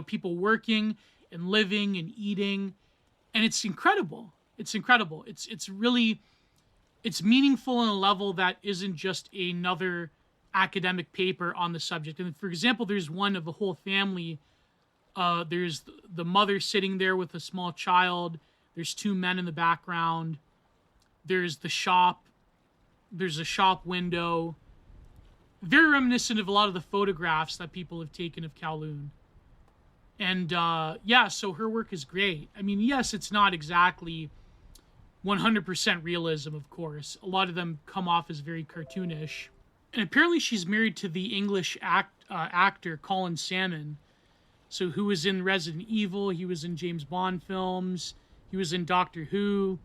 people working and living and eating, and it's incredible. It's incredible. It's really, it's meaningful on a level that isn't just another academic paper on the subject. And for example, there's one of a whole family. There's the mother sitting there with a small child. There's two men in the background. There's the shop. There's a shop window. Very reminiscent of a lot of the photographs that people have taken of Kowloon. And so her work is great. I mean, yes, it's not exactly 100% realism, of course. A lot of them come off as very cartoonish. And apparently she's married to the English actor Colin Salmon, who was in Resident Evil. He was in James Bond films. He was in Doctor Who,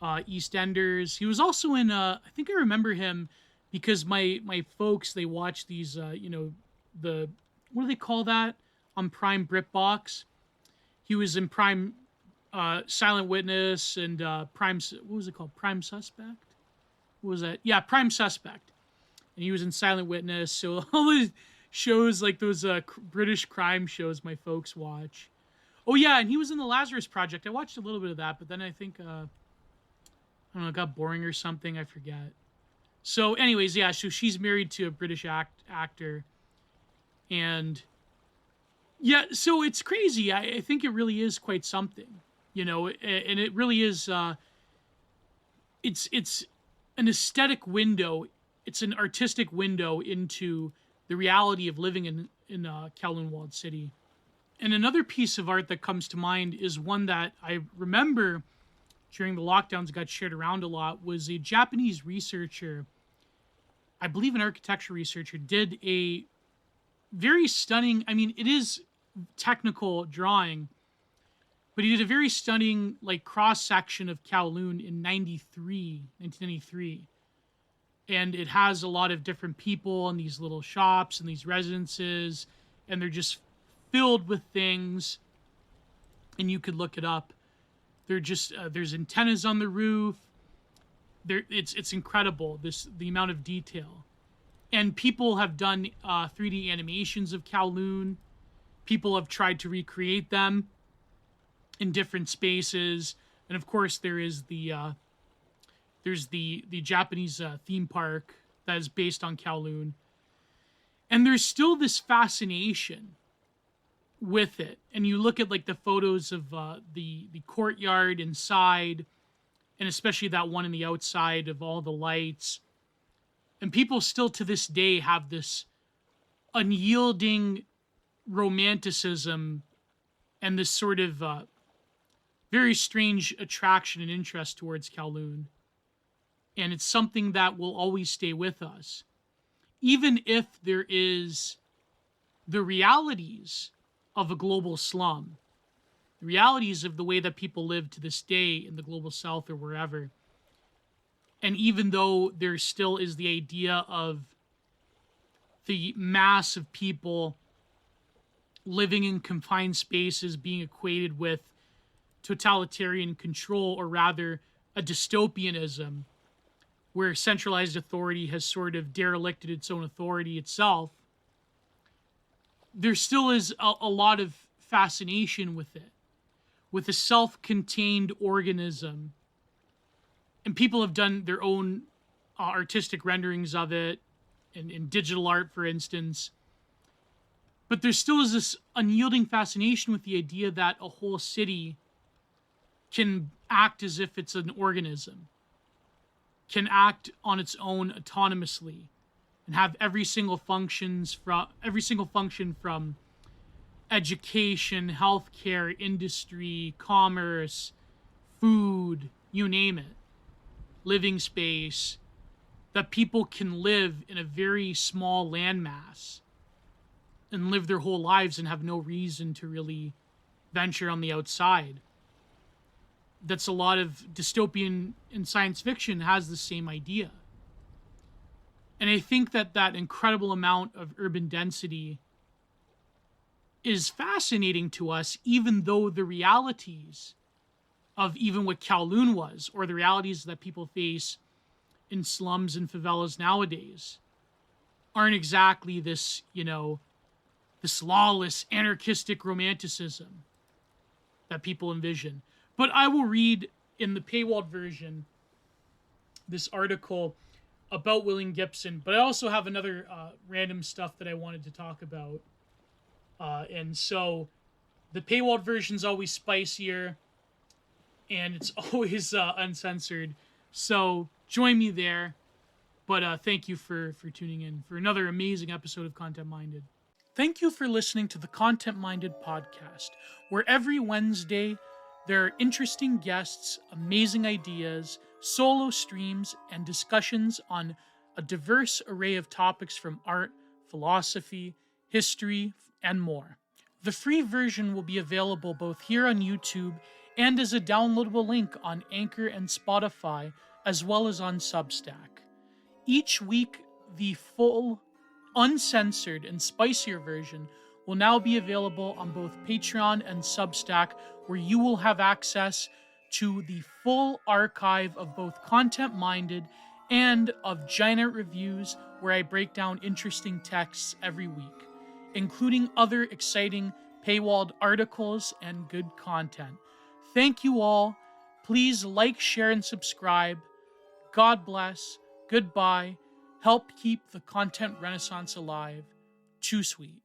EastEnders. He was also in, I think I remember him because my folks, they watch these, what do they call that on Prime BritBox? He was in Prime Silent Witness and Prime, what was it called? Prime Suspect? What was that? Yeah, Prime Suspect. And he was in Silent Witness. So all those shows, like those British crime shows my folks watch. Oh, yeah, and he was in The Lazarus Project. I watched a little bit of that, but then I think, I don't know, it got boring or something. I forget. So anyways, yeah, so she's married to a British actor. And yeah, so it's crazy. I think it really is quite something, and it really is, it's an aesthetic window. It's an artistic window into the reality of living in Kowloon Walled City. And another piece of art that comes to mind is one that I remember during the lockdowns got shared around a lot, was a Japanese researcher, I believe an architecture researcher, did a very stunning, I mean, it is technical drawing, but he did a very stunning cross-section of Kowloon in 1993. And it has a lot of different people in these little shops and these residences, and they're just filled with things. And you could look it up. They're just there's antennas on the roof. It's incredible, the amount of detail. And people have done 3D animations of Kowloon. People have tried to recreate them in different spaces, and of course there is there's the Japanese theme park that is based on Kowloon. And there's still this fascination with it. And you look at the photos of the courtyard inside, and especially that one in the outside of all the lights. And people still to this day have this unyielding romanticism and this sort of very strange attraction and interest towards Kowloon. And it's something that will always stay with us. Even if there is the realities of a global slum, the realities of the way that people live to this day in the global south or wherever. And even though there still is the idea of the mass of people living in confined spaces being equated with totalitarian control, or rather a dystopianism, where centralized authority has sort of derelicted its own authority itself, there still is a lot of fascination with it, with a self-contained organism. And people have done their own artistic renderings of it, in digital art, for instance. But there still is this unyielding fascination with the idea that a whole city can act as if it's an organism, can act on its own autonomously, and have every single function from education, healthcare, industry, commerce, food, you name it, living space, that people can live in a very small landmass and live their whole lives and have no reason to really venture on the outside. That's a lot of dystopian and science fiction has the same idea. And I think that that incredible amount of urban density is fascinating to us, even though the realities of even what Kowloon was, or the realities that people face in slums and favelas nowadays, aren't exactly this, this lawless, anarchistic romanticism that people envision. But I will read in the paywalled version this article about William Gibson, but I also have another random stuff that I wanted to talk about. And so the paywalled version's always spicier, and it's always uncensored. So join me there. But thank you for tuning in for another amazing episode of Content Minded. Thank you for listening to the Content Minded podcast, where every Wednesday there are interesting guests, amazing ideas, solo streams, and discussions on a diverse array of topics from art, philosophy, history, and more. The free version will be available both here on YouTube and as a downloadable link on Anchor and Spotify, as well as on Substack. Each week, the full, uncensored, and spicier version will now be available on both Patreon and Substack, where you will have access to the full archive of both Content Minded and of Giant Reviews, where I break down interesting texts every week, including other exciting paywalled articles and good content. Thank you all. Please like, share, and subscribe. God bless. Goodbye. Help keep the content renaissance alive. Too sweet.